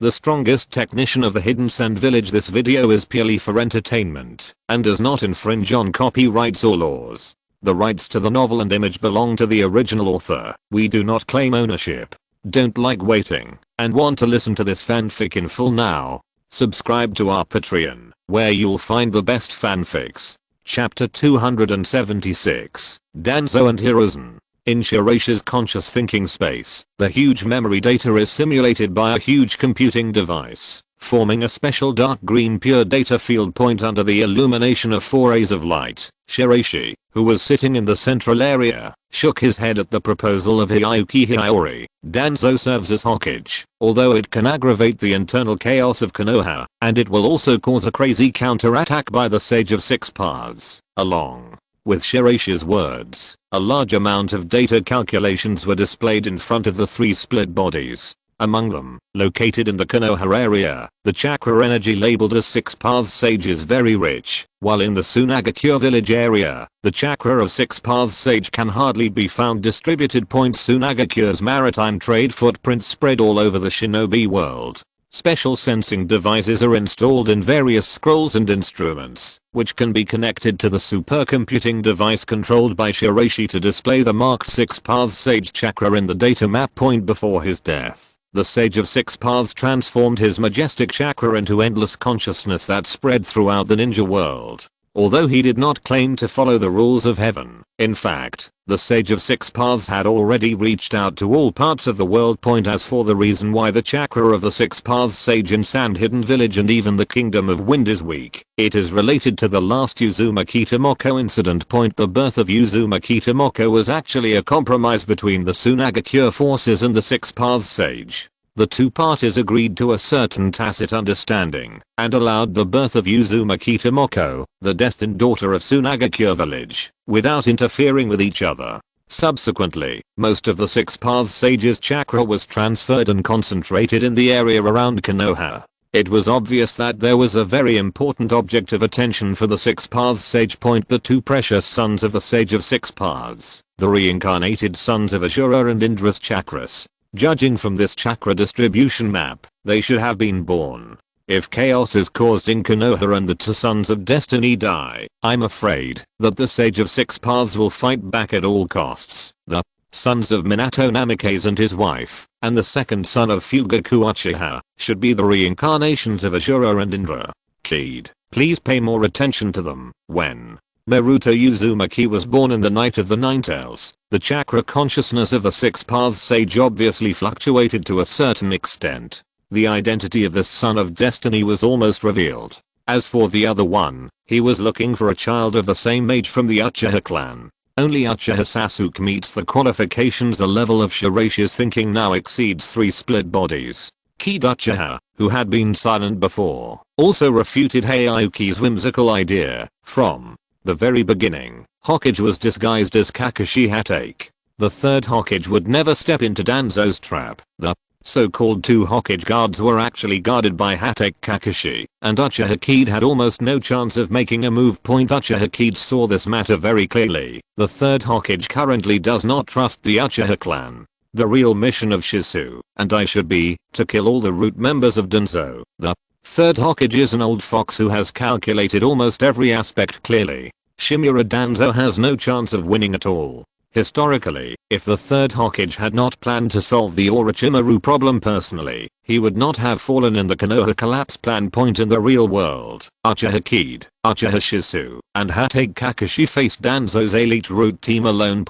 the strongest technician of the Hidden Sand Village. This video is purely for entertainment and does not infringe on copyrights or laws. The rights to the novel and image belong to the original author. We do not claim ownership. Don't like waiting and want to listen to this fanfic in full now? Subscribe to our Patreon, where you'll find the best fanfics. Chapter 276, Danzo and Hiruzen. In Shiraishi's conscious thinking space, the huge memory data is simulated by a huge computing device, forming a special dark green pure data field point under the illumination of 4 rays of light. Shiraishi, who was sitting in the central area, shook his head at the proposal of Hiyuki Hiyori. Danzo serves as Hokage, although it can aggravate the internal chaos of Konoha, and it will also cause a crazy counterattack by the Sage of Six Paths. Along with Shiraishi's words, a large amount of data calculations were displayed in front of the 3 split bodies. Among them, located in the Konoha area, the chakra energy labeled as Six Paths Sage is very rich, while in the Sunagakure village area, the chakra of Six Paths Sage can hardly be found distributed. Sunagakure's maritime trade footprints spread all over the shinobi world. Special sensing devices are installed in various scrolls and instruments, which can be connected to the supercomputing device controlled by Shiraishi to display the marked Six Paths Sage chakra in the data map point before his death. The Sage of Six Paths transformed his majestic chakra into endless consciousness that spread throughout the ninja world. Although he did not claim to follow the rules of heaven, in fact, the Sage of Six Paths had already reached out to all parts of the world. As for the reason why the chakra of the Six Paths Sage in Sand Hidden Village and even the Kingdom of Wind is weak, it is related to the last Uzumaki Tomoko incident. The birth of Uzumaki Tomoko was actually a compromise between the Sunagakure forces and the Six Paths Sage. The two parties agreed to a certain tacit understanding and allowed the birth of Uzumaki Tomoko, the destined daughter of Sunagakure village, without interfering with each other. Subsequently, most of the Six Paths Sage's chakra was transferred and concentrated in the area around Konoha. It was obvious that there was a very important object of attention for the Six Paths Sage. The 2 precious sons of the Sage of Six Paths, the reincarnated sons of Ashura and Indra's chakras. Judging from this chakra distribution map, they should have been born. If chaos is caused in Konoha and the 2 sons of destiny die, I'm afraid that the Sage of Six Paths will fight back at all costs. The sons of Minato Namikaze and his wife, and the second son of Fugaku Uchiha, should be the reincarnations of Ashura and Indra. Kid, please pay more attention to them. When Naruto Uzumaki was born in the Night of the Ninetales, the chakra consciousness of the Six Paths Sage obviously fluctuated to a certain extent. The identity of this son of destiny was almost revealed. As for the other one, he was looking for a child of the same age from the Uchiha clan. Only Uchiha Sasuke meets the qualifications. The level of Shiraishi's thinking now exceeds 3 split bodies. Kid Uchiha, who had been silent before, also refuted Hiyuki's whimsical idea. From the very beginning, Hokage was disguised as Kakashi Hatake. The 3rd Hokage would never step into Danzo's trap. The so-called 2 Hokage guards were actually guarded by Hatake Kakashi, and Uchiha Kid had almost no chance of making a move. Uchiha Kid saw this matter very clearly. The 3rd Hokage currently does not trust the Uchiha clan. The real mission of Shizu, and I should be, to kill all the root members of Danzo. The 3rd Hokage is an old fox who has calculated almost every aspect clearly. Shimura Danzo has no chance of winning at all. Historically, if the 3rd Hokage had not planned to solve the Orochimaru problem personally, he would not have fallen in the Konoha collapse plan. In the real world, Uchiha Kid, Uchiha Shizu, and Hatake Kakashi faced Danzo's elite root team alone.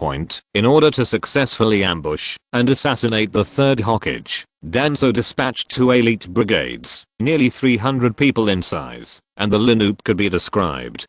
In order to successfully ambush and assassinate the 3rd Hokage, Danzo dispatched 2 elite brigades, nearly 300 people in size, and the lineup could be described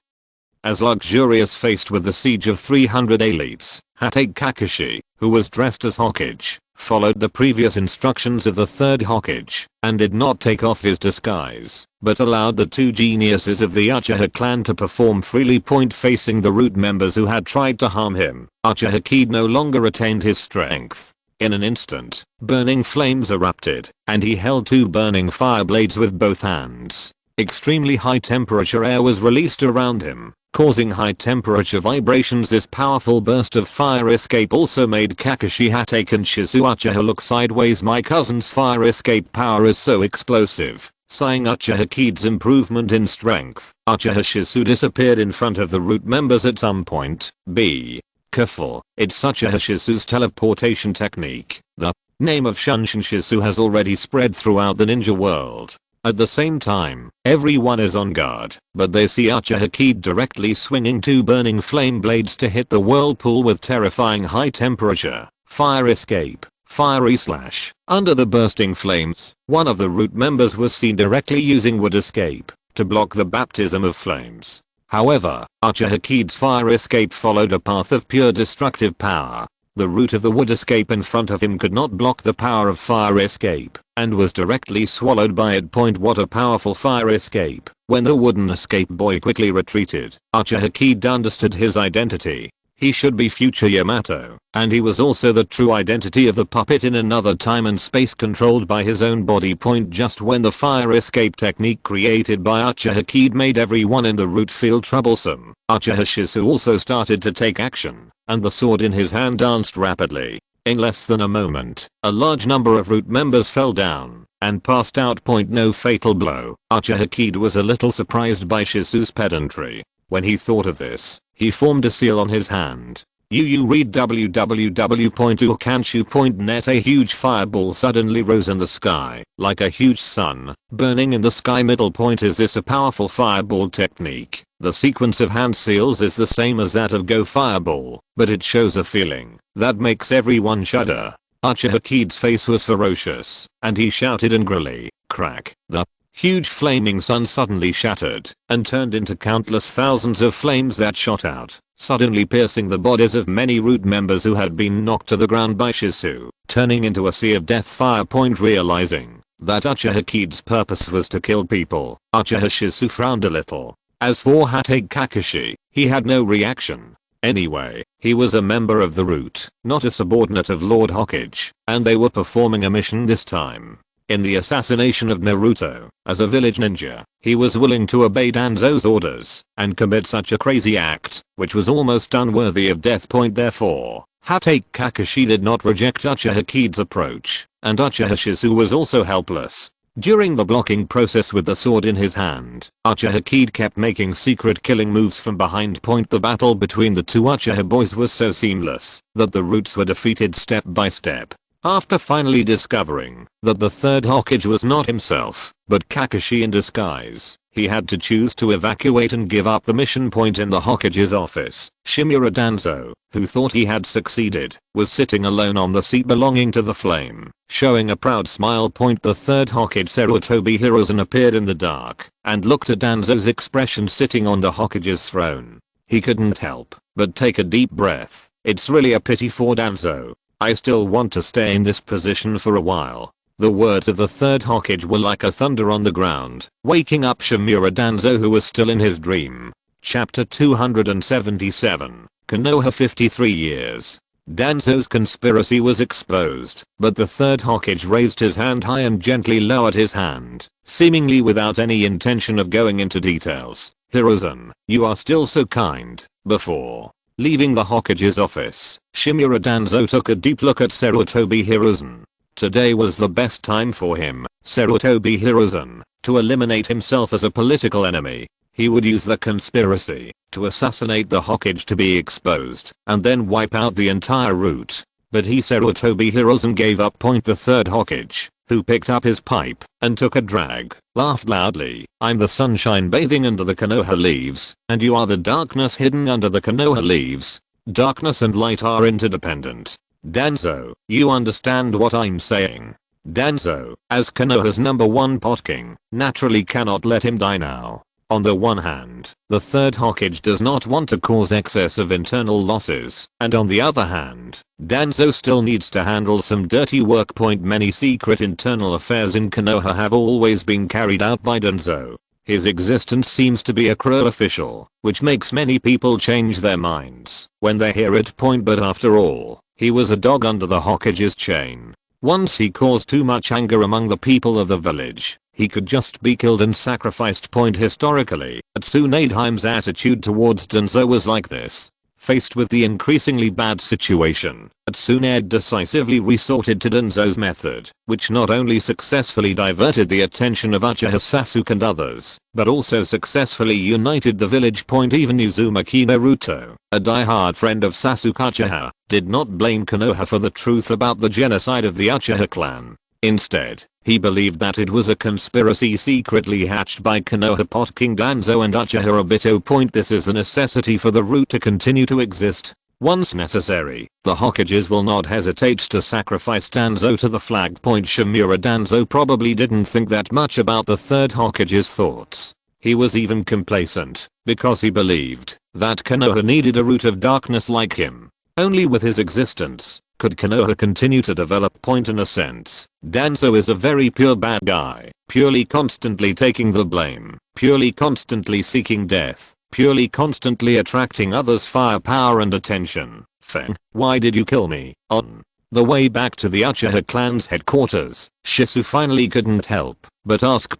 as luxurious. Faced with the siege of 300 elites, Hatake Kakashi, who was dressed as Hokage, followed the previous instructions of the 3rd Hokage, and did not take off his disguise, but allowed the 2 geniuses of the Uchiha clan to perform freely. Facing the root members who had tried to harm him, Uchiha Kid no longer retained his strength. In an instant, burning flames erupted, and he held 2 burning fire blades with both hands. Extremely high temperature air was released around him, causing high temperature vibrations. This powerful burst of fire escape also made Kakashi, Hatake and Shizuuchiha look sideways. My cousin's fire escape power is so explosive. Sighing, Uchiha Kid's improvement in strength. Uchiha Shizu disappeared in front of the root members at some point. Be careful, it's Uchiha Shizu's teleportation technique. The name of Shunshin Shizu has already spread throughout the ninja world. At the same time, everyone is on guard, but they see Uchiha Kid directly swinging two burning flame blades to hit the whirlpool with terrifying high temperature. Fire escape. Fiery slash. Under the bursting flames, one of the root members was seen directly using wood escape to block the baptism of flames. However, Uchiha Kid's fire escape followed a path of pure destructive power. The root of the wood escape in front of him could not block the power of fire escape and was directly swallowed by it. What a powerful fire escape. When the wooden escape boy quickly retreated, Uchiha Kid understood his identity. He should be future Yamato, and he was also the true identity of the puppet in another time and space controlled by his own body. Just when the fire escape technique created by Uchiha Kid made everyone in the root feel troublesome, Uchiha Shizu also started to take action, and the sword in his hand danced rapidly. In less than a moment, a large number of root members fell down and passed out. No fatal blow. Uchiha Kid was a little surprised by Shizu's pedantry. When he thought of this, he formed a seal on his hand. You read www.ukanshu.net. A huge fireball suddenly rose in the sky, like a huge sun, burning in the sky. Middle point, is this a powerful fireball technique? The sequence of hand seals is the same as that of Go Fireball, but it shows a feeling that makes everyone shudder. Uchiha Kid's face was ferocious, and he shouted angrily, "Crack!" The huge flaming sun suddenly shattered and turned into countless thousands of flames that shot out, suddenly piercing the bodies of many root members who had been knocked to the ground by Shizu, turning into a sea of death. Fire. Realizing that Uchiha Kid's purpose was to kill people, Uchiha Shizu frowned a little. As for Hatake Kakashi, he had no reaction. Anyway, he was a member of the root, not a subordinate of Lord Hokage, and they were performing a mission this time. In the assassination of Naruto, as a village ninja, he was willing to obey Danzo's orders and commit such a crazy act, which was almost unworthy of death. Therefore, Hatake Kakashi did not reject Uchiha Kid's approach, and Uchiha Shizu was also helpless. During the blocking process with the sword in his hand, Uchiha Kid kept making secret killing moves from behind. The battle between the two Uchiha boys was so seamless that the roots were defeated step by step. After finally discovering that the third Hokage was not himself, but Kakashi in disguise, he had to choose to evacuate and give up the mission. In the Hokage's office, Shimura Danzo, who thought he had succeeded, was sitting alone on the seat belonging to the flame, showing a proud smile. The third Hokage, Sarutobi Hiruzen, appeared in the dark and looked at Danzo's expression sitting on the Hokage's throne. He couldn't help but take a deep breath. It's really a pity for Danzo. I still want to stay in this position for a while. The words of the third Hokage were like a thunder on the ground, waking up Shimura Danzo, who was still in his dream. Chapter 277. Konoha 53 years. Danzo's conspiracy was exposed, but the third Hokage raised his hand high and gently lowered his hand, seemingly without any intention of going into details. Hiruzen, you are still so kind. Before leaving the Hokage's office, Shimura Danzo took a deep look at Sarutobi Hiruzen. Today was the best time for him, Sarutobi Hiruzen, to eliminate himself as a political enemy. He would use the conspiracy to assassinate the Hokage to be exposed and then wipe out the entire root. But he, Sarutobi Hiruzen, gave up. The third Hokage, who picked up his pipe and took a drag, laughed loudly. I'm the sunshine bathing under the Konoha leaves, and you are the darkness hidden under the Konoha leaves. Darkness and light are interdependent. Danzo, you understand what I'm saying? Danzo, as Konoha's #1 pot king, naturally cannot let him die now. On the one hand, the third Hokage does not want to cause excess of internal losses, and on the other hand, Danzo still needs to handle some dirty work. Many secret internal affairs in Konoha have always been carried out by Danzo. His existence seems to be a cruel official, which makes many people change their minds when they hear it. But after all, he was a dog under the Hokage's chain. Once he caused too much anger among the people of the village, He could just be killed and sacrificed. Historically, Tsunadeheim's attitude towards Danzo was like this. Faced with the increasingly bad situation, Tsunade decisively resorted to Danzo's method, which not only successfully diverted the attention of Uchiha Sasuke and others, but also successfully united the village. Even Uzumaki Naruto, a die-hard friend of Sasuke Uchiha, did not blame Konoha for the truth about the genocide of the Uchiha clan. Instead, he believed that it was a conspiracy secretly hatched by Konoha Pot King Danzo and Uchiha Obito. This is a necessity for the root to continue to exist. Once necessary, the Hokages will not hesitate to sacrifice Danzo to the flag. Shimura Danzo probably didn't think that much about the third Hokage's thoughts. He was even complacent, because he believed that Konoha needed a root of darkness like him. Only with his existence could Konoha continue to develop. In a sense, Danzo is a very pure bad guy, purely constantly taking the blame, purely constantly seeking death, purely constantly attracting others' firepower and attention. Feng, why did you kill me? On the way back to the Uchiha clan's headquarters, Shisu finally couldn't help but ask.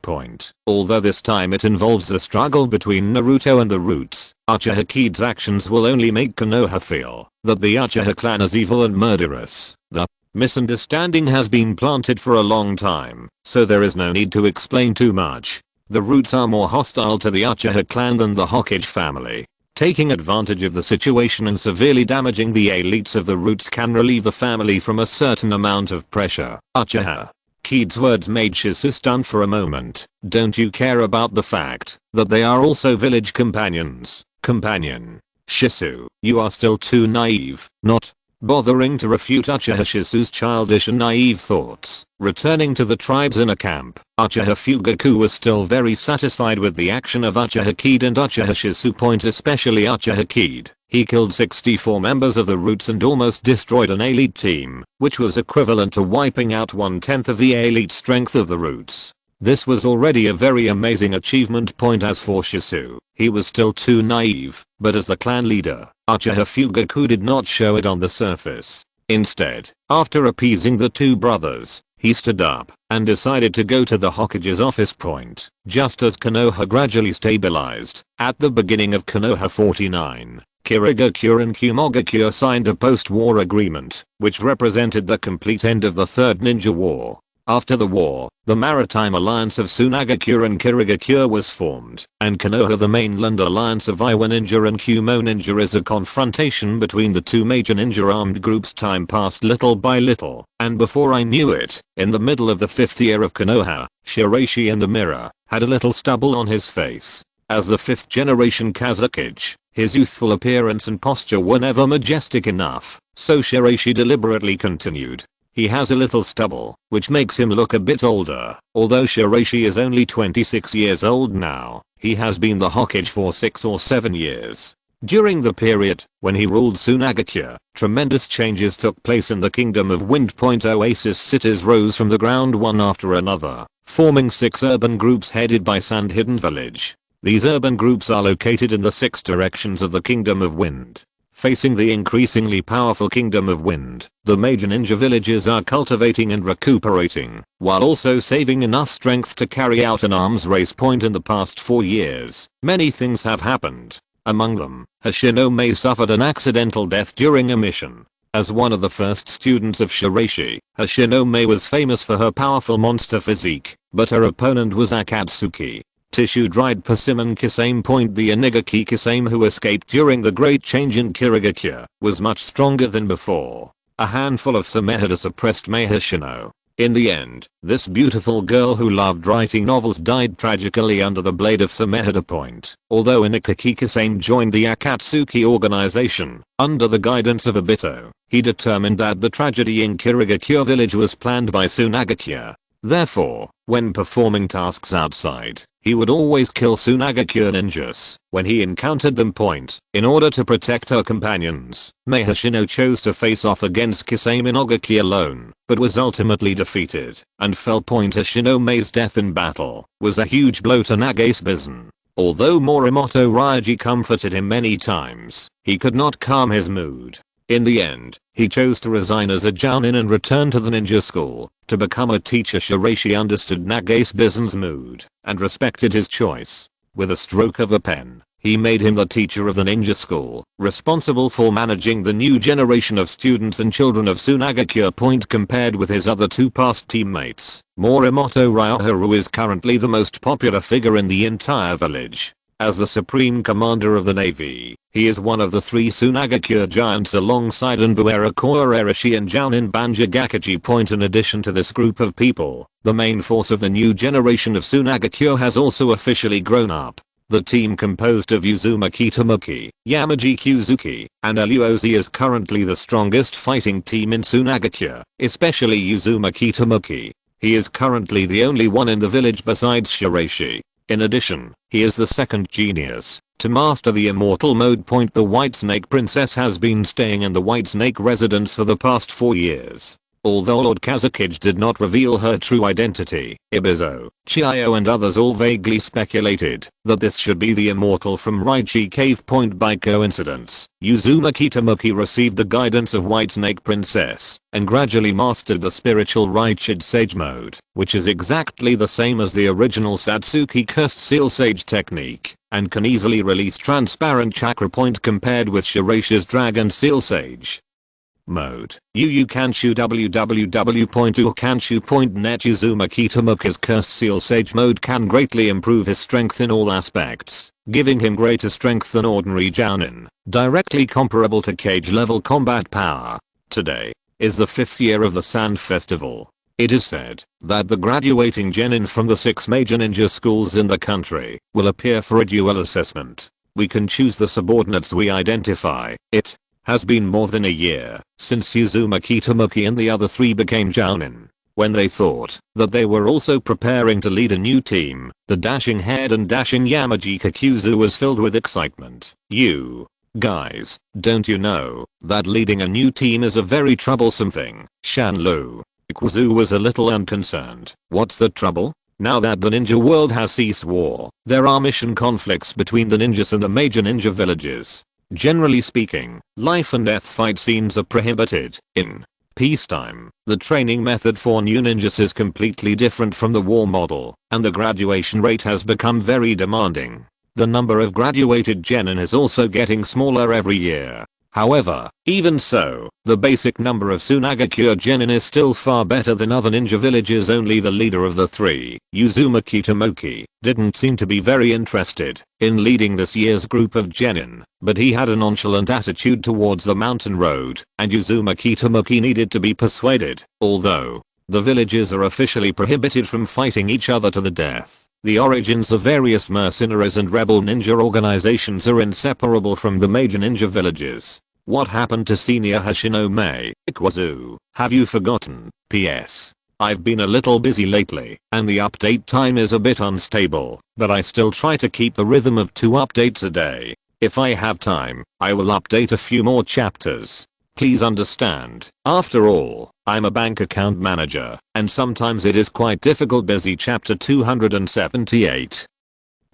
Although this time it involves a struggle between Naruto and the roots, Uchiha Kide's actions will only make Konoha feel that the Uchiha clan is evil and murderous. The misunderstanding has been planted for a long time, so there is no need to explain too much. The roots are more hostile to the Uchiha clan than the Hokage family. Taking advantage of the situation and severely damaging the elites of the roots can relieve the family from a certain amount of pressure. Uchiha Kide's words made Shisu stunned for a moment. Don't you care about the fact that they are also village companions? Companion. Shisu, you are still too naive. Not bothering to refute Uchiha Shisu's childish and naive thoughts. Returning to the tribe's inner camp, Uchiha Fugaku was still very satisfied with the action of Uchiha Kide and Uchiha Shisu. Especially Uchiha Kide. He killed 64 members of the roots and almost destroyed an elite team, which was equivalent to wiping out 1/10 of the elite strength of the roots. This was already a very amazing achievement. As for Shisu, he was still too naive, but as the clan leader, Uchiha Fugaku did not show it on the surface. Instead, after appeasing the two brothers, he stood up and decided to go to the Hokage's office. Just as Konoha gradually stabilized, at the beginning of Konoha 49, Shirogakure and Shirogakure signed a post-war agreement, which represented the complete end of the Third Ninja War. After the war, the maritime alliance of Sunagakure and Shirogakure was formed, and Konoha the mainland alliance of Iwa Ninja and Kumo Ninja is a confrontation between the two major ninja armed groups. Time passed little by little, and before I knew it, in the middle of the 5th year of Konoha, Shiraishi in the mirror had a little stubble on his face. As the 5th generation Kazekage, his youthful appearance and posture were never majestic enough, so Shiraishi deliberately continued. He has a little stubble, which makes him look a bit older. Although Shiraishi is only 26 years old now, he has been the Hokage for 6 or 7 years. During the period when he ruled Sunagakure, tremendous changes took place in the Kingdom of Wind. Oasis cities rose from the ground one after another, forming 6 urban groups headed by Sand Hidden Village. These urban groups are located in the 6 directions of the Kingdom of Wind. Facing the increasingly powerful Kingdom of Wind, the major ninja villages are cultivating and recuperating, while also saving enough strength to carry out an arms race. In the past 4 years, many things have happened. Among them, Hashinome suffered an accidental death during a mission. As one of the first students of Shiraishi, Hashinome was famous for her powerful monster physique, but her opponent was Akatsuki. Tissue-dried persimmon Kisame. The Enigmatic Kisame who escaped during the Great Change in Shirogakure was much stronger than before. A handful of Sumehada suppressed Mahashino. In the end, this beautiful girl who loved writing novels died tragically under the blade of Sumehada. Although Enigmatic Kisame joined the Akatsuki organization, under the guidance of Obito, he determined that the tragedy in Shirogakure village was planned by Sunagakure. Therefore, when performing tasks outside, he would always kill Sunagakure ninjas when he encountered them. In order to protect her companions, Mahashino chose to face off against Kisame Inogaki alone, but was ultimately defeated and fell. Hashinome's death in battle was a huge blow to Naga's Bison. Although Morimoto Ryoji comforted him many times, he could not calm his mood. In the end, he chose to resign as a jounin and return to the ninja school to become a teacher. Shiraishi understood Nagasa's mood and respected his choice. With a stroke of a pen, he made him the teacher of the ninja school, responsible for managing the new generation of students and children of Sunagakure. Compared with his other two past teammates, Morimoto Ryoharu is currently the most popular figure in the entire village. As the supreme commander of the navy, he is one of the three Sunagakure giants alongside unbearable Shiraishi and jounin Banjigakiji. In addition to this group of people, the main force of the new generation of Sunagakure has also officially grown up. The team composed of Uzumaki Tomoki, Yamaji Kyuzuki, and Aluozi is currently the strongest fighting team in Sunagakure, especially Uzumaki Tomoki. He is currently the only one in the village besides Shiraishi. In addition, he is the second genius to master the immortal mode. The White Snake Princess has been staying in the White Snake residence for the past 4 years. Although Lord Kazekage did not reveal her true identity, Ibizo, Chiyo and others all vaguely speculated that this should be the immortal from Raichi Cave. By coincidence, Uzumaki Tomoki received the guidance of White Snake Princess and gradually mastered the spiritual Raichid Sage mode, which is exactly the same as the original Satsuki Cursed Seal Sage technique and can easily release transparent chakra. Compared with Shiraishi's Dragon Seal Sage mode. Kanshu www.ukanshu.net. Uzumaki Tomoki's Cursed Seal Sage mode can greatly improve his strength in all aspects, giving him greater strength than ordinary jounin, directly comparable to cage level combat power. Today is the 5th year of the Sand Festival. It is said that the graduating genin from the 6 major ninja schools in the country will appear for a dual assessment. We can choose the subordinates we identify. It has been more than a year since Uzumaki Tomoki and the other 3 became jounin. When they thought that they were also preparing to lead a new team, the dashing head and dashing Yamaji Kakuzu was filled with excitement. You guys, don't you know that leading a new team is a very troublesome thing? Shanlu Kakuzu was a little unconcerned. What's the trouble? Now that the ninja world has ceased war, there are mission conflicts between the ninjas and the major ninja villages. Generally speaking, life and death fight scenes are prohibited. In peacetime, the training method for new ninjas is completely different from the war model, and the graduation rate has become very demanding. The number of graduated genin is also getting smaller every year. However, even so, the basic number of Sunagakure genin is still far better than other ninja villages. Only the leader of the 3, Uzumaki Tomoki, didn't seem to be very interested in leading this year's group of genin, but he had a nonchalant attitude towards the mountain road, and Uzumaki Tomoki needed to be persuaded. Although the villages are officially prohibited from fighting each other to the death, the origins of various mercenaries and rebel ninja organizations are inseparable from the major ninja villages. What happened to senior Hashinomi Ikuzu? Have you forgotten? PS. I've been a little busy lately, and the update time is a bit unstable, but I still try to keep the rhythm of 2 updates a day. If I have time, I will update a few more chapters. Please understand, after all, I'm a bank account manager, and sometimes it is quite difficult. Busy. Chapter 278.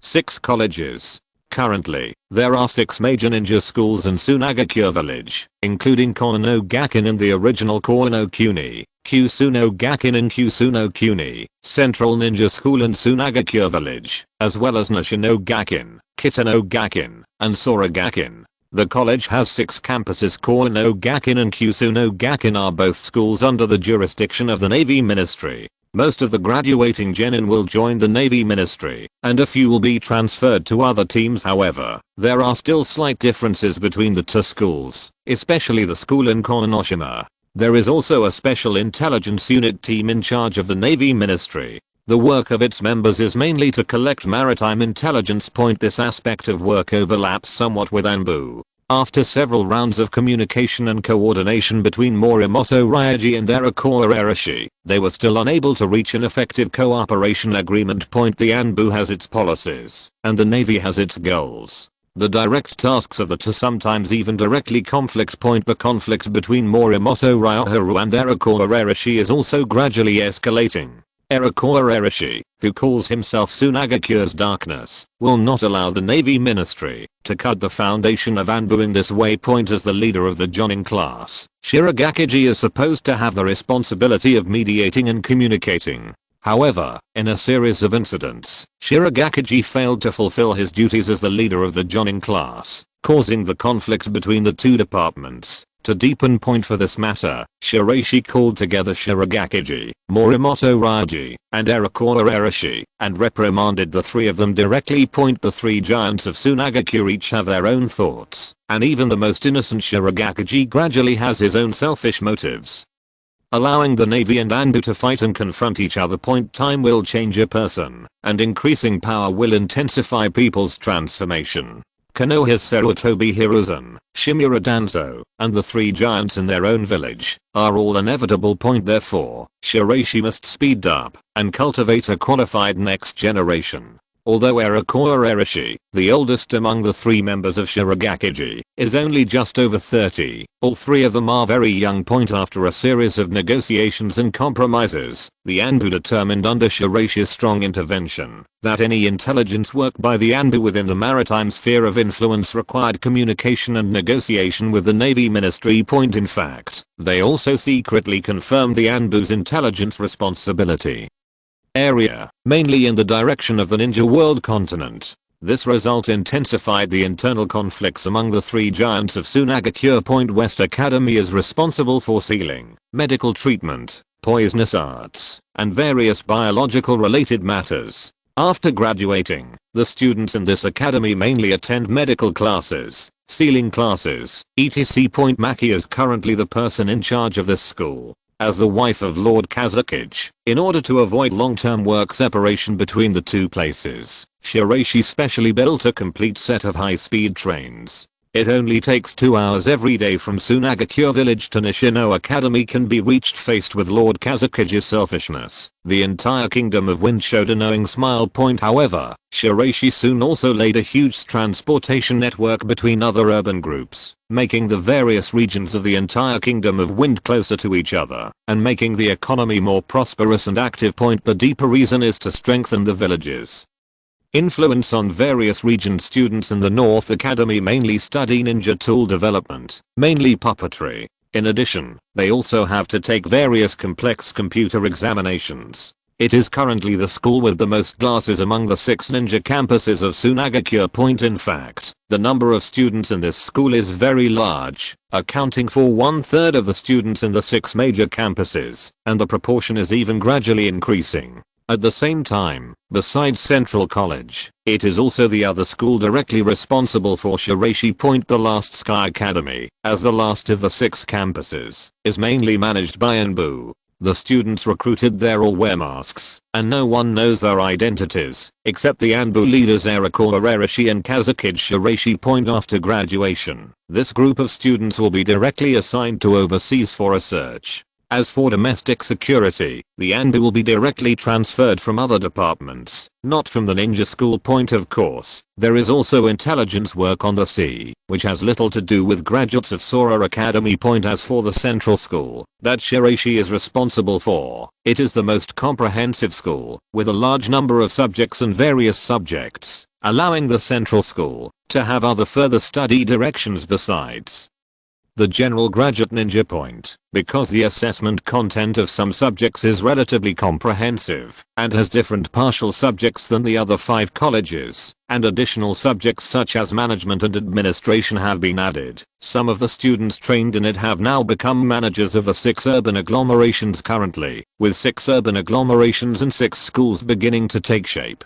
6 colleges. Currently, there are 6 major ninja schools in Sunagakure village, including Kono Gakin and the original Kono Kuni, Kusuno Gakin and Kusuno Kuni, Central Ninja School and Sunagakure village, as well as Nishino Gakin, Kitano Gakin, and Sora Gakin. The college has 6 campuses. Kono Gakin and Kusuno Gakin are both schools under the jurisdiction of the Navy Ministry. Most of the graduating genin will join the Navy Ministry, and a few will be transferred to other teams. However, there are still slight differences between the 2 schools, especially the school in Konoshima. There is also a special intelligence unit team in charge of the Navy Ministry. The work of its members is mainly to collect maritime intelligence. This aspect of work overlaps somewhat with Anbu. After several rounds of communication and coordination between Morimoto Ryoji and Shiraishi, they were still unable to reach an effective cooperation agreement. The Anbu has its policies, and the Navy has its goals. The direct tasks of the 2 sometimes even directly conflict. The conflict between Morimoto Ryoharu and Shiraishi is also gradually escalating. Shiraishi, who calls himself Sunagakure's darkness, will not allow the Navy Ministry to cut the foundation of Anbu in this way. As the leader of the jounin class, Shirogakiji is supposed to have the responsibility of mediating and communicating. However, in a series of incidents, Shirogakiji failed to fulfill his duties as the leader of the jounin class, causing the conflict between the two departments. To deepen for this matter, Shiraishi called together Shirogakiji, Morimoto Raji, and Shiraishi, and reprimanded the three of them directly. The three giants of Sunagakure each have their own thoughts, and even the most innocent Shirogakiji gradually has his own selfish motives. Allowing the Navy and Anbu to fight and confront each other. Time will change a person, and increasing power will intensify people's transformation. Konoha's Sarutobi Hiruzen, Shimura Danzo, and the three giants in their own village are all inevitable. Therefore, Shiraishi must speed up and cultivate a qualified next generation. Although Shiraishi, the oldest among the three members of Shirogakiji, is only just over 30, all three of them are very young. After a series of negotiations and compromises, the Anbu determined under Shiraishi's strong intervention that any intelligence work by the Anbu within the maritime sphere of influence required communication and negotiation with the Navy Ministry. In fact, they also secretly confirmed the Anbu's intelligence responsibility area, mainly in the direction of the Ninja World continent. This result intensified the internal conflicts among the three giants of Sunagakure. West Academy is responsible for sealing, medical treatment, poisonous arts, and various biological related matters. After graduating, the students in this academy mainly attend medical classes, sealing classes, etc. Maki is currently the person in charge of this school. As the wife of Lord Kazekage, in order to avoid long-term work separation between the two places, Shiraishi specially built a complete set of high-speed trains. It only takes 2 hours every day from Sunagakure village to Nishino Academy can be reached. Faced with Lord Kazekage's selfishness, the entire kingdom of Wind showed a knowing smile. However, Shiraishi soon also laid a huge transportation network between other urban groups, making the various regions of the entire kingdom of Wind closer to each other, and making the economy more prosperous and active. The deeper reason is to strengthen the villages. Influence on various region. Students in the North Academy mainly study ninja tool development, mainly puppetry. In addition, they also have to take various complex computer examinations. It is currently the school with the most classes among the 6 ninja campuses of Sunagakure. In fact, the number of students in this school is very large, accounting for 1/3 of the students in the 6 major campuses, and the proportion is even gradually increasing. At the same time, besides Central College, it is also the other school directly responsible for Shiraishi. The last Sky Academy, as the last of the 6 campuses, is mainly managed by Anbu. The students recruited there all wear masks, and no one knows their identities, except the Anbu leaders Shiraishi and Kazekage Shiraishi. After graduation, this group of students will be directly assigned to overseas for a search. As for domestic security, the Anbu will be directly transferred from other departments, not from the ninja school. Of course, there is also intelligence work on the sea, which has little to do with graduates of Sora Academy. As for the central school, that Shiraishi is responsible for, it is the most comprehensive school, with a large number of subjects and various subjects, allowing the central school to have other further study directions besides the general graduate ninja. Because the assessment content of some subjects is relatively comprehensive and has different partial subjects than the other 5 colleges, and additional subjects such as management and administration have been added, some of the students trained in it have now become managers of the 6 urban agglomerations currently, with 6 urban agglomerations and 6 schools beginning to take shape.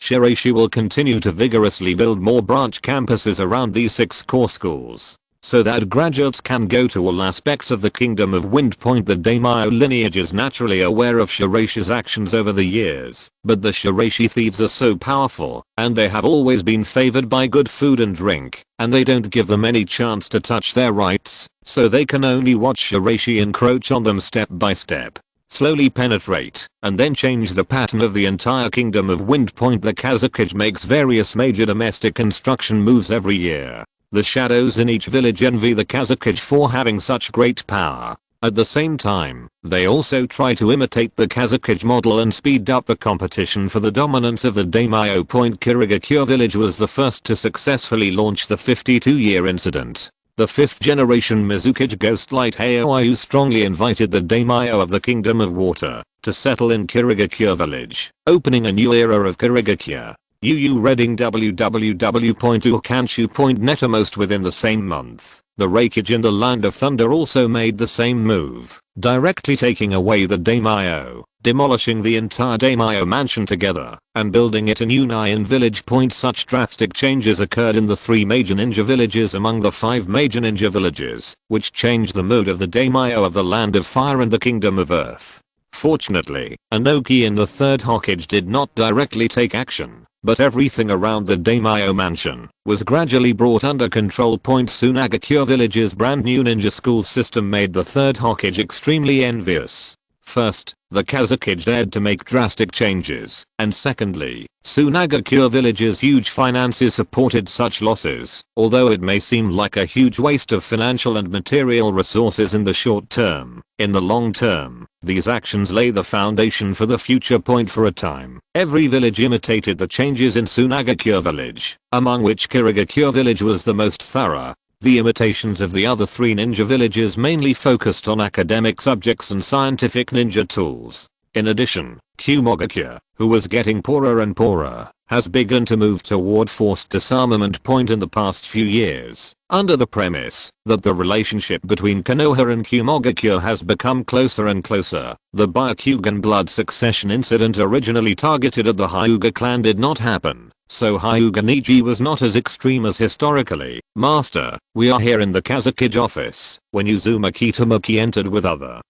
Shiraishi will continue to vigorously build more branch campuses around these 6 core schools, so that graduates can go to all aspects of the kingdom of Wind. The daimyo lineage is naturally aware of Shiraishi's actions over the years, but the Shiraishi thieves are so powerful, and they have always been favored by good food and drink, and they don't give them any chance to touch their rights, so they can only watch Shiraishi encroach on them step by step, slowly penetrate, and then change the pattern of the entire kingdom of Wind. The Kazekage makes various major domestic construction moves every year. The shadows in each village envy the Kazekage for having such great power. At the same time, they also try to imitate the Kazekage model and speed up the competition for the dominance of the daimyo. Shirogakure village was the first to successfully launch the 52-year incident. The 5th generation Mizukage ghostlight Haoyu strongly invited the daimyo of the Kingdom of Water to settle in Shirogakure village, opening a new era of Shirogakure. Reading www.ukanshu.net. Almost within the same month, the Reikage in the Land of Thunder also made the same move, directly taking away the daimyo, demolishing the entire daimyo mansion together, and building it in Union village. Such drastic changes occurred in the 3 major ninja villages among the 5 major ninja villages, which changed the mood of the daimyo of the Land of Fire and the Kingdom of Earth. Fortunately, Inoki in the 3rd Hokage did not directly take action, but everything around the daimyo mansion was gradually brought under control. Sunagakure village's brand new ninja school system made the 3rd Hokage extremely envious. First, the Kazekage dared to make drastic changes, and secondly, Sunagakure village's huge finances supported such losses. Although it may seem like a huge waste of financial and material resources in the short term, in the long term, these actions lay the foundation for the future. For a time, every village imitated the changes in Sunagakure village, among which Shirogakure village was the most thorough. The imitations of the other 3 ninja villages mainly focused on academic subjects and scientific ninja tools. In addition, Shirogakure, who was getting poorer and poorer, has begun to move toward forced disarmament. In the past few years, under the premise that the relationship between Konoha and Shirogakure has become closer and closer, the Byakugan blood succession incident originally targeted at the Hyuga clan did not happen. So Hyuga Niji was not as extreme as historically. Master, we are here in the Kazekage office. When Uzumaki Tomoki entered with other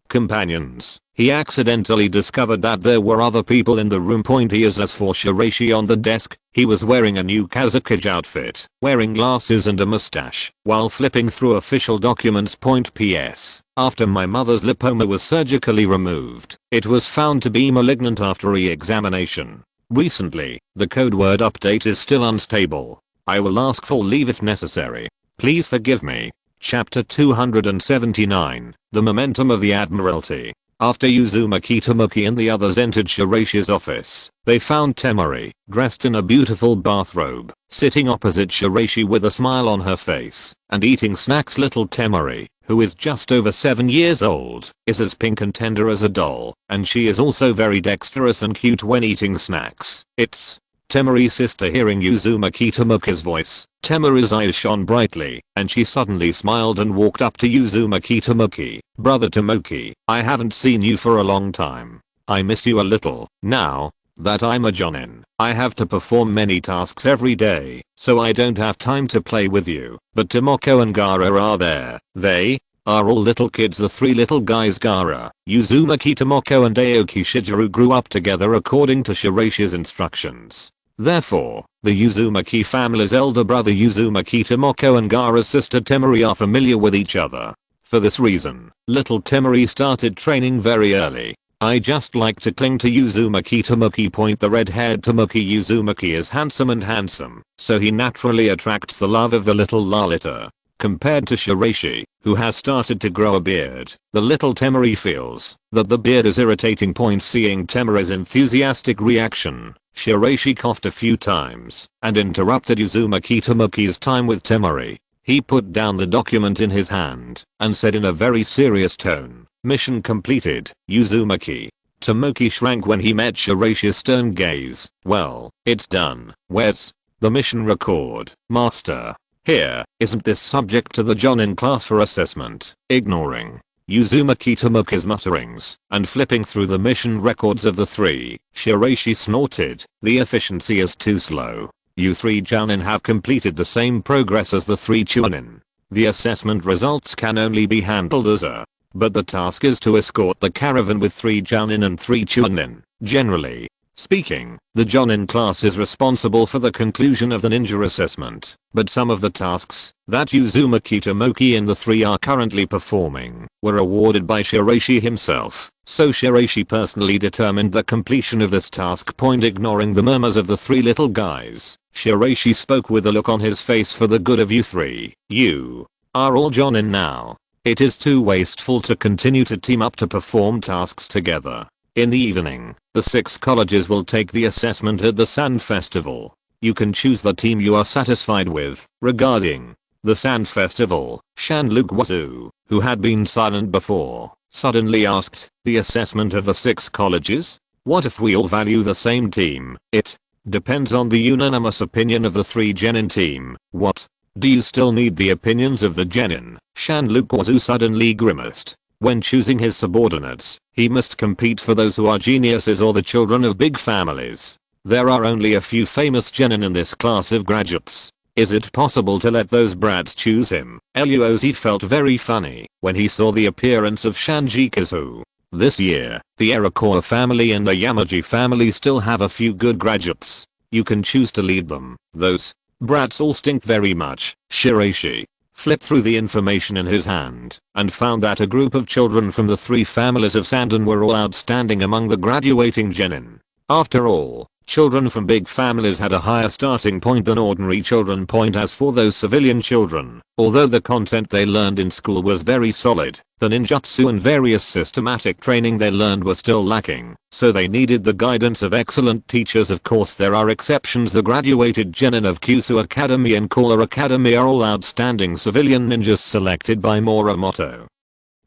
companions, he accidentally discovered that there were other people in the room. As for Shiraishi on the desk, he was wearing a new Kazekage outfit, wearing glasses and a mustache, while flipping through official documents. PS. After my mother's lipoma was surgically removed, it was found to be malignant after re-examination. Recently, the code word update is still unstable. I will ask for leave if necessary. Please forgive me. Chapter 279, The Momentum of the Admiralty. After Uzumaki Tomoki and the others entered Shiraishi's office, they found Temari, dressed in a beautiful bathrobe, sitting opposite Shiraishi with a smile on her face, and eating snacks. Little Temari, who is just over 7 years old, is as pink and tender as a doll, and she is also very dexterous and cute when eating snacks. It's Temari's sister. Hearing Uzumaki Tomoki's voice, Temari's eyes shone brightly, and she suddenly smiled and walked up to Uzumaki Tomoki. Brother Tomoki, I haven't seen you for a long time. I miss you a little. Now that I'm a jounin, I have to perform many tasks every day, so I don't have time to play with you. But Tomoko and Gaara are there. They are all little kids. The 3 little guys Gaara, Uzumaki Tomoko and Aoki Shigeru grew up together according to Shiraishi's instructions. Therefore, the Uzumaki family's elder brother Uzumaki Tomoko and Gaara's sister Temari are familiar with each other. For this reason, little Temari started training very early. I just like to cling to Uzumaki Tomoki. The red-haired Tomoki Uzumaki is handsome, so he naturally attracts the love of the little Lalita. Compared to Shiraishi, who has started to grow a beard, the little Temari feels that the beard is irritating. Seeing Temari's enthusiastic reaction, Shiraishi coughed a few times and interrupted Uzumaki Tomoki's time with Temari. He put down the document in his hand and said in a very serious tone, "Mission completed, Uzumaki." Tomoki shrank when he met Shiraishi's stern gaze. "Well, it's done. Where's the mission record, Master?" "Here, isn't this subject to the jounin class for assessment?" Ignoring Uzumaki Tomoki's mutterings and flipping through the mission records of the 3, Shiraishi snorted. "The efficiency is too slow. You 3 jounin have completed the same progress as the 3 chunin. The assessment results can only be handled as a, but the task is to escort the caravan with 3 jounin and 3 chunin. Generally speaking, the jounin class is responsible for the conclusion of the ninja assessment, but some of the tasks that Uzumaki Tomoki and the 3 are currently performing were awarded by Shiraishi himself, so Shiraishi personally determined the completion of this task. Ignoring the murmurs of the 3 little guys, Shiraishi spoke with a look on his face. "For the good of you 3, you are all jounin now. It is too wasteful to continue to team up to perform tasks together. In the evening, the 6 colleges will take the assessment at the Sand Festival. You can choose the team you are satisfied with. Regarding the Sand Festival, Shanlukwazu, who had been silent before, suddenly asked, "The assessment of the 6 colleges? What if we all value the same team? It depends on the unanimous opinion of the 3 genin team. What? Do you still need the opinions of the genin?" Shanlukwazu suddenly grimaced. When choosing his subordinates, he must compete for those who are geniuses or the children of big families. There are only a few famous genin in this class of graduates. Is it possible to let those brats choose him? Luozi felt very funny when he saw the appearance of Shanjikazu. This year, the Iroquois family and the Yamaji family still have a few good graduates. You can choose to lead them. Those brats all stink very much. Shiraishi flipped through the information in his hand and found that a group of children from the 3 families of Sandon were all outstanding among the graduating genin. After all, children from big families had a higher starting point than ordinary children. As for those civilian children, although the content they learned in school was very solid, the ninjutsu and various systematic training they learned were still lacking, so they needed the guidance of excellent teachers. Of course there are exceptions. The graduated genin of Kyushu Academy and Kora Academy are all outstanding civilian ninjas selected by Morimoto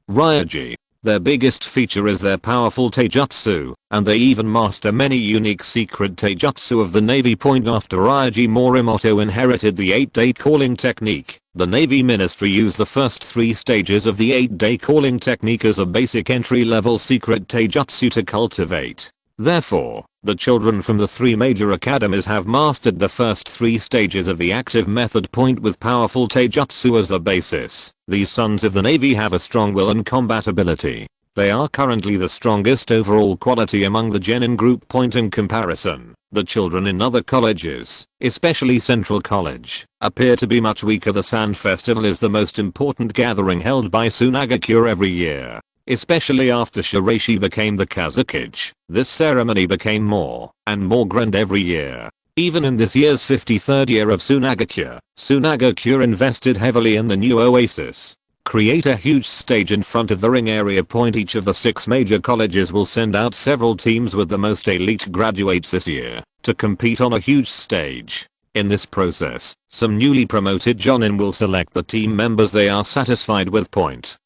Ryoji. Their biggest feature is their powerful taijutsu, and they even master many unique secret taijutsu of the Navy. After Ryoji Morimoto inherited the 8-day calling technique, the Navy Ministry used the first 3 stages of the 8-day calling technique as a basic entry-level secret taijutsu to cultivate. Therefore, the children from the 3 major academies have mastered the first 3 stages of the active method. With powerful taijutsu as a basis, these sons of the Navy have a strong will and combat ability. They are currently the strongest overall quality among the genin group. In comparison, the children in other colleges, especially Central College, appear to be much weaker. The Sand Festival is the most important gathering held by Sunagakure every year. Especially after Shiraishi became the Kazekage, this ceremony became more and more grand every year. Even in this year's 53rd year of Sunagakure invested heavily in the new oasis. Create a huge stage in front of the ring area. Each of the 6 major colleges will send out several teams with the most elite graduates this year to compete on a huge stage. In this process, some newly promoted jounin will select the team members they are satisfied with.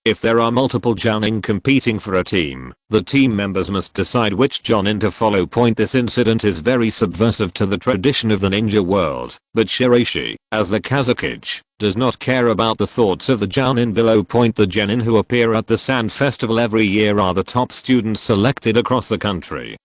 If there are multiple jounin competing for a team, the team members must decide which jounin to follow. This incident is very subversive to the tradition of the ninja world, but Shiraishi, as the Kazekage, does not care about the thoughts of the jounin below. The genin who appear at the Sand Festival every year are the top students selected across the country.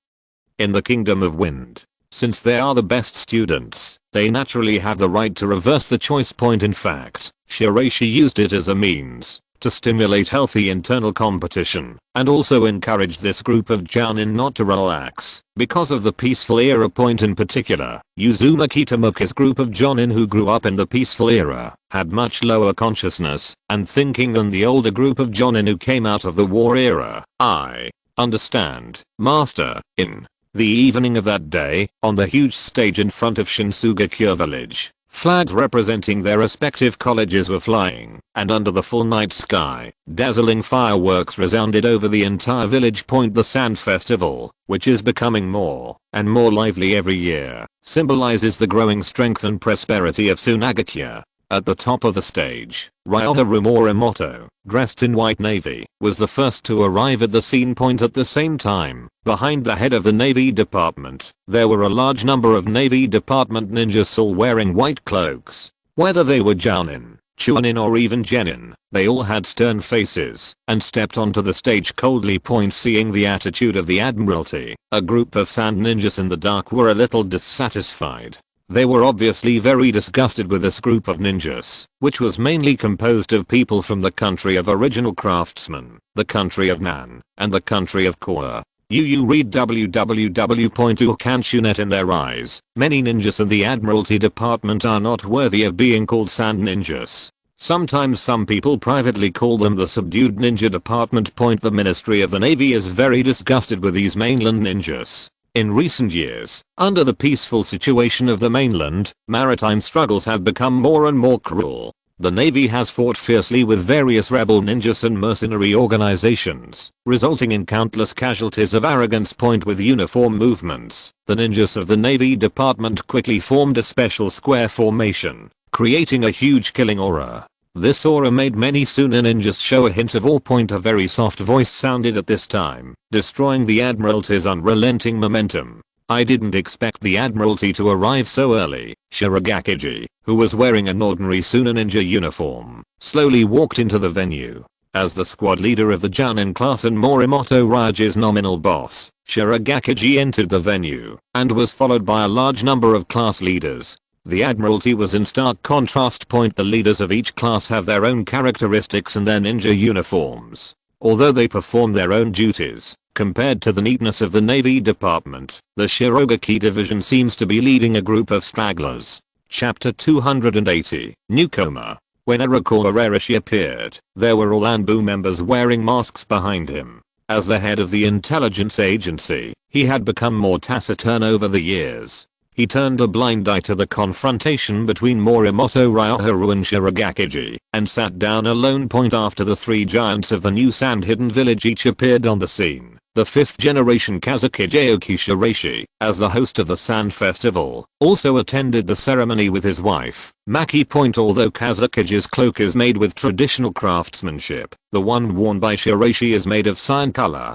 In the Kingdom of Wind, since they are the best students, they naturally have the right to reverse the choice. In fact, Shiraishi used it as a means to stimulate healthy internal competition and also encourage this group of jounin not to relax because of the peaceful era. In particular, Uzumaki Tamuka's group of jounin who grew up in the peaceful era had much lower consciousness and thinking than the older group of jounin who came out of the war era. I understand, master. In the evening of that day, on the huge stage in front of Shinsugakure village, flags representing their respective colleges were flying, and under the full night sky, dazzling fireworks resounded over the entire village. The Sand Festival, which is becoming more and more lively every year, symbolizes the growing strength and prosperity of Sunagakure. At the top of the stage, Ryoharu Morimoto, dressed in white navy, was the first to arrive at the scene. At the same time, behind the head of the Navy Department, there were a large number of Navy Department ninjas all wearing white cloaks. Whether they were jounin, chunin or even genin, they all had stern faces and stepped onto the stage coldly. Seeing the attitude of the Admiralty, a group of sand ninjas in the dark were a little dissatisfied. They were obviously very disgusted with this group of ninjas, which was mainly composed of people from the country of original craftsmen, the country of Nan, and the country of Kora. You read www.ukanshunet. In their eyes, many ninjas in the Admiralty Department are not worthy of being called sand ninjas. Sometimes some people privately call them the subdued ninja department. The Ministry of the Navy is very disgusted with these mainland ninjas. In recent years, under the peaceful situation of the mainland, maritime struggles have become more and more cruel. The Navy has fought fiercely with various rebel ninjas and mercenary organizations, resulting in countless casualties of arrogance. With uniform movements, the ninjas of the Navy Department quickly formed a special square formation, creating a huge killing aura. This aura made many Suna ninjas show a hint of awe. A very soft voice sounded at this time, destroying the Admiralty's unrelenting momentum. I didn't expect the Admiralty to arrive so early. Shirogakiji, who was wearing an ordinary Suna ninja uniform, slowly walked into the venue. As the squad leader of the jounin class and Morimoto Ryage's nominal boss, Shirogakiji entered the venue and was followed by a large number of class leaders. The Admiralty was in stark contrast. The leaders of each class have their own characteristics and their ninja uniforms, although they perform their own duties. Compared to the neatness of the Navy Department, the Shirogakiji division seems to be leading a group of stragglers. Chapter 280, Newcomer. When Shiraishi appeared, there were all ANBU members wearing masks behind him. As the head of the intelligence agency, he had become more taciturn over the years. He turned a blind eye to the confrontation between Morimoto Ryage and Shirogakiji, and sat down alone. After the three giants of the new sand-hidden village each appeared on the scene, the 5th generation Kazekage Shiraishi, as the host of the Sand Festival, also attended the ceremony with his wife, Maki. Although Kazekage's cloak is made with traditional craftsmanship, the one worn by Shiraishi is made of cyan color,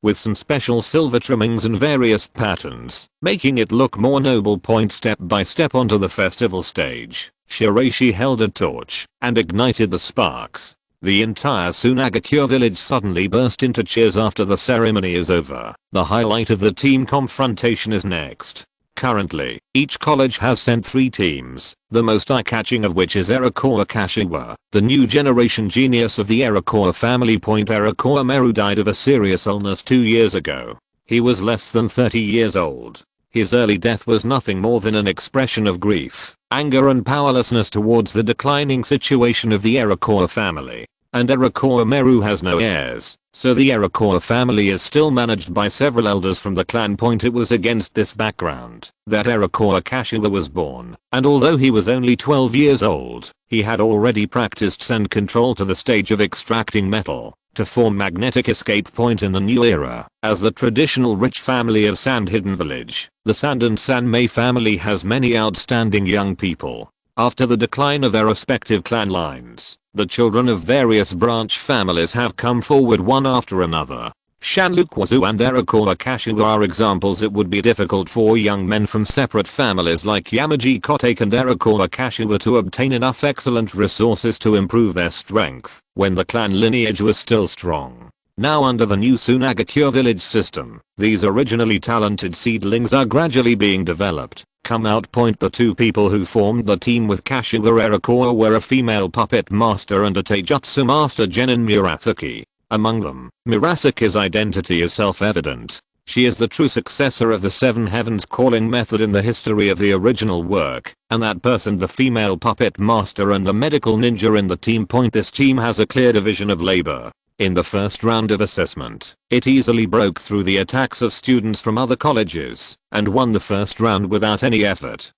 with some special silver trimmings and various patterns, making it look more noble. Step by step onto the festival stage, Shiraishi held a torch and ignited the sparks. The entire Sunagakure village suddenly burst into cheers after the ceremony is over. The highlight of the team confrontation is next. Currently, each college has sent 3 teams, the most eye-catching of which is Iroquois Kashiwa, the new generation genius of the Iroquois family. Iroquois Meru died of a serious illness 2 years ago. He was less than 30 years old. His early death was nothing more than an expression of grief, anger and powerlessness towards the declining situation of the Iroquois family. And Iroquois Meru has no heirs, so the Iroquois family is still managed by several elders from the clan. It was against this background that Iroquois Kashiwa was born, and although he was only 12 years old, he had already practiced sand control to the stage of extracting metal to form magnetic escape. In the new era, as the traditional rich family of Sand Hidden Village, the Sand and Sanmei family has many outstanding young people. After the decline of their respective clan lines, the children of various branch families have come forward one after another. Shanlukwazu and Iroquois Kashiwa are examples. It would be difficult for young men from separate families like Yamaji Kotake and Iroquois Kashiwa to obtain enough excellent resources to improve their strength when the clan lineage was still strong. Now under the new Sunagakure village system, these originally talented seedlings are gradually being developed. Come out. The 2 people who formed the team with Kashiwa Iroquois were a female puppet master and a taijutsu master Genin Murasaki. Among them, Murasaki's identity is self-evident. She is the true successor of the 7 Heavens calling method in the history of the original work, and that person the female puppet master and the medical ninja in the team. This team has a clear division of labor. In the first round of assessment, it easily broke through the attacks of students from other colleges and won the first round without any effort.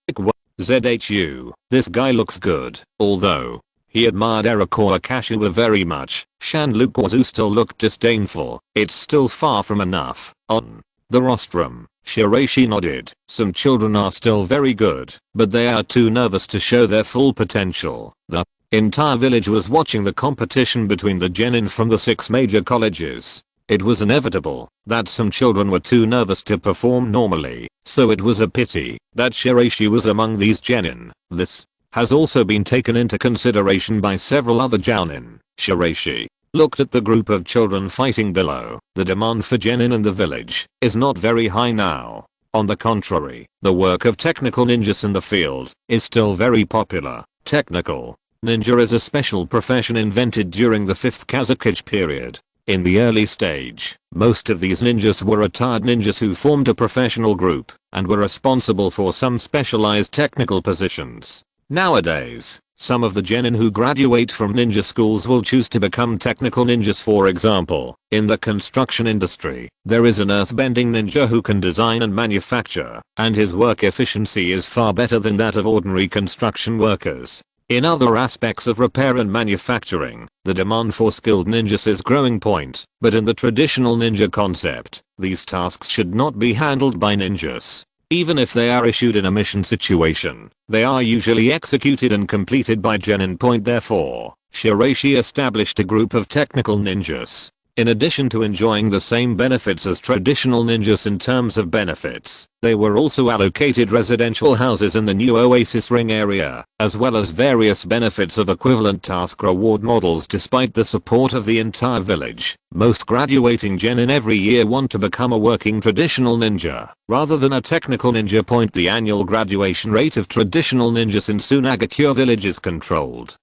ZHU, this guy looks good, although he admired Iroquois Kashiwa very much. Shanlukwazu still looked disdainful. It's still far from enough. On the rostrum, Shiraishi nodded. Some children are still very good, but they are too nervous to show their full potential. The entire village was watching the competition between the genin from the 6 major colleges. It was inevitable that some children were too nervous to perform normally, so it was a pity that Shiraishi was among these genin. This has also been taken into consideration by several other jounin. Shiraishi looked at the group of children fighting below. The demand for genin in the village is not very high now. On the contrary, the work of technical ninjas in the field is still very popular. Technical ninja is a special profession invented during the 5th Kazekage period. In the early stage, most of these ninjas were retired ninjas who formed a professional group and were responsible for some specialized technical positions. Nowadays, some of the genin who graduate from ninja schools will choose to become technical ninjas. For example, in the construction industry, there is an earthbending ninja who can design and manufacture, and his work efficiency is far better than that of ordinary construction workers. In other aspects of repair and manufacturing, the demand for skilled ninjas is growing point, but in the traditional ninja concept, these tasks should not be handled by ninjas. Even if they are issued in a mission situation, they are usually executed and completed by jounin point. Therefore, Shiraishi established a group of technical ninjas. In addition to enjoying the same benefits as traditional ninjas in terms of benefits, they were also allocated residential houses in the new Oasis Ring area, as well as various benefits of equivalent task reward models. Despite the support of the entire village, most graduating genin every year want to become a working traditional ninja, rather than a technical ninja point. The annual graduation rate of traditional ninjas in Sunagakure village is controlled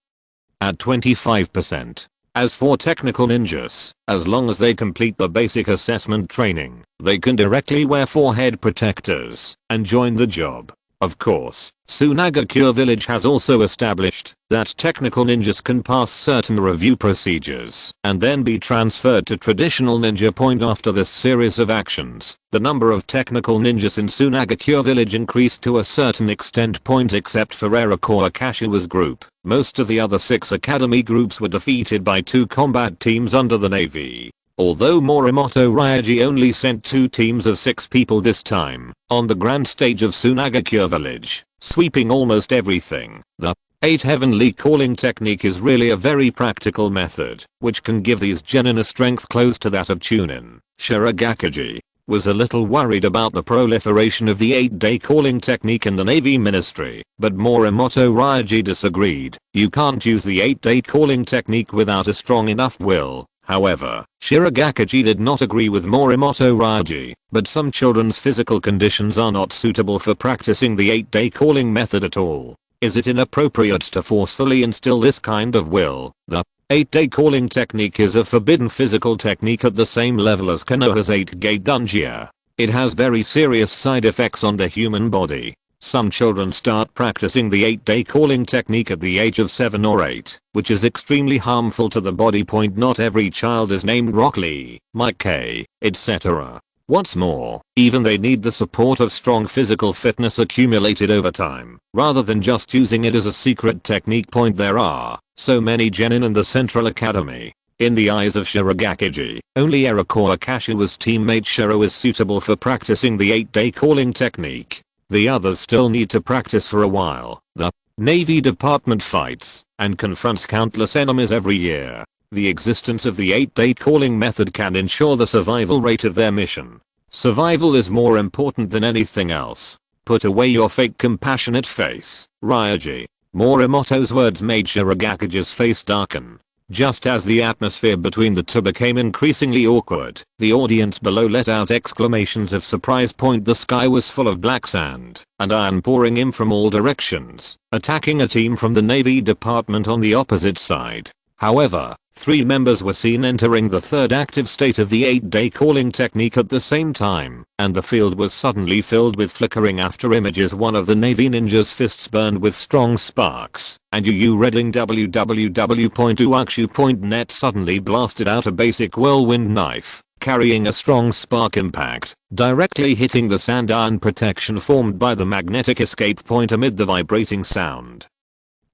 at 25%. As for technical ninjas, as long as they complete the basic assessment training, they can directly wear forehead protectors and join the job. Of course, Sunagakure village has also established that technical ninjas can pass certain review procedures and then be transferred to traditional ninja point. After this series of actions, the number of technical ninjas in Sunagakure village increased to a certain extent. Except for Iroquois Kashiwa's group, most of the other 6 academy groups were defeated by 2 combat teams under the navy. Although Morimoto Ryaji only sent 2 teams of 6 people this time, on the grand stage of Sunagakure village, sweeping almost everything, the 8 heavenly calling technique is really a very practical method, which can give these genin a strength close to that of Chunin. Shirogakiji was a little worried about the proliferation of the 8-day calling technique in the Navy Ministry, but Morimoto Ryaji disagreed. You can't use the 8-day calling technique without a strong enough will. However, Shirogakiji did not agree with Morimoto Ryaji, but some children's physical conditions are not suitable for practicing the 8-day calling method at all. Is it inappropriate to forcefully instill this kind of will? The 8-day calling technique is a forbidden physical technique at the same level as Konoha's 8-gate Dunjia. It has very serious side effects on the human body. Some children start practicing the 8-day calling technique at the age of 7 or 8, which is extremely harmful to the body. Not every child is named Rock Lee, Maki, etc. What's more, even they need the support of strong physical fitness accumulated over time, rather than just using it as a secret technique. There are so many genin in the Central Academy. In the eyes of Shirogakiji, only Iroquois Kashiwa's teammate Shiro is suitable for practicing the 8-day calling technique. The others still need to practice for a while. The Navy Department fights and confronts countless enemies every year. The existence of the 8-day calling method can ensure the survival rate of their mission. Survival is more important than anything else. Put away your fake compassionate face, Ryaji. Morimoto's words made Shirogakiji's face darken. Just as the atmosphere between the two became increasingly awkward, the audience below let out exclamations of surprise. The sky was full of black sand and iron pouring in from all directions, attacking a team from the Navy Department on the opposite side. However, 3 members were seen entering the third active state of the 8-day calling technique at the same time, and the field was suddenly filled with flickering after images. One of the Navy ninjas' fists burned with strong sparks, and Yu Redding www.uakshu.net suddenly blasted out a basic whirlwind knife, carrying a strong spark impact, directly hitting the sand iron protection formed by the magnetic escape point amid the vibrating sound.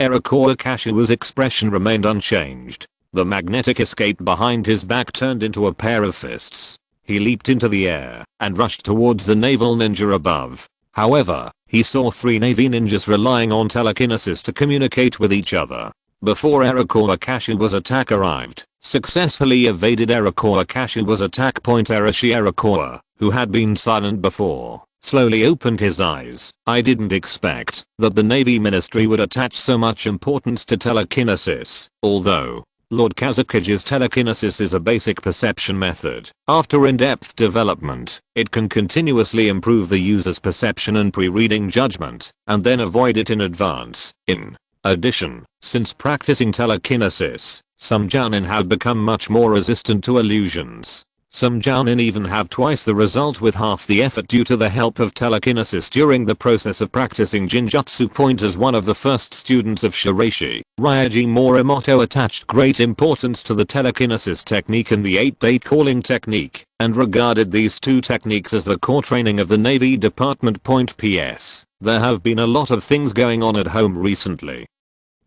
Iroquois Kashiwa's expression remained unchanged. The magnetic escape behind his back turned into a pair of fists. He leaped into the air and rushed towards the naval ninja above. However, he saw 3 Navy ninjas relying on telekinesis to communicate with each other. Before Iroquois Kashiwa's attack arrived, successfully evaded Iroquois Kashiwa's attack. Arashi Iroquois, who had been silent before, slowly opened his eyes. I didn't expect that the Navy Ministry would attach so much importance to telekinesis, although Lord Kazekage's telekinesis is a basic perception method. After in-depth development, it can continuously improve the user's perception and pre-reading judgment, and then avoid it in advance. In addition, since practicing telekinesis, some jounin have become much more resistant to illusions. Some jounin even have twice the result with half the effort due to the help of telekinesis during the process of practicing Jinjutsu. As one of the first students of Shiraishi, Ryaji Morimoto attached great importance to the telekinesis technique and the 8-day calling technique, and regarded these 2 techniques as the core training of the Navy Department. PS. There have been a lot of things going on at home recently.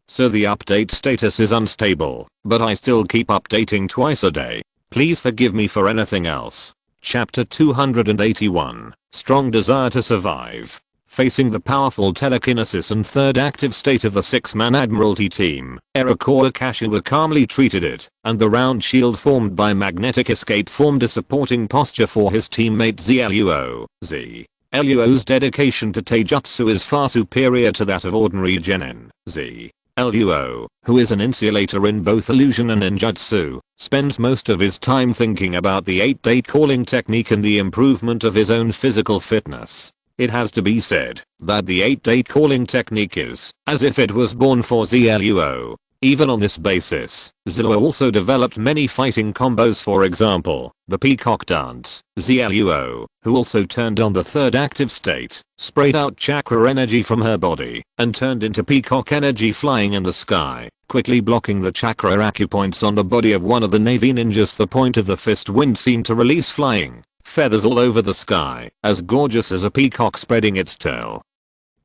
so the update status is unstable, but I still keep updating twice a day. Please forgive me for anything else. Chapter 281, Strong Desire to Survive. Facing the powerful telekinesis and third active state of the 6-man Admiralty team, Iroquois Kashiwa calmly treated it, and the round shield formed by magnetic escape formed a supporting posture for his teammate Zluo. Luo's dedication to taijutsu is far superior to that of ordinary genin. Luo, who is an insulator in both illusion and ninjutsu, spends most of his time thinking about the 8-day calling technique and the improvement of his own physical fitness. It has to be said that the 8-day calling technique is as if it was born for Zluo. Even on this basis, Zluo also developed many fighting combos, for example, the peacock dance. Zluo, who also turned on the third active state, sprayed out chakra energy from her body and turned into peacock energy flying in the sky, quickly blocking the chakra acupoints on the body of one of the Navy ninjas. The point of the fist wind seemed to release flying feathers all over the sky, as gorgeous as a peacock spreading its tail.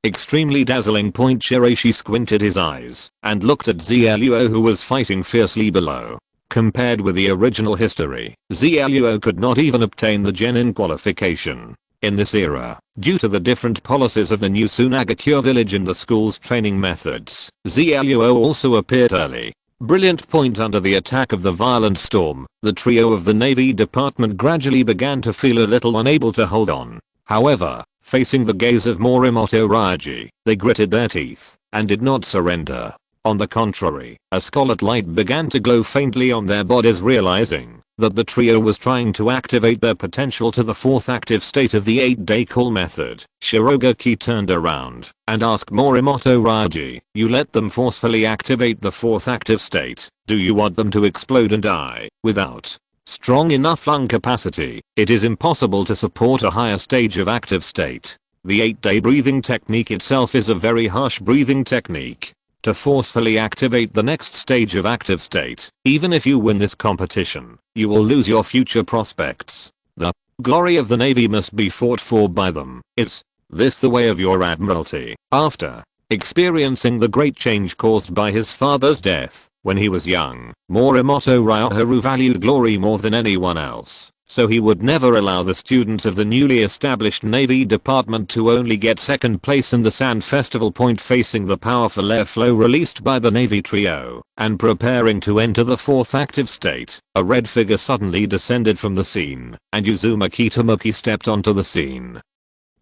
Extremely dazzling. Shiraishi squinted his eyes and looked at Zluo, who was fighting fiercely below. Compared with the original history, Zluo could not even obtain the genin qualification. In this era, due to the different policies of the new Sunagakure village and the school's training methods, Zluo also appeared early. Brilliant. Under the attack of the violent storm, the trio of the Navy Department gradually began to feel a little unable to hold on. However, facing the gaze of Morimoto Raiji, they gritted their teeth and did not surrender. On the contrary, a scarlet light began to glow faintly on their bodies, realizing that the trio was trying to activate their potential to the 4th active state of the 8-day call method. Shirogakiji turned around and asked Morimoto Raiji, "You let them forcefully activate the 4th active state. Do you want them to explode and die without strong enough lung capacity? It is impossible to support a higher stage of active state. The 8-day breathing technique itself is a very harsh breathing technique. To forcefully activate the next stage of active state, even if you win this competition, you will lose your future prospects. The glory of the Navy must be fought for by them. Is this the way of your Admiralty?" After experiencing the great change caused by his father's death when he was young, Morimoto Raiji valued glory more than anyone else, so he would never allow the students of the newly established Navy Department to only get second place in the Sand Festival. Facing the powerful airflow released by the Navy trio and preparing to enter the 4th active state, a red figure suddenly descended from the scene, and Uzumaki Tomoki stepped onto the scene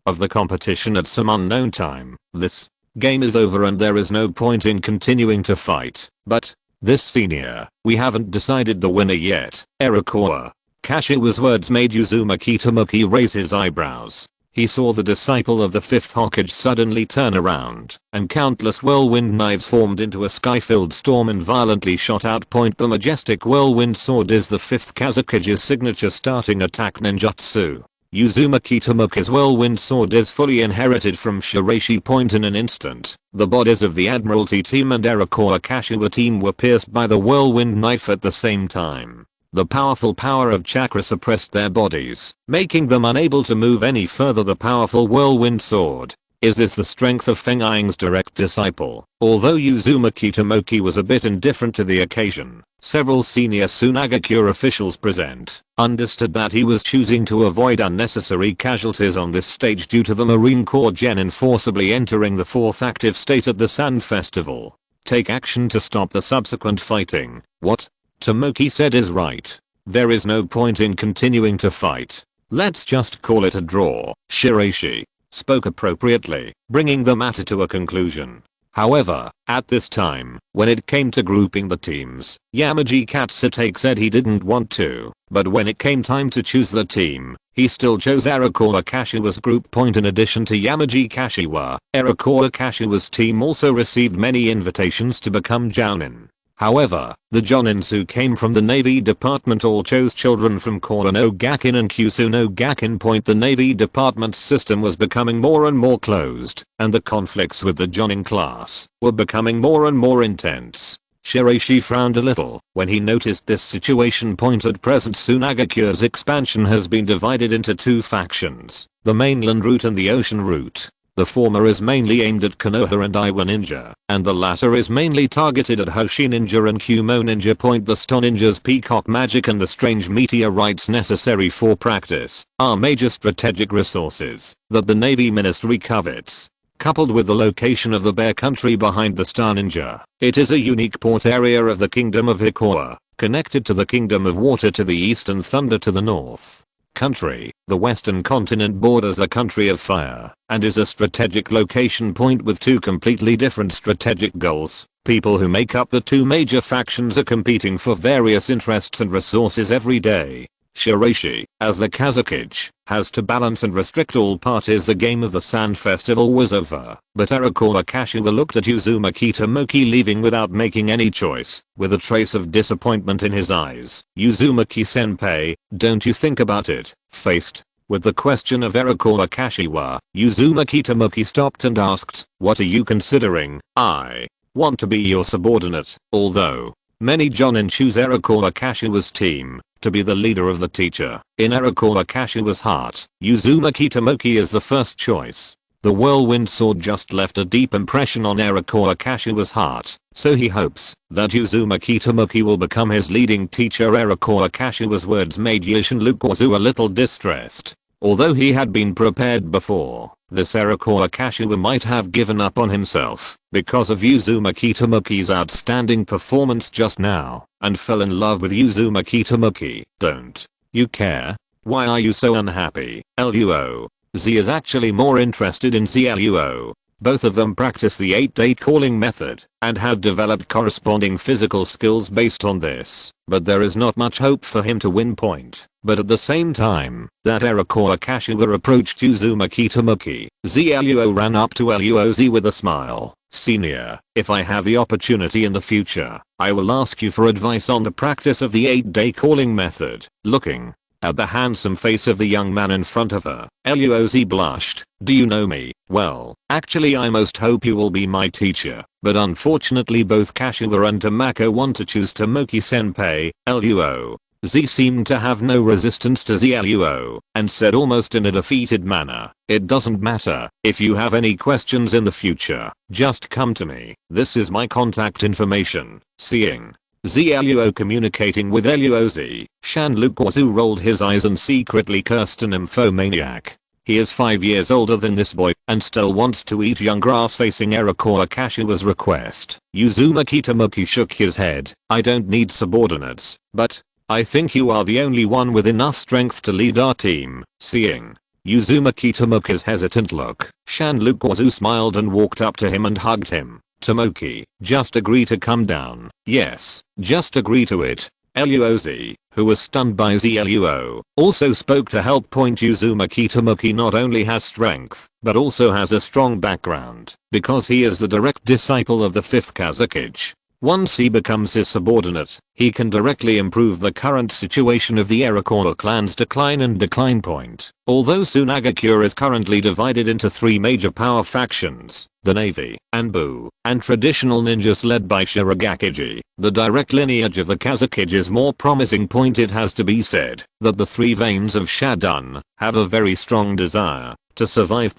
of the competition at some unknown time. This game is over and there is no point in continuing to fight, but this senior, we haven't decided the winner yet. Iroquois Kashiwa's words made Uzumaki Tomoki raise his eyebrows. He saw the disciple of the 5th Hokage suddenly turn around, and countless whirlwind knives formed into a sky-filled storm and violently shot out. The majestic whirlwind sword is the 5th Kazekage's signature starting attack ninjutsu. Uzumaki Tomoki's whirlwind sword is fully inherited from Shiraishi. In an instant, the bodies of the Admiralty team and Iroquois Kashiwa team were pierced by the whirlwind knife at the same time. The powerful power of chakra suppressed their bodies, making them unable to move any further. The powerful whirlwind sword. Is this the strength of Feng Ying's direct disciple? Although Uzumaki Tomoki was a bit indifferent to the occasion, several senior Sunagakure officials present understood that he was choosing to avoid unnecessary casualties on this stage due to the Marine Corps genin forcibly entering the 4th active state at the Sand Festival. Take action to stop the subsequent fighting. What Tomoki said is right. There is no point in continuing to fight. Let's just call it a draw. Shiraishi spoke appropriately, bringing the matter to a conclusion. However, at this time, when it came to grouping the teams, Yamaji Katsutake said he didn't want to, but when it came time to choose the team, he still chose Iroquois Kashiwa's group. In addition to Yamaji Kashiwa, Iroquois Kashiwa's team also received many invitations to become jounin. However, the jounins who came from the Navy Department all chose children from Kora no Gakin and Kyusu no Gakin. The Navy Department's system was becoming more and more closed, and the conflicts with the jounin class were becoming more and more intense. Shiraishi frowned a little when he noticed this situation. At present, Sunagakure's expansion has been divided into 2 factions, the mainland route and the ocean route. The former is mainly aimed at Konoha and Iwa ninja, and the latter is mainly targeted at Hoshi ninja and Kumo ninja. The Stone ninja's peacock magic and the strange meteorites necessary for practice are major strategic resources that the Navy Ministry covets. Coupled with the location of the Bear Country behind the Star Ninja, it is a unique port area of the Kingdom of Hikoa, connected to the Kingdom of Water to the east and Thunder to the north. Country, the western continent borders a country of fire, and is a strategic location point with two completely different strategic goals. People who make up the two major factions are competing for various interests and resources every day. Shiraishi, as the Kazekage, has to balance and restrict all parties. The game of the Sand Festival was over, but Arakawa Kashiwa looked at Uzumaki Tomoki leaving without making any choice, with a trace of disappointment in his eyes. Uzumaki-senpai, don't you think about it? Faced with the question of Arakawa Kashiwa, Uzumaki Tomoki stopped and asked, what are you considering? I want to be your subordinate. Although many jounin choose Arakawa Kashiwa's team to be the leader of the teacher, in Arakawa Kashiwa's heart, Uzumaki Tomoki is the first choice. The whirlwind sword just left a deep impression on Arakawa Kashiwa's heart, so he hopes that Uzumaki Tomoki will become his leading teacher. Arakawa Kashiwa's words made Shinlukazu a little distressed. Although he had been prepared before, this Arakawa Kashiwa might have given up on himself because of Uzumaki Tomoki's outstanding performance just now, and fell in love with Uzumaki Tomoki. Don't you care? Why are you so unhappy? Luo. Z is actually more interested in Luo. Both of them practice the 8-day calling method and have developed corresponding physical skills based on this, but there is not much hope for him to win point. But at the same time that Arakawa Kashiwa approached Uzumaki Tomoki, Luo ran up to Luoz with a smile. Senior, if I have the opportunity in the future, I will ask you for advice on the practice of the 8-day calling method. Looking at the handsome face of the young man in front of her, Luoz blushed. Do you know me? Well, actually I most hope you will be my teacher, but unfortunately both Kashiwa and Tamako want to choose Tomoki-senpai. Luo. Z seemed to have no resistance to Luo, and said almost in a defeated manner, it doesn't matter. If you have any questions in the future, just come to me. This is my contact information. Seeing Luo communicating with Luoz, Shinlukazu rolled his eyes and secretly cursed an infomaniac. He is 5 years older than this boy and still wants to eat young grass. Facing Arakawa Kashiwa's request, Uzumaki Tomoki shook his head. I don't need subordinates, but I think you are the only one with enough strength to lead our team. Seeing Uzumaki Tomoki's hesitant look, Shinlukazu smiled and walked up to him and hugged him. Tomoki, just agree to come down. Yes, just agree to it. Luoz, who was stunned by Luo, also spoke to help point. Uzumaki Tomoki not only has strength, but also has a strong background, because he is the direct disciple of the 5th Kazekage. Once he becomes his subordinate, he can directly improve the current situation of the Arakawa clan's decline and decline point. Although Sunagakure is currently divided into 3 major power factions, the Navy, Anbu, and traditional ninjas led by Shirogakiji, the direct lineage of the Kazekage is more promising. It has to be said that the 3 veins of Shadun have a very strong desire to survive.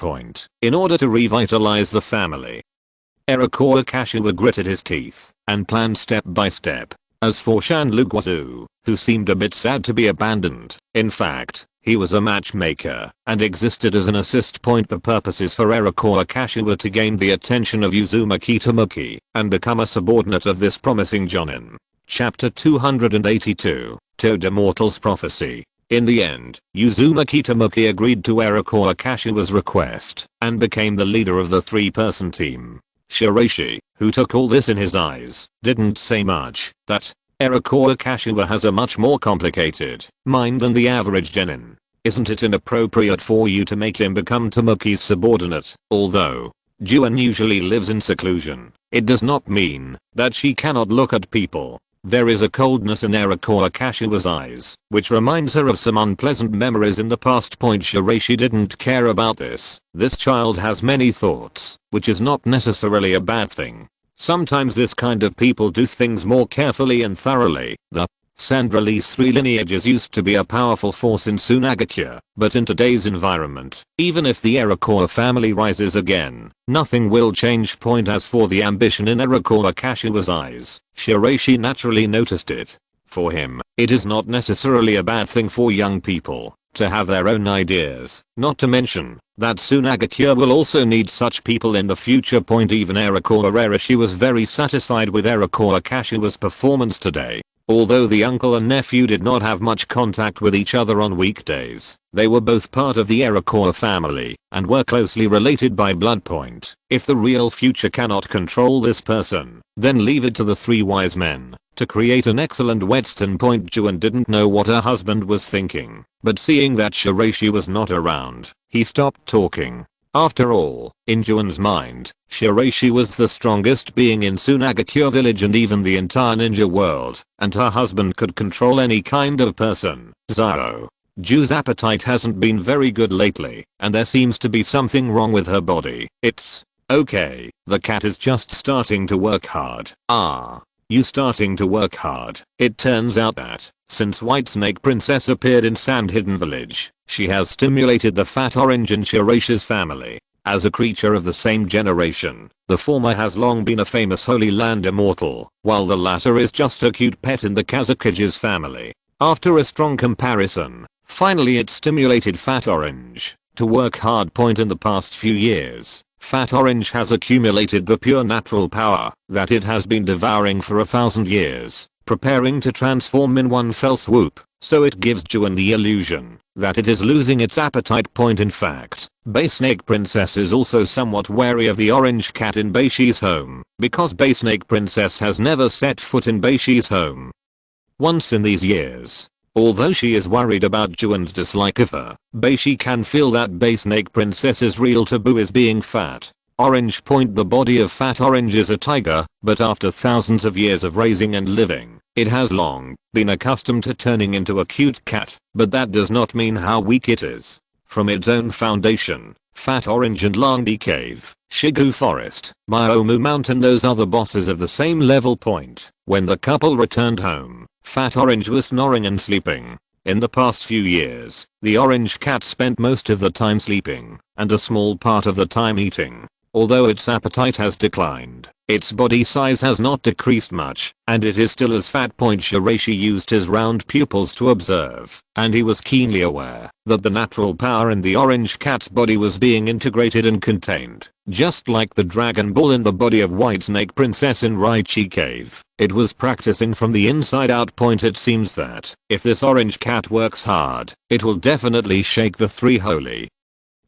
In order to revitalize the family, Arakawa Kashiwa gritted his teeth and planned step by step. As for Shinlukazu, who seemed a bit sad to be abandoned, in fact, he was a matchmaker and existed as an assist point. The purpose is for Arakawa Kashiwa to gain the attention of Uzumaki Tomoki and become a subordinate of this promising jounin. Chapter 282, Toad Immortal's Prophecy. In the end, Uzumaki Tomoki agreed to Arakawa Kashiwa's request and became the leader of the 3-person team. Shiraishi, who took all this in his eyes, didn't say much. That Arakawa Kashiwa has a much more complicated mind than the average genin. Isn't it inappropriate for you to make him become Tomoki's subordinate? Although Juan usually lives in seclusion, it does not mean that she cannot look at people. There is a coldness in Arakawa Kashiwa's eyes, which reminds her of some unpleasant memories in the past. Shiraishi didn't care about this. This child has many thoughts, which is not necessarily a bad thing. Sometimes this kind of people do things more carefully and thoroughly. The Sand Release 3 lineages used to be a powerful force in Sunagakure, but in today's environment, even if the Iroquois family rises again, nothing will change. As for the ambition in Iroquois Kashiwa's eyes, Shiraishi naturally noticed it. For him, it is not necessarily a bad thing for young people to have their own ideas, not to mention that Sunagakure will also need such people in the future. Even Shiraishi was very satisfied with Iroquois Kashiwa's performance today. Although the uncle and nephew did not have much contact with each other on weekdays, they were both part of the Iroquois family and were closely related by blood. If the real future cannot control this person, then leave it to the three wise men to create an excellent Whetstone. Jounin didn't know what her husband was thinking, but seeing that Shiraishi was not around, he stopped talking. After all, in Jounin's mind, Shiraishi was the strongest being in Sunagakure village and even the entire ninja world, and her husband could control any kind of person. Ju's appetite hasn't been very good lately, and there seems to be something wrong with her body. It's okay, the cat is just starting to work hard. You starting to work hard? It turns out that, since Whitesnake Princess appeared in Sand Hidden Village, she has stimulated the fat orange in Shiraishi's family. As a creature of the same generation, the former has long been a famous Holy Land immortal, while the latter is just a cute pet in the Kazekage's family. After a strong comparison, finally it stimulated Fat Orange to work hard. In the past few years, Fat Orange has accumulated the pure natural power that it has been devouring for 1,000 years, preparing to transform in one fell swoop, so it gives Jounin the illusion that it is losing its appetite. In fact, Snake Princess is also somewhat wary of the orange cat in Beishi's home, because Snake Princess has never set foot in Beishi's home once in these years. Although she is worried about Jounin's dislike of her, Beishi can feel that Snake Princess's real taboo is being fat. Orange. The body of Fat Orange is a tiger, but after thousands of years of raising and living, it has long been accustomed to turning into a cute cat, but that does not mean how weak it is. From its own foundation, Fat Orange and Langdi Cave, Shigu Forest, Myomu Mountain, those are the bosses of the same level. When the couple returned home, Fat Orange was snoring and sleeping. In the past few years, the orange cat spent most of the time sleeping, and a small part of the time eating. Although its appetite has declined, its body size has not decreased much, and it is still as fat. Shiraishi used his round pupils to observe, and he was keenly aware that the natural power in the orange cat's body was being integrated and contained, just like the Dragon Ball in the body of Whitesnake Princess in Raichi Cave. It was practicing from the inside out. It seems that, if this orange cat works hard, it will definitely shake the three holy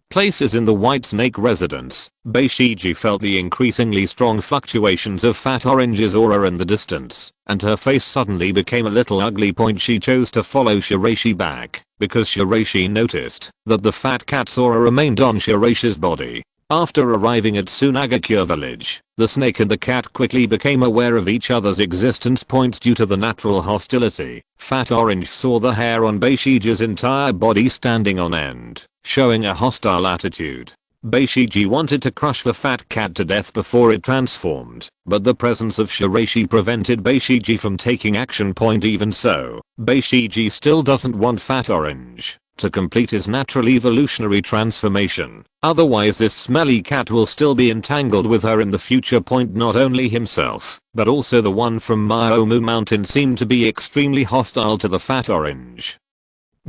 places in the Whitesnake residence. Beishiji felt the increasingly strong fluctuations of Fat Orange's aura in the distance, and her face suddenly became a little ugly. She chose to follow Shiraishi back, because Shiraishi noticed that the fat cat's aura remained on Shiraishi's body. After arriving at Sunagakure village, the snake and the cat quickly became aware of each other's existence. Due to the natural hostility, Fat Orange saw the hair on Beishiji's entire body standing on end, showing a hostile attitude. Beishiji wanted to crush the fat cat to death before it transformed, but the presence of Shiraishi prevented Beishiji from taking action. Even so, Beishiji still doesn't want Fat Orange to complete his natural evolutionary transformation, otherwise this smelly cat will still be entangled with her in the future. Not only himself, but also the one from Myomu Mountain seemed to be extremely hostile to the Fat Orange.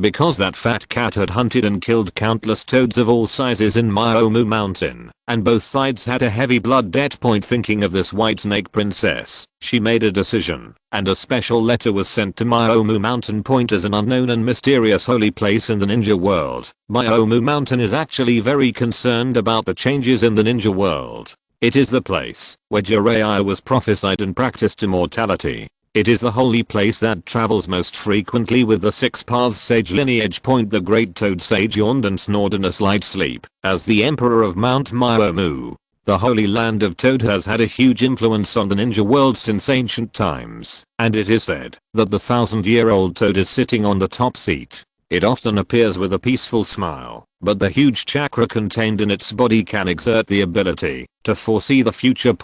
Because that fat cat had hunted and killed countless toads of all sizes in Myomu Mountain, and both sides had a heavy blood debt. Thinking of this Whitesnake Princess, she made a decision, and a special letter was sent to Myomu Mountain. As an unknown and mysterious holy place in the ninja world, Myomu Mountain is actually very concerned about the changes in the ninja world. It is the place where Jiraiya was prophesied and practiced immortality. It is the holy place that travels most frequently with the Six Paths Sage lineage. The Great Toad Sage yawned and snored in a slight sleep. As the Emperor of Mount Myomu, the Holy Land of Toad has had a huge influence on the ninja world since ancient times, and it is said that the 1,000-year-old toad is sitting on the top seat. It often appears with a peaceful smile, but the huge chakra contained in its body can exert the ability to foresee the future.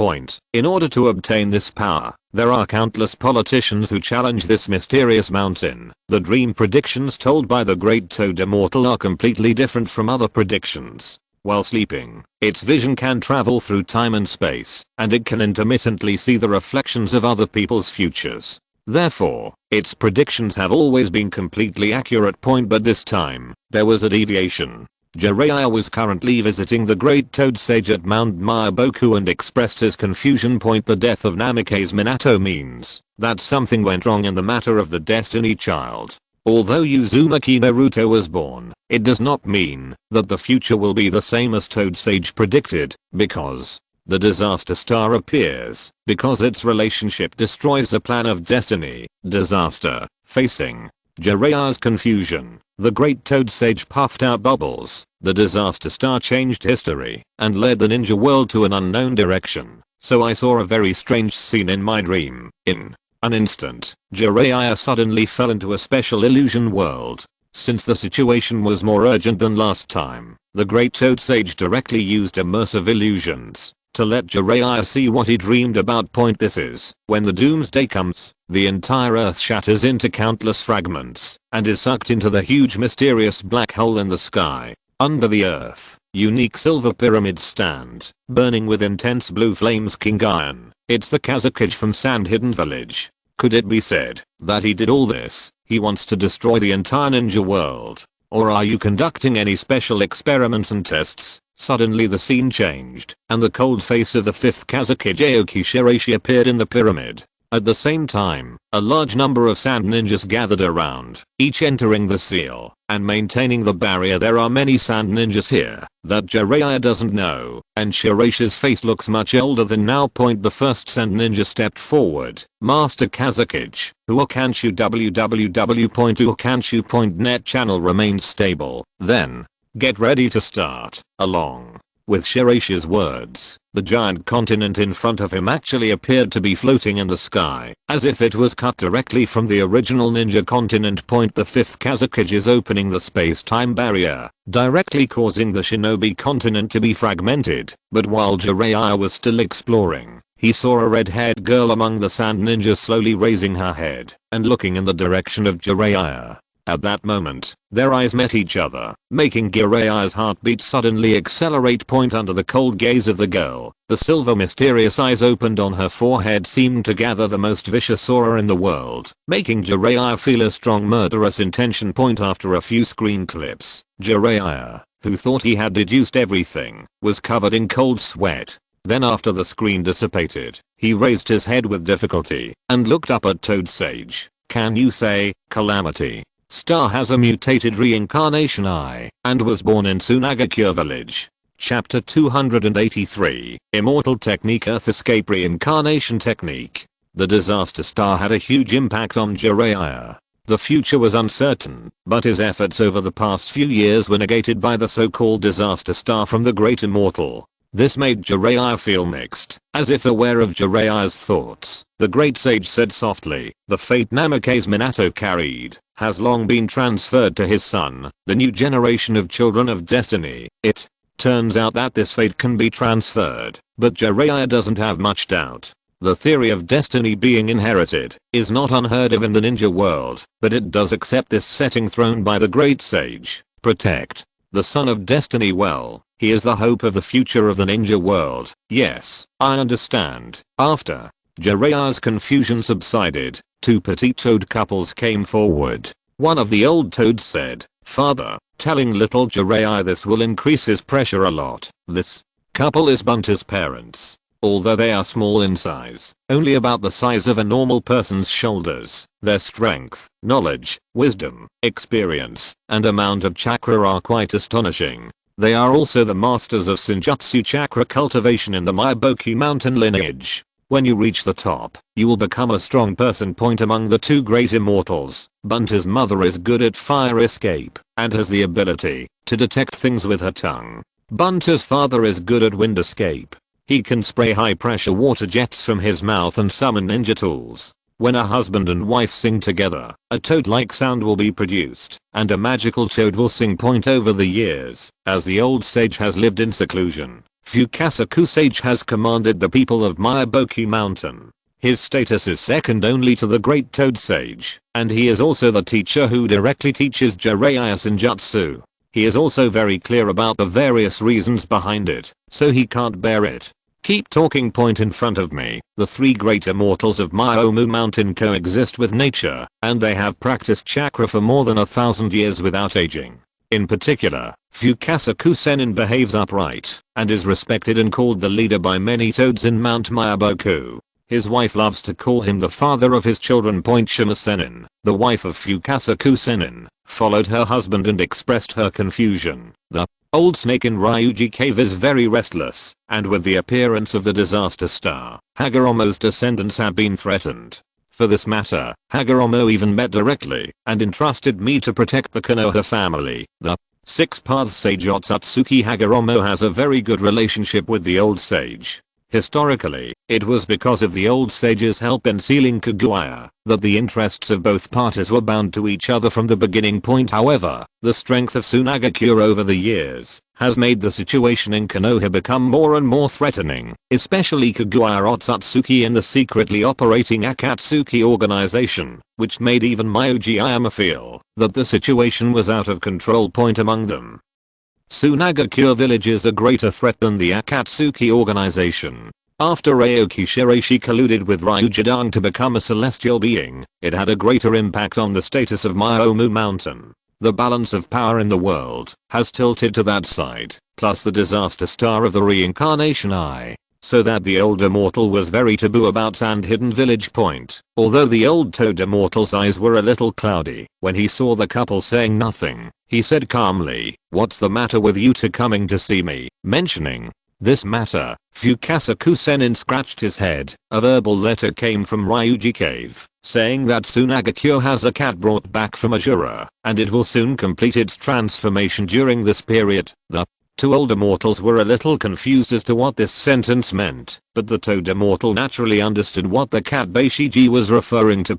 In order to obtain this power, There are countless politicians who challenge this mysterious mountain. The dream predictions told by the Great Toad Immortal are completely different from other predictions. While sleeping, its vision can travel through time and space, and it can intermittently see the reflections of other people's futures. Therefore, its predictions have always been completely accurate. But this time, there was a deviation. Jiraiya was currently visiting the Great Toad Sage at Mount Myaboku and expressed his confusion. The death of Namikaze Minato means that something went wrong in the matter of the Destiny Child. Although Uzumaki Naruto was born, it does not mean that the future will be the same as Toad Sage predicted, because the disaster star appears because its relationship destroys the plan of destiny. Disaster. Facing Jiraiya's confusion, the Great Toad Sage puffed out bubbles. The disaster star changed history and led the ninja world to an unknown direction. So I saw a very strange scene in my dream. In an instant, Jiraiya suddenly fell into a special illusion world. Since the situation was more urgent than last time, the Great Toad Sage directly used immersive illusions to let Jiraiya see what he dreamed about. This is when the doomsday comes, the entire earth shatters into countless fragments and is sucked into the huge mysterious black hole in the sky. Under the earth, unique silver pyramids stand, burning with intense blue flames. King Iron. It's the Kazekage from Sand Hidden Village. Could it be said that he did all this? He wants to destroy the entire ninja world. Or are you conducting any special experiments and tests? Suddenly the scene changed, and the cold face of the 5th Kazekage Shiraishi appeared in the pyramid. At the same time, a large number of sand ninjas gathered around, each entering the seal and maintaining the barrier. There are many sand ninjas here that Jiraiya doesn't know, and Shiraishi's face looks much older than now. The first sand ninja stepped forward. Master Kazekage, Uokanshu www.uokanshu.net channel remains stable. Then, get ready to start. Along with Shiraishi's words, the giant continent in front of him actually appeared to be floating in the sky, as if it was cut directly from the original ninja continent. The 5th Kazekage is opening the space-time barrier, directly causing the shinobi continent to be fragmented. But while Jiraiya was still exploring, he saw a red-haired girl among the sand ninjas slowly raising her head and looking in the direction of Jiraiya. At that moment, their eyes met each other, making Jiraiya's heartbeat suddenly accelerate. Under the cold gaze of the girl, the silver mysterious eyes opened on her forehead seemed to gather the most vicious aura in the world, making Jiraiya feel a strong murderous intention. After a few screen clips, Jiraiya, who thought he had deduced everything, was covered in cold sweat. Then after the screen dissipated, he raised his head with difficulty and looked up at Toad Sage. Can you say, Calamity? Star has a mutated reincarnation eye and was born in Sunagakure village. Chapter 283, Immortal Technique. Earth Escape Reincarnation Technique. The disaster star had a huge impact on Jiraiya. The future was uncertain, but his efforts over the past few years were negated by the so-called disaster star from the Great Immortal. This made Jiraiya feel mixed. As if aware of Jiraiya's thoughts, the Great Sage said softly, the fate Namikaze Minato carried has long been transferred to his son, the new generation of children of destiny. It turns out that this fate can be transferred, but Jiraiya doesn't have much doubt. The theory of destiny being inherited is not unheard of in the ninja world, but it does accept this setting thrown by the Great Sage. Protect the son of destiny well. He is the hope of the future of the ninja world. Yes, I understand. After Jiraiya's confusion subsided, two petite toad couples came forward. One of the old toads said, Father, telling little Jiraiya this will increase his pressure a lot. This couple is Bunter's parents. Although they are small in size, only about the size of a normal person's shoulders, their strength, knowledge, wisdom, experience, and amount of chakra are quite astonishing. They are also the masters of Senjutsu chakra cultivation in the Myaboku mountain lineage. When you reach the top, you will become a strong person. Among the two great immortals, Bunter's mother is good at fire escape and has the ability to detect things with her tongue. Bunter's father is good at wind escape. He can spray high pressure water jets from his mouth and summon ninja tools. When a husband and wife sing together, a toad-like sound will be produced, and a magical toad will sing. Over the years, as the old sage has lived in seclusion, Fukasaku sage has commanded the people of Myaboku mountain His status is second only to the great Toad Sage, and he is also the teacher who directly teaches Jiraiya Jutsu. He is also very clear about the various reasons behind it, so he can't bear it. Keep talking. Point in front of me. The three great immortals of Myomu Mountain coexist with nature, and they have practiced chakra for more than 1,000 years without aging. In particular, Fukasa Kusenin behaves upright, and is respected and called the leader by many toads in Mount Myaboku. His wife loves to call him the father of his children. Shima Senin, the wife of Fukasa Kusenin, followed her husband and expressed her confusion. The old snake in Ryuji Cave is very restless, and with the appearance of the disaster star, Hagoromo's descendants have been threatened. For this matter, Hagoromo even met directly and entrusted me to protect the Konoha family. The Six Paths Sage Otsutsuki Hagoromo has a very good relationship with the old sage. Historically, it was because of the old sage's help in sealing Kaguya that the interests of both parties were bound to each other from the beginning. However, the strength of Sunagakure over the years has made the situation in Konoha become more and more threatening, especially Kaguya Otsutsuki and the secretly operating Akatsuki organization, which made even Myoji Ayama feel that the situation was out of control. Among them, Sunagakure village is a greater threat than the Akatsuki organization. After Aoki Shiraishi colluded with Ryujidang to become a celestial being, it had a greater impact on the status of Myomu Mountain. The balance of power in the world has tilted to that side, plus the disaster star of the reincarnation eye, so that the old immortal was very taboo about Sand Hidden Village. Although the old Toad immortal's eyes were a little cloudy when he saw the couple saying nothing, he said calmly, "What's the matter with you two coming to see me?" Mentioning this matter, Fukasa Kusenin scratched his head. A verbal letter came from Ryuji Cave, saying that Sunagakure has a cat brought back from Ajura, and it will soon complete its transformation during this period. The two old immortals were a little confused as to what this sentence meant, but the Toad immortal naturally understood what the cat Beishiji was referring to.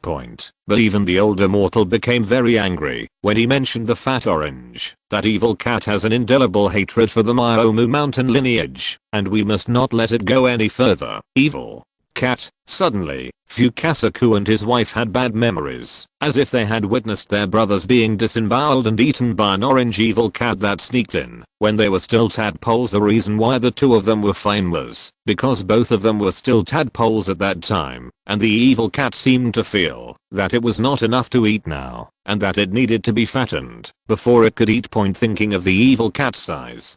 But even the old immortal became very angry when he mentioned the fat orange. That evil cat has an indelible hatred for the Myomu Mountain lineage, and we must not let it go any further. Evil cat. Suddenly, Fukasaku and his wife had bad memories, as if they had witnessed their brothers being disemboweled and eaten by an orange evil cat that sneaked in when they were still tadpoles. The reason why the two of them were fine was because both of them were still tadpoles at that time, and the evil cat seemed to feel that it was not enough to eat now, and that it needed to be fattened before it could eat. Thinking of the evil cat size,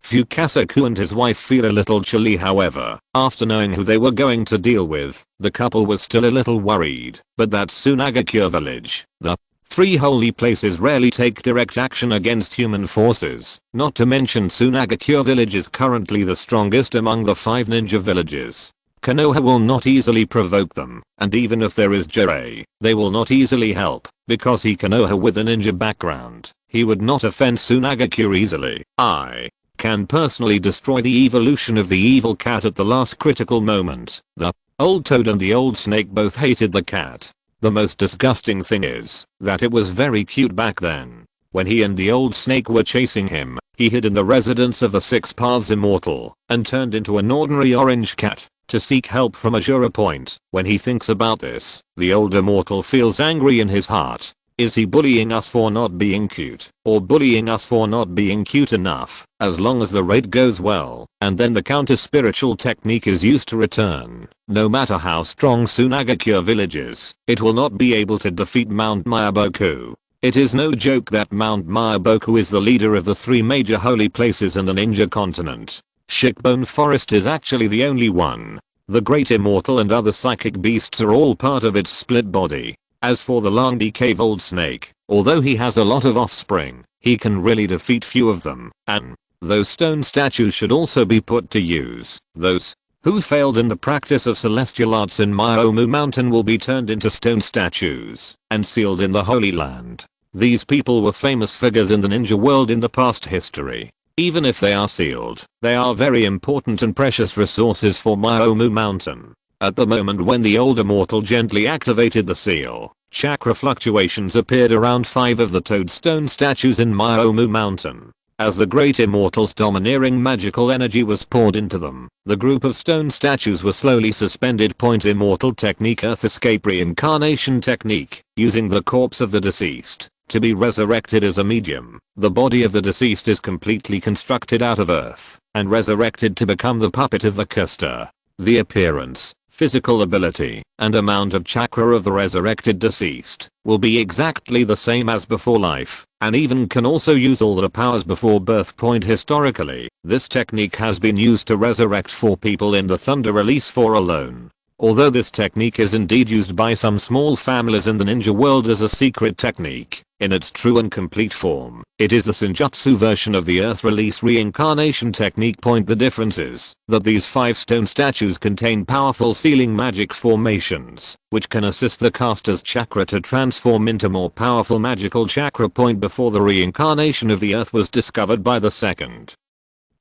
Fukasaku and his wife feel a little chilly. However, after knowing who they were going to deal with, the couple was still a little worried. But that Sunagakure village, the three holy places, rarely take direct action against human forces. Not to mention Sunagakure village is currently the strongest among the 5 ninja villages. Konoha will not easily provoke them, and even if there is Jiraiya, they will not easily help, because he Konoha with a ninja background. He would not offend Sunagakure easily. I can personally destroy the evolution of the evil cat at the last critical moment. The old Toad and the old snake both hated the cat. The most disgusting thing is that it was very cute back then. When he and the old snake were chasing him, he hid in the residence of the Six Paths Immortal and turned into an ordinary orange cat to seek help from Ajura. When he thinks about this, the old immortal feels angry in his heart. Is he bullying us for not being cute, or bullying us for not being cute enough? As long as the raid goes well, and then the counter spiritual technique is used to return, no matter how strong Sunagakure village is, it will not be able to defeat Mount Myaboku. It is no joke that Mount Myaboku is the leader of the 3 major holy places in the ninja continent. Shikbone Forest is actually the only one. The Great Immortal and other psychic beasts are all part of its split body. As for the Langdi Cave Old Snake, although he has a lot of offspring, he can really defeat few of them, and those stone statues should also be put to use. Those who failed in the practice of celestial arts in Myomu Mountain will be turned into stone statues and sealed in the Holy Land. These people were famous figures in the ninja world in the past history. Even if they are sealed, they are very important and precious resources for Myomu Mountain. At the moment when the old immortal gently activated the seal, chakra fluctuations appeared around 5 of the toadstone statues in Myomu Mountain. As the great immortals' domineering magical energy was poured into them, the group of stone statues were slowly suspended. Immortal technique, Earth escape reincarnation technique, using the corpse of the deceased to be resurrected as a medium. The body of the deceased is completely constructed out of earth and resurrected to become the puppet of the caster. The appearance, physical ability, and amount of chakra of the resurrected deceased will be exactly the same as before life, and even can also use all the powers before birth. Historically, this technique has been used to resurrect 4 people in the Thunder Release 4 alone. Although this technique is indeed used by some small families in the ninja world as a secret technique, in its true and complete form, it is the Senjutsu version of the Earth Release reincarnation technique. The difference is that these 5 stone statues contain powerful sealing magic formations, which can assist the caster's chakra to transform into more powerful magical chakra. Before the reincarnation of the Earth was discovered by the second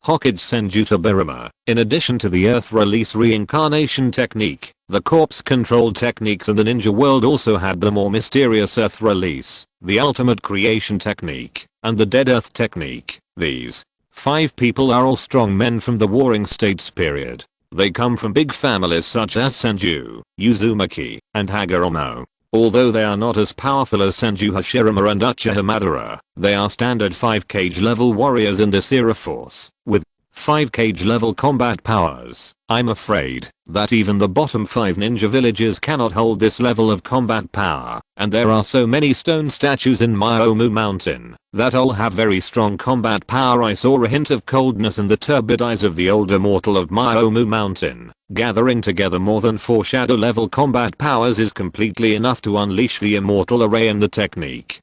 Hokage Senjutsu Birima, in addition to the Earth Release reincarnation technique, the corpse control techniques in the ninja world also had the more mysterious Earth Release, the ultimate creation technique, and the Dead Earth technique. These 5 people are all strong men from the Warring States period. They come from big families such as Senju, Uzumaki, and Hagoromo. Although they are not as powerful as Senju Hashirama and Uchiha Madara, they are standard 5 level warriors in this era force, with 5 level combat powers. I'm afraid that even the bottom 5 ninja villages cannot hold this level of combat power, and there are so many stone statues in Myomu Mountain that all have very strong combat power. I saw a hint of coldness in the turbid eyes of the old immortal of Myomu Mountain. Gathering together more than 4 shadow level combat powers is completely enough to unleash the immortal array and the technique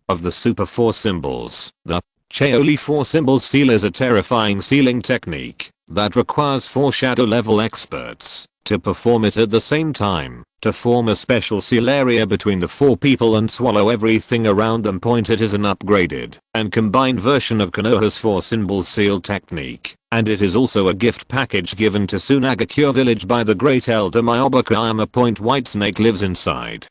of the Super 4 symbols. The Chaoli 4 symbols seal is a terrifying sealing technique that requires 4 shadow level experts to perform it at the same time, to form a special seal area between the 4 people and swallow everything around them. It is an upgraded and combined version of Konoha's 4 symbols seal technique, and it is also a gift package given to Sunagakure village by the great elder Myoba Kayama. Whitesnake lives inside,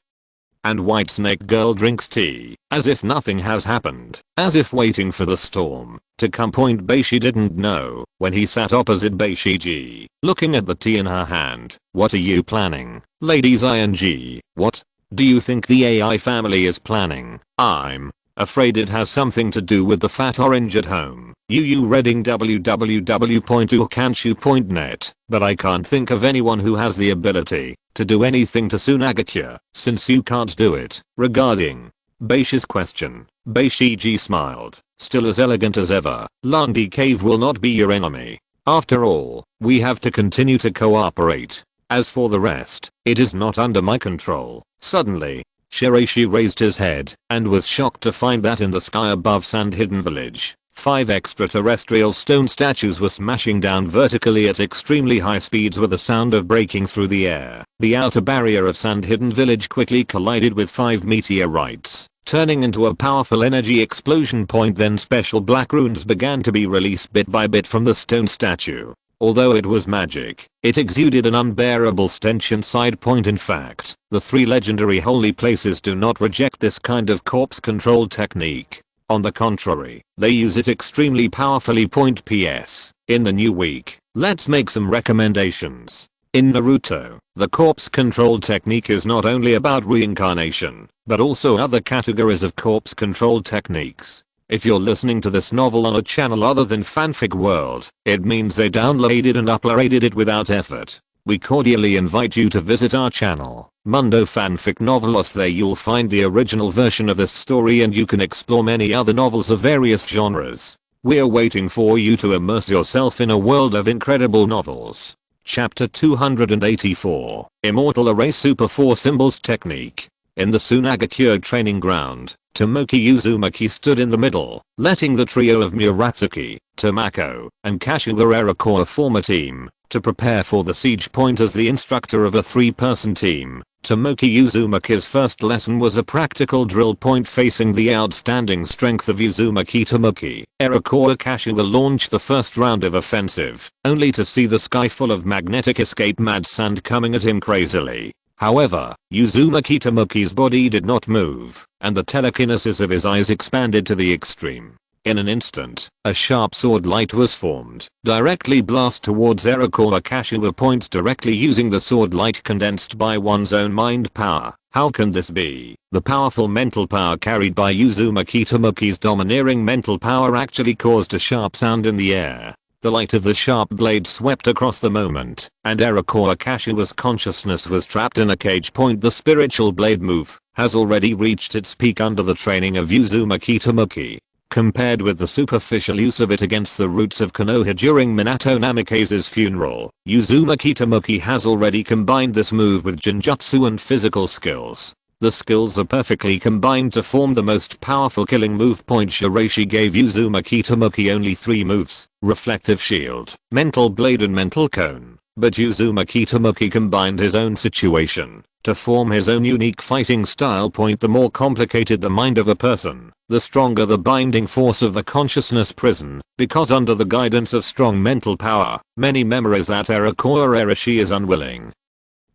and Whitesnake girl drinks tea, as if nothing has happened, as if waiting for the storm to come. Beishi didn't know when he sat opposite Beishiji, looking at the tea in her hand. What are you planning, ladies? Ing. What do you think the AI family is planning? I'm afraid it has something to do with the fat orange at home. Reading www.ukanshu.net, but I can't think of anyone who has the ability to do anything to Sunagakure, since you can't do it. Regarding Beishi's question, Beishiji smiled, still as elegant as ever. Landi Cave will not be your enemy. After all, we have to continue to cooperate. As for the rest, it is not under my control. Suddenly, Shiraishi raised his head and was shocked to find that in the sky above Sand Hidden Village, 5 extraterrestrial stone statues were smashing down vertically at extremely high speeds with a sound of breaking through the air. The outer barrier of Sand Hidden Village quickly collided with 5 meteorites, turning into a powerful energy explosion. Then special black runes began to be released bit by bit from the stone statue. Although it was magic, it exuded an unbearable stench inside. In fact, the 3 legendary holy places do not reject this kind of corpse control technique. On the contrary, they use it extremely powerfully. PS. In the new week, let's make some recommendations. In Naruto, the corpse control technique is not only about reincarnation, but also other categories of corpse control techniques. If you're listening to this novel on a channel other than Fanfic World, it means they downloaded and uploaded it without effort. We cordially invite you to visit our channel, Mundo Fanfic Novelos. There you'll find the original version of this story and you can explore many other novels of various genres. We're waiting for you to immerse yourself in a world of incredible novels. Chapter 284, Immortal Array Super 4 Symbols Technique. In the Sunagakure training ground, Tomoki Uzumaki stood in the middle, letting the trio of Muratsuki, Tomako, and Kashiwara Core form a team to prepare for the siege. As the instructor of a 3-person team, Tomoki Uzumaki's first lesson was a practical drill. Facing the outstanding strength of Uzumaki, Tomoki Erakoa Kashiwa launched the first round of offensive, only to see the sky full of magnetic escape mad sand coming at him crazily. However, Uzumaki Tomoki's body did not move, and the telekinesis of his eyes expanded to the extreme. In an instant, a sharp sword light was formed, directly blast towards Arakawa Kashiwa points directly using the sword light condensed by one's own mind power. How can this be? The powerful mental power carried by Uzumaki Tomoki's domineering mental power actually caused a sharp sound in the air. The light of the sharp blade swept across the moment, and Arakawa Kashiwa's consciousness was trapped in a cage. The spiritual blade move has already reached its peak under the training of Uzumaki Tomoki. Compared with the superficial use of it against the roots of Konoha during Minato Namikaze's funeral, Uzumaki Tomoki has already combined this move with genjutsu and physical skills. The skills are perfectly combined to form the most powerful killing move. Shiraishi gave Uzumaki Tomoki only 3 moves: Reflective Shield, Mental Blade and Mental Cone. But Uzumaki Tomoki combined his own situation to form his own unique fighting style. The more complicated the mind of a person, the stronger the binding force of the consciousness prison, because under the guidance of strong mental power, many memories that Arakawa is unwilling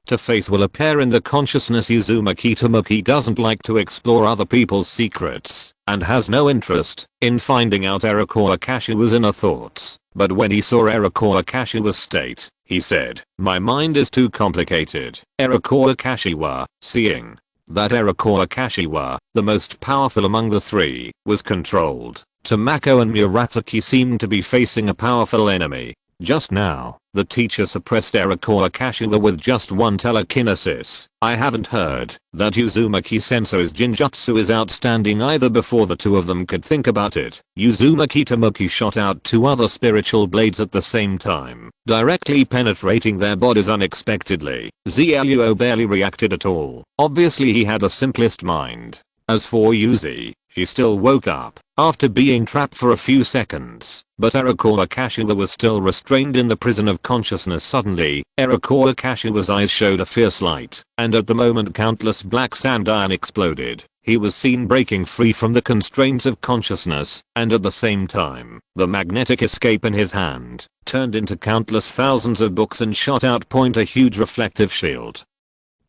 to face will appear in the consciousness. Uzumaki Tomoki doesn't like to explore other people's secrets, and has no interest in finding out Arakawa Kashiwa's inner thoughts. But when he saw Arakawa Kashiwa's state, he said, "My mind is too complicated." Arakawa Kashiwa, seeing that Arakawa Kashiwa, the most powerful among the 3, was controlled, Tamako and Murasaki seemed to be facing a powerful enemy. Just now, the teacher suppressed Arakawa Kashiwa with just one telekinesis. I haven't heard that Uzumaki Sensei's genjutsu is outstanding either before the 2 of them could think about it. Uzumaki Tomoki shot out 2 other spiritual blades at the same time, directly penetrating their bodies unexpectedly. Zyuo barely reacted at all. Obviously he had the simplest mind. As for Uzi, she still woke up after being trapped for a few seconds, but Arakawa Kashiwa was still restrained in the prison of consciousness. Suddenly, Arakawa Kashiwa's eyes showed a fierce light, and at the moment countless black sand iron exploded. He was seen breaking free from the constraints of consciousness, and at the same time, the magnetic escape in his hand turned into countless thousands of books and shot out. A huge reflective shield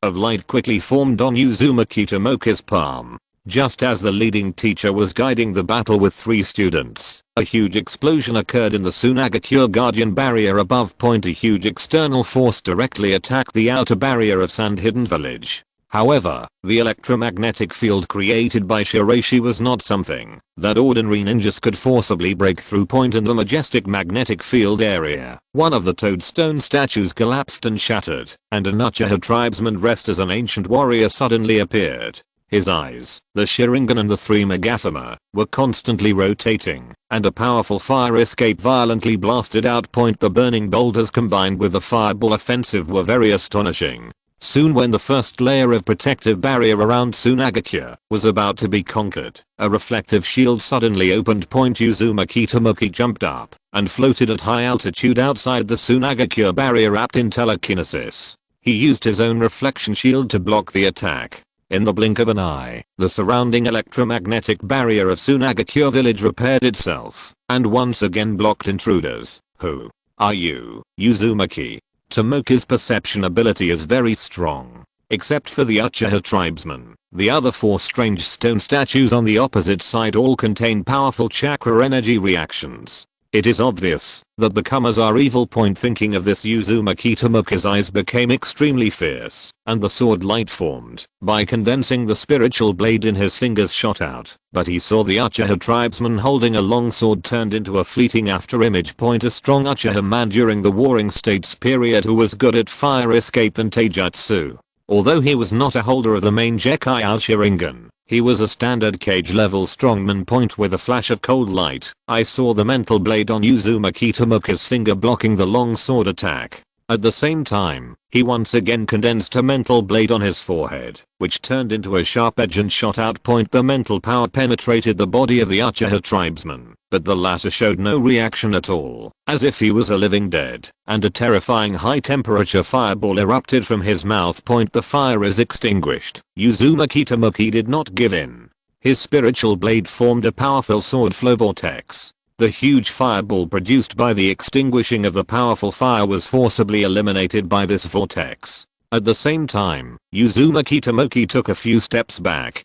of light quickly formed on Uzumaki Tomoki's palm. Just as the leading teacher was guiding the battle with 3 students, a huge explosion occurred in the Sunagakure Guardian barrier above. A huge external force directly attacked the outer barrier of Sand Hidden Village. However, the electromagnetic field created by Shiraishi was not something that ordinary ninjas could forcibly break through. In the majestic magnetic field area, one of the toadstone statues collapsed and shattered, and an Uchiha tribesman dressed as an ancient warrior suddenly appeared. His eyes, the Sharingan and the 3 Megatama, were constantly rotating, and a powerful fire escape violently blasted out. The burning boulders combined with the fireball offensive were very astonishing. Soon when the first layer of protective barrier around Sunagakure was about to be conquered, a reflective shield suddenly opened. Uzumaki Tomoki jumped up and floated at high altitude outside the Sunagakure barrier wrapped in telekinesis. He used his own reflection shield to block the attack. In the blink of an eye, the surrounding electromagnetic barrier of Sunagakure village repaired itself, and once again blocked intruders. Who are you, Uzumaki? Tomoki's perception ability is very strong. Except for the Uchiha tribesman, the other 4 strange stone statues on the opposite side all contain powerful chakra energy reactions. It is obvious that the comers are evil. Thinking of this, Uzumaki Tomoki's eyes became extremely fierce, and the sword light formed by condensing the spiritual blade in his fingers shot out. But he saw the Uchiha tribesman holding a long sword turned into a fleeting afterimage. A strong Uchiha man during the Warring States period who was good at fire escape and taijutsu. Although he was not a holder of the main Gekai Sharingan, he was a standard cage level strongman. With a flash of cold light, I saw the mental blade on Uzumaki Tomoki's finger blocking the long sword attack. At the same time, he once again condensed a mental blade on his forehead, which turned into a sharp edge and shot out. The mental power penetrated the body of the Uchiha tribesman, but the latter showed no reaction at all, as if he was a living dead, and a terrifying high temperature fireball erupted from his mouth. The fire is extinguished. Uzumaki Tomoki did not give in. His spiritual blade formed a powerful sword flow vortex. The huge fireball produced by the extinguishing of the powerful fire was forcibly eliminated by this vortex. At the same time, Uzumaki Tomoki took a few steps back,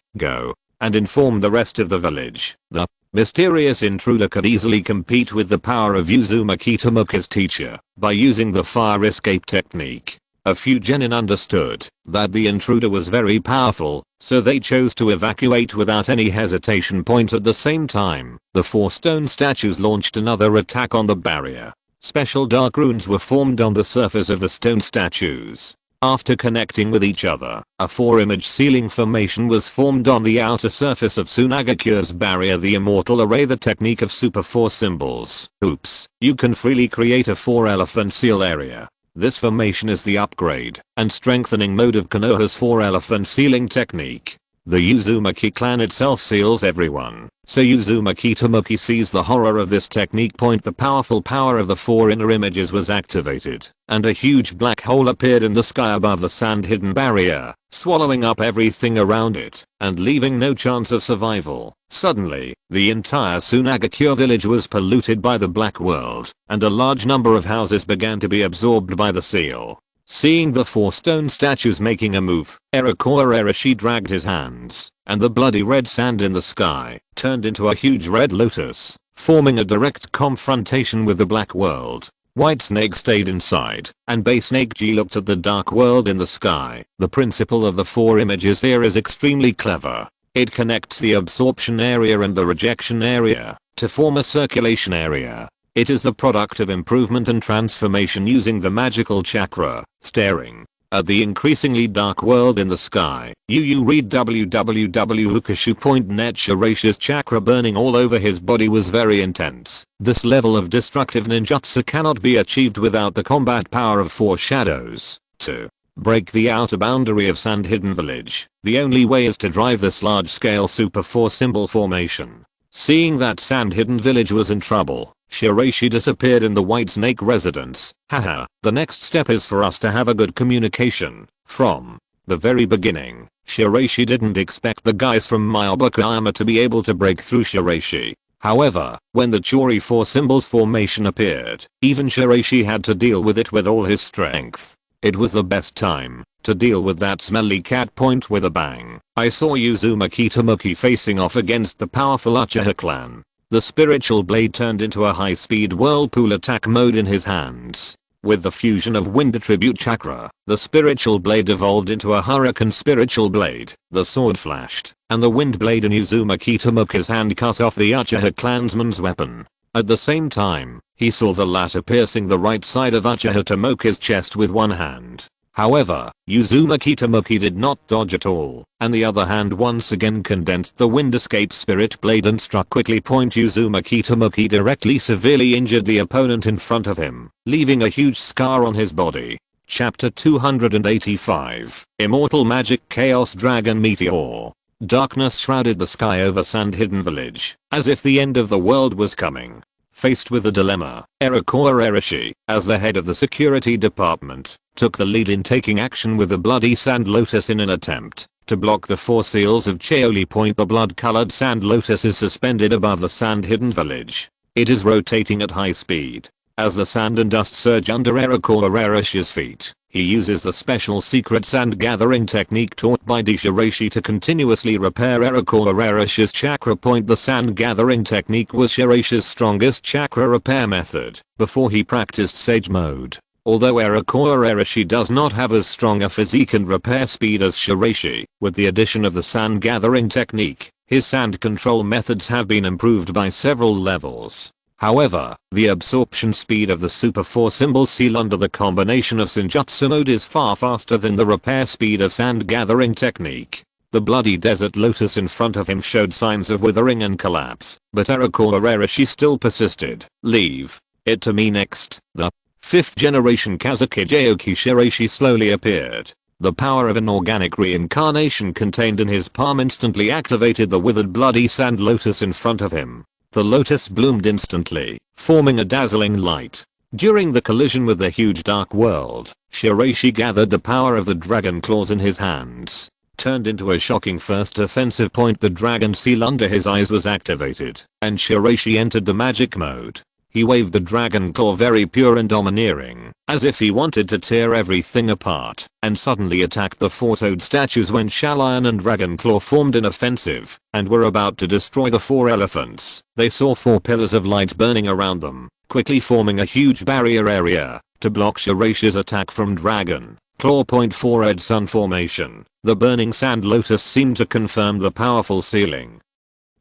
and informed the rest of the village that Mysterious intruder could easily compete with the power of Uzumaki Tomoka's teacher by using the fire escape technique. A few genin understood that the intruder was very powerful, so they chose to evacuate without any hesitation. At the same time, the 4 stone statues launched another attack on the barrier. Special dark runes were formed on the surface of the stone statues. After connecting with each other, a 4-image ceiling formation was formed on the outer surface of Sunagakure's barrier. The immortal array, the technique of super 4 symbols. Oops, you can freely create a 4-elephant seal area. This formation is the upgrade and strengthening mode of Konoha's 4-elephant sealing technique. The Uzumaki clan itself seals everyone, so Uzumaki Tomoki sees the horror of this technique. The powerful power of the 4 inner images was activated, and a huge black hole appeared in the sky above the sand-hidden barrier, swallowing up everything around it, and leaving no chance of survival. Suddenly, the entire Sunagakure village was polluted by the black world, and a large number of houses began to be absorbed by the seal. Seeing the 4 stone statues making a move, Shiraishi dragged his hands, and the bloody red sand in the sky turned into a huge red lotus, forming a direct confrontation with the black world. White Snake stayed inside, and Bay Snake G looked at the dark world in the sky. The principle of the 4 images here is extremely clever. It connects the absorption area and the rejection area to form a circulation area. It is the product of improvement and transformation using the magical chakra. Staring at the increasingly dark world in the sky, you read www.ukashu.net. Shiraishi's chakra burning all over his body was very intense. This level of destructive ninjutsu cannot be achieved without the combat power of 4 shadows. To break the outer boundary of Sand Hidden Village, the only way is to drive this large-scale Super 4 symbol formation. Seeing that Sand Hidden Village was in trouble, Shiraishi disappeared in the White Snake residence. Haha, the next step is for us to have a good communication. From the very beginning, Shiraishi didn't expect the guys from Myobakayama to be able to break through Shiraishi. However, when the Chori 4 symbols formation appeared, even Shiraishi had to deal with it with all his strength. It was the best time to deal with that smelly cat. With a bang, I saw Uzumaki Tomoki facing off against the powerful Uchiha clan. The spiritual blade turned into a high-speed whirlpool attack mode in his hands. With the fusion of wind attribute chakra, the spiritual blade evolved into a hurricane spiritual blade. The sword flashed, and the wind blade in Uzumaki Tomoki's hand cut off the Uchiha clansman's weapon. At the same time, he saw the latter piercing the right side of Uchiha Tomoki's chest with one hand. However, Uzumaki Tomoki did not dodge at all, and the other hand once again condensed the wind escape spirit blade and struck quickly. Uzumaki Tomoki directly severely injured the opponent in front of him, leaving a huge scar on his body. Chapter 285, Immortal Magic Chaos Dragon Meteor. Darkness shrouded the sky over Sand Hidden Village, as if the end of the world was coming. Faced with a dilemma, Shiraishi, as the head of the security department, took the lead in taking action with the bloody sand lotus in an attempt to block the 4 seals of Cheoli. The blood-colored sand lotus is suspended above the Sand Hidden Village. It is rotating at high speed. As the sand and dust surge under Shiraishi's feet, he uses the special secret sand gathering technique taught by Shiraishi to continuously repair Shiraishi's chakra. The sand gathering technique was Shiraishi's strongest chakra repair method before he practiced Sage Mode. Although Shiraishi does not have as strong a physique and repair speed as Shiraishi, with the addition of the sand gathering technique, his sand control methods have been improved by several levels. However, the absorption speed of the Super 4 symbol seal under the combination of Senjutsu mode is far faster than the repair speed of sand gathering technique. The bloody desert lotus in front of him showed signs of withering and collapse, but Shiraishi still persisted. Leave it to me next. The 5th generation Kazekage Shiraishi slowly appeared. The power of an organic reincarnation contained in his palm instantly activated the withered bloody sand lotus in front of him. The lotus bloomed instantly, forming a dazzling light. During the collision with the huge dark world, Shiraishi gathered the power of the dragon claws in his hands. Turned into a shocking first offensive. The dragon seal under his eyes was activated, and Shiraishi entered the magic mode. He waved the dragon claw very pure and domineering, as if he wanted to tear everything apart, and suddenly attacked the 4 toad statues when Shalion and Dragon Claw formed an offensive, and were about to destroy the 4 elephants. They saw 4 pillars of light burning around them, quickly forming a huge barrier area to block Shiraishi's attack from Dragon Claw. 4 Red Sun Formation. The burning sand lotus seemed to confirm the powerful sealing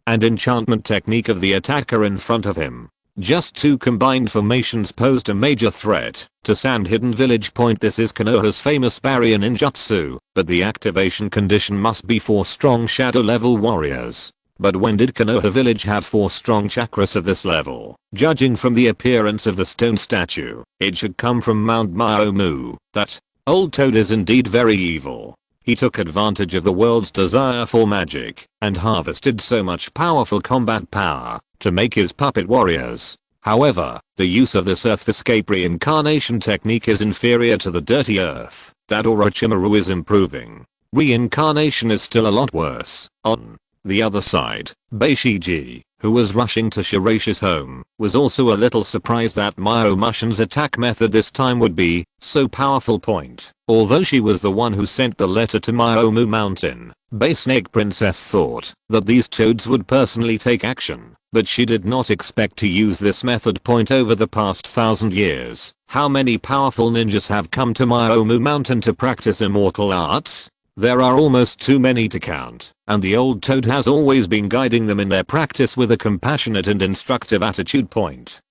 and enchantment technique of the attacker in front of him. Just 2 combined formations posed a major threat to Sand Hidden Village. This is Konoha's famous barrier ninjutsu, but the activation condition must be 4 strong shadow level warriors. But when did Konoha Village have 4 strong chakras of this level? Judging from the appearance of the stone statue, it should come from Mount Myomu. That old toad is indeed very evil. He took advantage of the world's desire for magic and harvested so much powerful combat power to make his puppet warriors. However, the use of this Earth Escape reincarnation technique is inferior to the dirty Earth that Orochimaru is improving. Reincarnation is still a lot worse. On the other side, Beishiji, who was rushing to Shiraishi's home, was also a little surprised that Myomushin's attack method this time would be so powerful. Although she was the one who sent the letter to Myomu Mountain, Bay Snake Princess thought that these toads would personally take action, but she did not expect to use this method. Over the past 1000 years, how many powerful ninjas have come to Myomu Mountain to practice immortal arts? There are almost too many to count, and the old toad has always been guiding them in their practice with a compassionate and instructive attitude.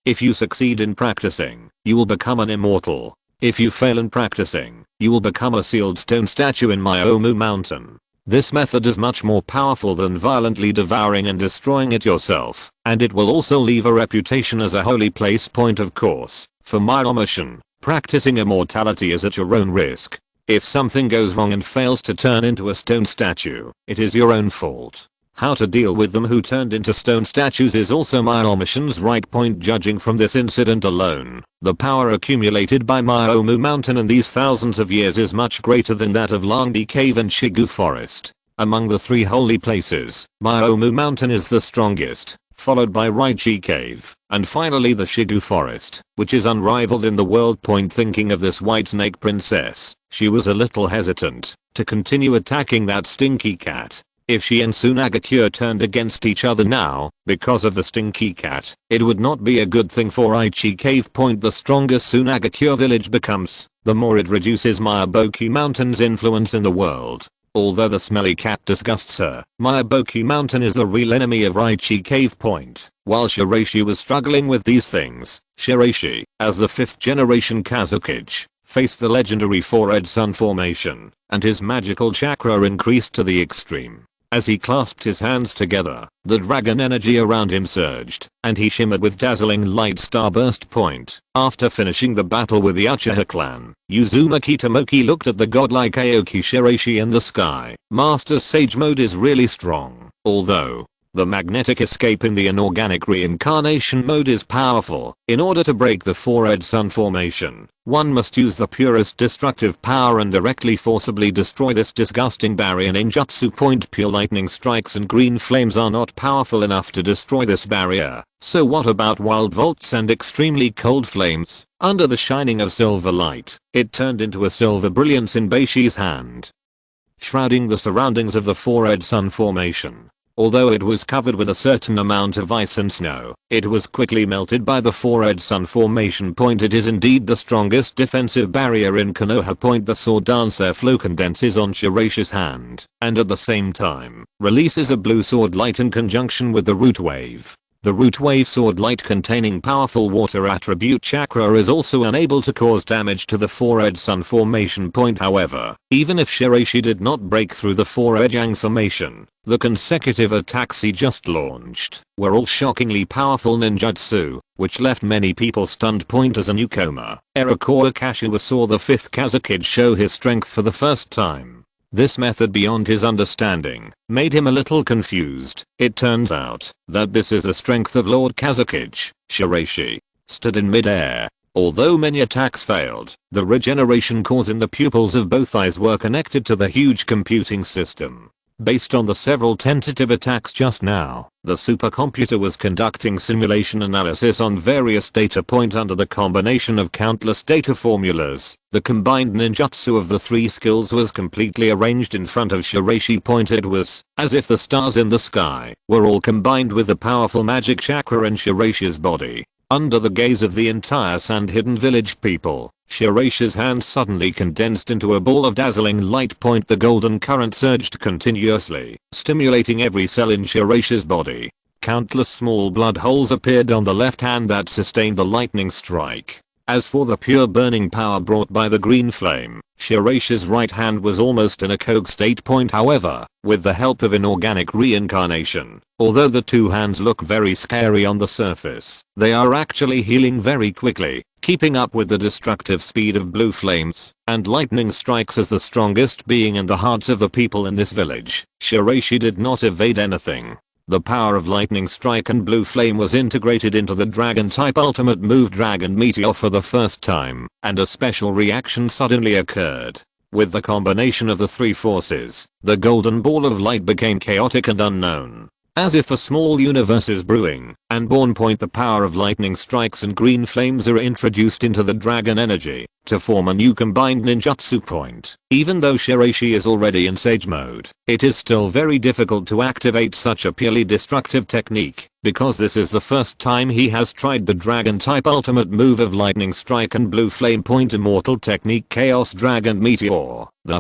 If you succeed in practicing, you will become an immortal. If you fail in practicing, you will become a sealed stone statue in Myomu Mountain. This method is much more powerful than violently devouring and destroying it yourself, and it will also leave a reputation as a holy place. Of course, for Myomushin, practicing immortality is at your own risk. If something goes wrong and fails to turn into a stone statue, it is your own fault. How to deal with them who turned into stone statues is also Myomushin's right. Judging from this incident alone, the power accumulated by Myomu Mountain in these thousands of years is much greater than that of Longdi Cave and Shigu Forest. Among the 3 holy places, Myomu Mountain is the strongest, followed by Raichi Cave, and finally the Shigu Forest, which is unrivaled in the world. Thinking of this White Snake Princess, she was a little hesitant to continue attacking that stinky cat. If she and Sunagakure turned against each other now, because of the stinky cat, it would not be a good thing for Raichi Cave. The stronger Sunagakure village becomes, the more it reduces Myaboki Mountain's influence in the world. Although the smelly cat disgusts her, Myaboki Mountain is the real enemy of Raichi Cave. While Shiraishi was struggling with these things, Shiraishi, as the 5th generation Kazekage, faced the legendary 4 Red Sun Formation, and his magical chakra increased to the extreme. As he clasped his hands together, the dragon energy around him surged, and he shimmered with dazzling light starburst. After finishing the battle with the Uchiha clan, Uzumaki Tomoki looked at the godlike Aoki Shiraishi in the sky. Master Sage mode is really strong, although the magnetic escape in the inorganic reincarnation mode is powerful. In order to break the 4 Red Sun Formation, one must use the purest destructive power and directly forcibly destroy this disgusting barrier ninjutsu. Pure lightning strikes and green flames are not powerful enough to destroy this barrier, so what about wild volts and extremely cold flames? Under the shining of silver light, it turned into a silver brilliance in Beishi's hand, shrouding the surroundings of the 4 Red Sun Formation. Although it was covered with a certain amount of ice and snow, it was quickly melted by the 4 Red Sun Formation. It is indeed the strongest defensive barrier in Konoha. The sword dancer flow condenses on Shiraishi's hand, and at the same time, releases a blue sword light in conjunction with the root wave. The root wave sword light containing powerful water attribute chakra is also unable to cause damage to the 4 Red Sun Formation. However, even if Shiraishi did not break through the 4 Red Yang Formation, the consecutive attacks he just launched were all shockingly powerful ninjutsu, which left many people stunned. As a newcomer, Iroquois Kashiwa saw the 5th Kazekage show his strength for the first time. This method beyond his understanding made him a little confused. It turns out that this is the strength of Lord Kazekage. Shiraishi stood in mid-air. Although many attacks failed, the regeneration cores in the pupils of both eyes were connected to the huge computing system. Based on the several tentative attacks just now, the supercomputer was conducting simulation analysis on various data points under the combination of countless data formulas. The combined ninjutsu of the three skills was completely arranged in front of Shiraishi. It was as if the stars in the sky were all combined with the powerful magic chakra in Shiraishi's body. Under the gaze of the entire Sand Hidden Village people, Shiraishi's hand suddenly condensed into a ball of dazzling light. The golden current surged continuously, stimulating every cell in Shiraishi's body. Countless small blood holes appeared on the left hand that sustained the lightning strike. As for the pure burning power brought by the green flame, Shiraishi's right hand was almost in a cogue state. However, with the help of inorganic reincarnation, although the two hands look very scary on the surface, they are actually healing very quickly, keeping up with the destructive speed of blue flames and lightning strikes. As the strongest being in the hearts of the people in this village, Shiraishi did not evade anything. The power of lightning strike and blue flame was integrated into the dragon type ultimate move Dragon Meteor for the first time, and a special reaction suddenly occurred. With the combination of the three forces, the golden ball of light became chaotic and unknown. As if a small universe is brewing and born. The power of lightning strikes and green flames are introduced into the dragon energy to form a new combined ninjutsu point. Even though Shiraishi is already in sage mode, it is still very difficult to activate such a purely destructive technique, because this is the first time he has tried the dragon type ultimate move of lightning strike and blue flame. Immortal technique Chaos Dragon Meteor. The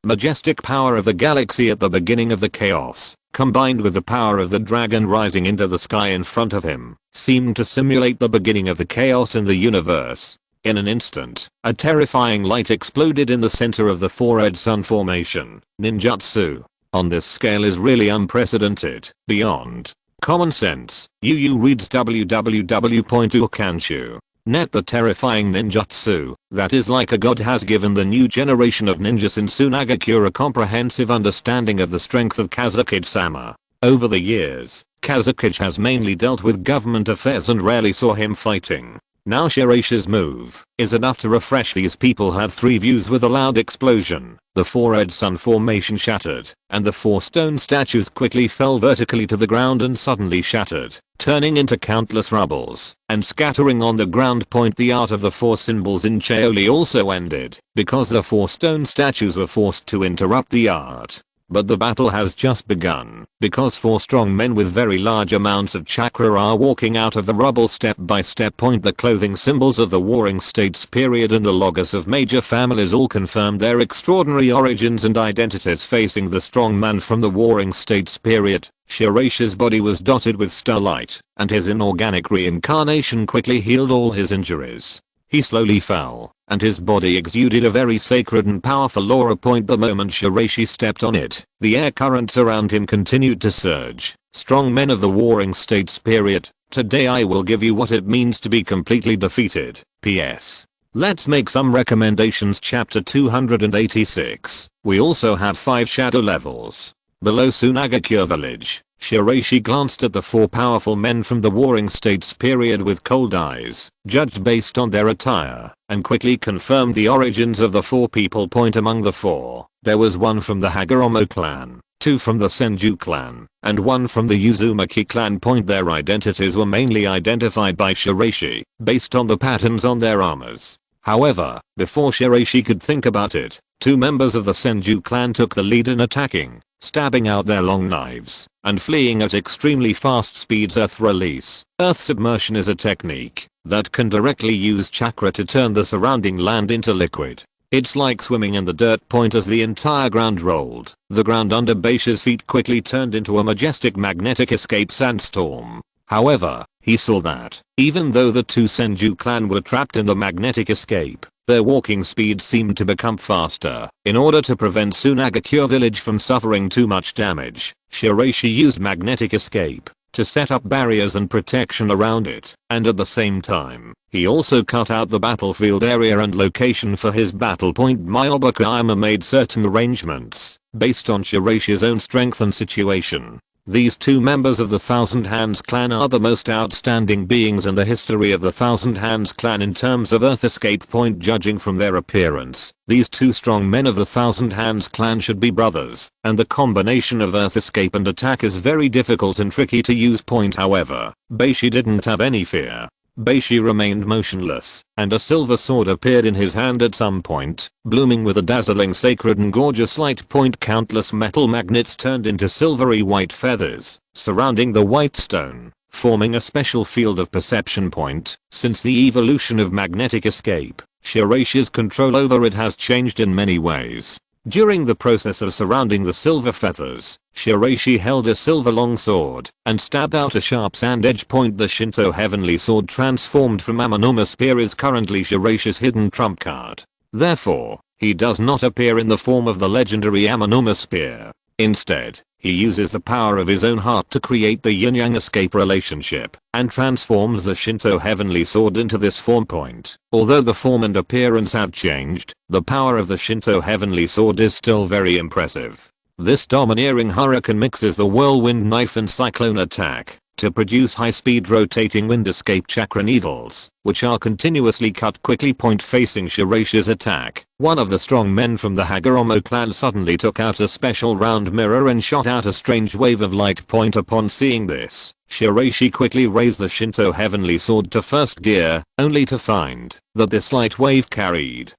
majestic power of the galaxy at the beginning of the chaos, combined with the power of the dragon rising into the sky in front of him, seemed to simulate the beginning of the chaos in the universe. In an instant, a terrifying light exploded in the center of the four-edged sun formation. Ninjutsu on this scale is really unprecedented, beyond common sense. Yu reads www.ukanshu.net. The terrifying ninjutsu that is like a god has given the new generation of ninjas in Sunagakure a comprehensive understanding of the strength of Kazekage-sama. Over the years, Kazekage has mainly dealt with government affairs and rarely saw him fighting. Now Shiraishi's move is enough to refresh these people. Had three views. With a loud explosion, the four-edged sun formation shattered, and the four stone statues quickly fell vertically to the ground and suddenly shattered, turning into countless rubbles and scattering on the ground. The art of the four symbols in Chaoli also ended, because the four stone statues were forced to interrupt the art. But the battle has just begun, because four strong men with very large amounts of chakra are walking out of the rubble step by step. The clothing symbols of the Warring States period and the logos of major families all confirm their extraordinary origins and identities. Facing the strong man from the Warring States period, Shiraishi's body was dotted with starlight, and his inorganic reincarnation quickly healed all his injuries. He slowly fell, and his body exuded a very sacred and powerful aura. The moment Shiraishi stepped on it, the air currents around him continued to surge. Strong men of the Warring States period, today I will give you what it means to be completely defeated. P.S. Let's make some recommendations. Chapter 286. We also have 5 shadow levels. Below Sunagakure village, Shiraishi glanced at the 4 powerful men from the Warring States period with cold eyes, judged based on their attire, and quickly confirmed the origins of the 4 people. Among the 4, there was 1 from the Hagoromo clan, 2 from the Senju clan, and 1 from the Uzumaki clan. Their identities were mainly identified by Shiraishi, based on the patterns on their armors. However, before Shiraishi could think about it, 2 members of the Senju clan took the lead in attacking, stabbing out their long knives and fleeing at extremely fast speeds. Earth release. Earth submersion is a technique that can directly use chakra to turn the surrounding land into liquid. It's like swimming in the dirt. As the entire ground rolled, the ground under Baisha's feet quickly turned into a majestic magnetic escape sandstorm. However, he saw that, even though the 2 Senju clan were trapped in the magnetic escape, their walking speed seemed to become faster. In order to prevent Sunagakure village from suffering too much damage, Shiraishi used magnetic escape to set up barriers and protection around it, and at the same time, he also cut out the battlefield area and location for his battle. Myoba Kayama made certain arrangements based on Shiraishi's own strength and situation. These two members of the Thousand Hands clan are the most outstanding beings in the history of the Thousand Hands clan in terms of Earth escape point judging from their appearance. These two strong men of the Thousand Hands clan should be brothers, and the combination of Earth escape and attack is very difficult and tricky to use point. However, Beishi didn't have any fear. Beishi remained motionless, and a silver sword appeared in his hand at some point, blooming with a dazzling sacred and gorgeous light point. Countless metal magnets turned into silvery white feathers, surrounding the white stone, forming a special field of perception point. Since the evolution of magnetic escape, Shiraishi's control over it has changed in many ways. During the process of surrounding the silver feathers, Shiraishi held a silver longsword and stabbed out a sharp sand edge point. The Shinto heavenly sword transformed from Amanuma spear is currently Shiraishi's hidden trump card. Therefore, he does not appear in the form of the legendary Amanuma spear. Instead, he uses the power of his own heart to create the yin-yang escape relationship and transforms the Shinto heavenly sword into this form point. Although the form and appearance have changed, the power of the Shinto heavenly sword is still very impressive. This domineering hurricane mixes the whirlwind knife and cyclone attack to produce high-speed rotating wind escape chakra needles, which are continuously cut quickly point facing Shiraishi's attack. One of the strong men from the Hagoromo clan suddenly took out a special round mirror and shot out a strange wave of light point. Upon seeing this, Shiraishi quickly raised the Shinto heavenly sword to first gear, only to find that this light wave carried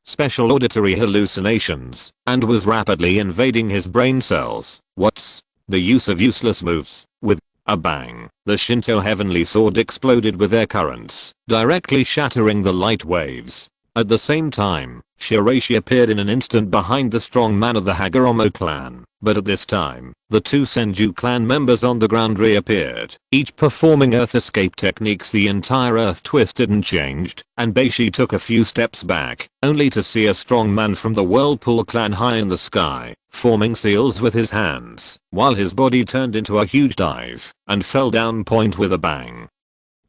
special auditory hallucinations and was rapidly invading his brain cells. What's the use of useless moves? With a bang, the Shinto heavenly sword exploded with air currents, directly shattering the light waves. At the same time, Shiraishi appeared in an instant behind the strong man of the Hagoromo clan, but at this time, the two Senju clan members on the ground reappeared, each performing earth escape techniques. The entire earth twisted and changed, and Beishi took a few steps back, only to see a strong man from the Whirlpool clan high in the sky, forming seals with his hands, while his body turned into a huge dive and fell down point with a bang.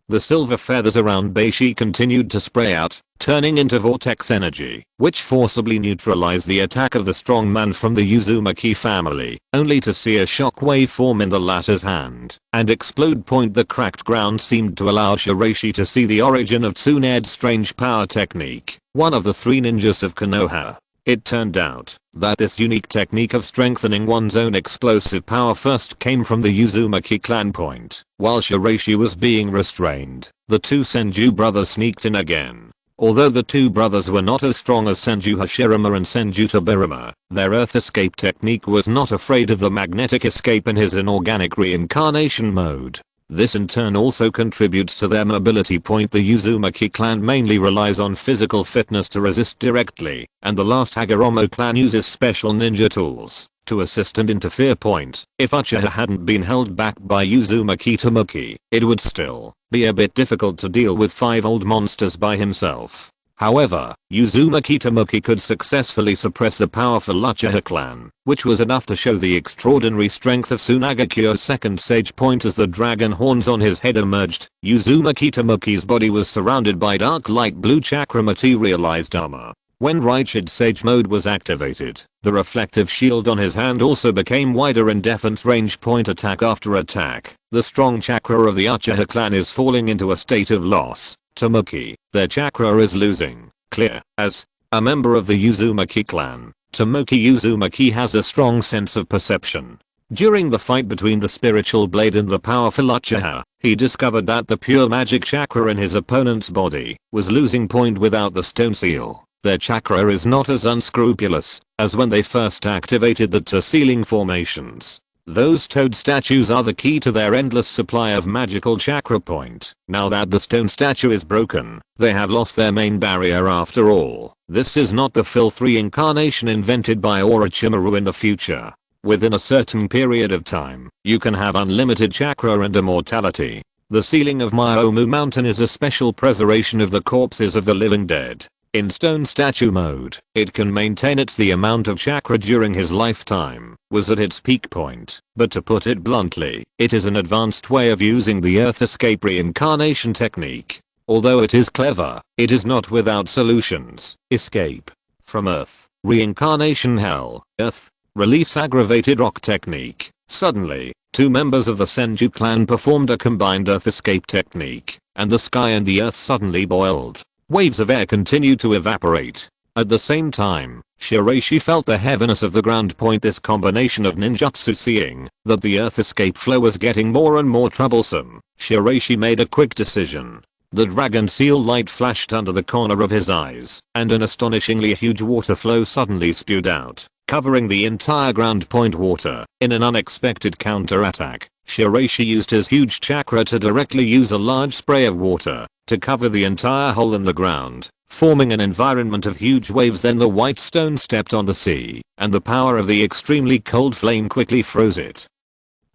The silver feathers around Beishi continued to spray out, turning into vortex energy, which forcibly neutralized the attack of the strong man from the Uzumaki family, only to see a shockwave form in the latter's hand and explode point. The cracked ground seemed to allow Shiraishi to see the origin of Tsunade's strange power technique, one of the three ninjas of Konoha. It turned out that this unique technique of strengthening one's own explosive power first came from the Uzumaki clan point. While Shiraishi was being restrained, the two Senju brothers sneaked in again. Although the two brothers were not as strong as Senju Hashirama and Senju Tobirama, their earth escape technique was not afraid of the magnetic escape in his inorganic reincarnation mode. This in turn also contributes to their mobility point. The Uzumaki clan mainly relies on physical fitness to resist directly, and the last Hagoromo clan uses special ninja tools to assist and interfere point. If Uchiha hadn't been held back by Uzumaki Tamuki, it would still be a bit difficult to deal with 5 old monsters by himself. However, Uzumaki Tamuki could successfully suppress the powerful Uchiha clan, which was enough to show the extraordinary strength of Sunagakure's second sage point. As the dragon horns on his head emerged, Uzumaki Tamuki's body was surrounded by dark light blue chakra materialized armor. When Rigid Sage mode was activated, the reflective shield on his hand also became wider in defense range point. Attack after attack, the strong chakra of the Uchiha clan is falling into a state of loss. Tamuki, their chakra is losing. Clear. As a member of the Uzumaki clan, Tamuki Uzumaki has a strong sense of perception. During the fight between the spiritual blade and the powerful Uchiha, he discovered that the pure magic chakra in his opponent's body was losing point without the stone seal. Their chakra is not as unscrupulous as when they first activated the two-sealing formations. Those toad statues are the key to their endless supply of magical chakra point. Now that the stone statue is broken, they have lost their main barrier after all. This is not the filth reincarnation invented by Orochimaru in the future. Within a certain period of time, you can have unlimited chakra and immortality. The sealing of Myomu Mountain is a special preservation of the corpses of the living dead. In stone statue mode, it can maintain the amount of chakra during his lifetime was at its peak point, but to put it bluntly, it is an advanced way of using the earth escape reincarnation technique. Although it is clever, it is not without solutions. Escape from earth, reincarnation hell, earth, release aggravated rock technique. Suddenly, Two members of the Senju clan performed a combined earth escape technique, and the sky and the earth suddenly boiled. Waves of air continued to evaporate. At the same time, Shiraishi felt the heaviness of the ground point. This combination of ninjutsu, seeing that the earth escape flow was getting more and more troublesome, Shiraishi made a quick decision. The dragon seal light flashed under the corner of his eyes, and an astonishingly huge water flow suddenly spewed out, covering the entire ground point water. In an unexpected counterattack, Shiraishi used his huge chakra to directly use a large spray of water to cover the entire hole in the ground, forming an environment of huge waves. Then the white stone stepped on the sea, and the power of the extremely cold flame quickly froze it,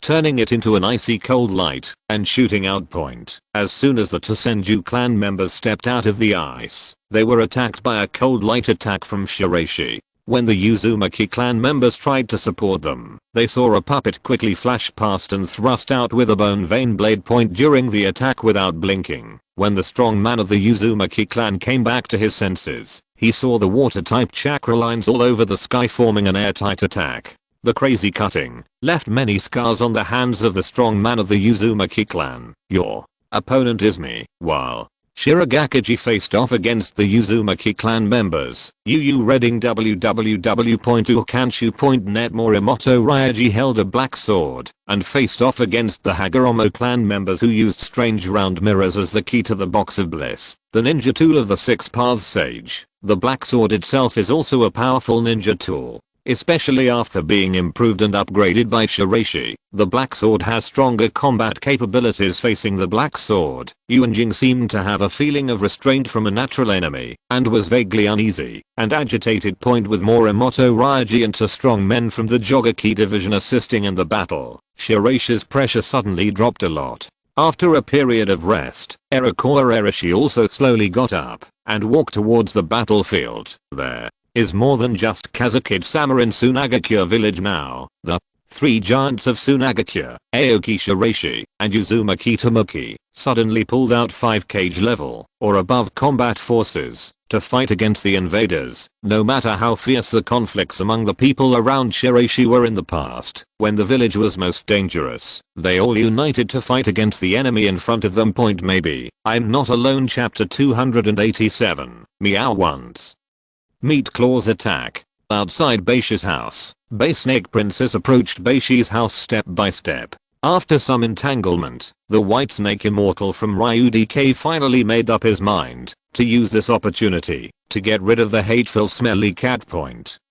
turning it into an icy cold light and shooting out point. As soon as the two Senju clan members stepped out of the ice, they were attacked by a cold light attack from Shiraishi. When the Uzumaki clan members tried to support them, they saw a puppet quickly flash past and thrust out with a bone vein blade point during the attack without blinking. When the strong man of the Uzumaki clan came back to his senses, he saw the water type chakra lines all over the sky forming an airtight attack. The crazy cutting left many scars on the hands of the strong man of the Uzumaki clan. Your opponent is me. While Shirogakiji faced off against the Uzumaki clan members, reading www.ukanshu.net. Morimoto Ryaji held a black sword and faced off against the Hagoromo clan members, who used strange round mirrors as the key to the box of bliss, the ninja tool of the Six Paths Sage. The black sword itself is also a powerful ninja tool, especially after being improved and upgraded by Shiraishi. The black sword has stronger combat capabilities. Facing the black sword, Yuanjing seemed to have a feeling of restraint from a natural enemy and was vaguely uneasy and agitated. With Morimoto Ryaji and two strong men from the Jogaki division assisting in the battle, Shiraishi's pressure suddenly dropped a lot. After a period of rest, Shiraishi also slowly got up and walked towards the battlefield. There is more than just Kazekage-sama in Sunagakure village now. The three giants of Sunagakure, Aoki, Shiraishi, and Uzumaki Tomoki, suddenly pulled out 5 level or above combat forces to fight against the invaders. No matter how fierce the conflicts among the people around Shiraishi were in the past, when the village was most dangerous, they all united to fight against the enemy in front of them. Maybe I'm not alone. Chapter 287. Meow once. Meat Claw's attack. Outside Beishi's house, Bay Snake Princess approached Beishi's house step by step. After some entanglement, the White Snake Immortal from Ryudk finally made up his mind to use this opportunity to get rid of the hateful smelly cat.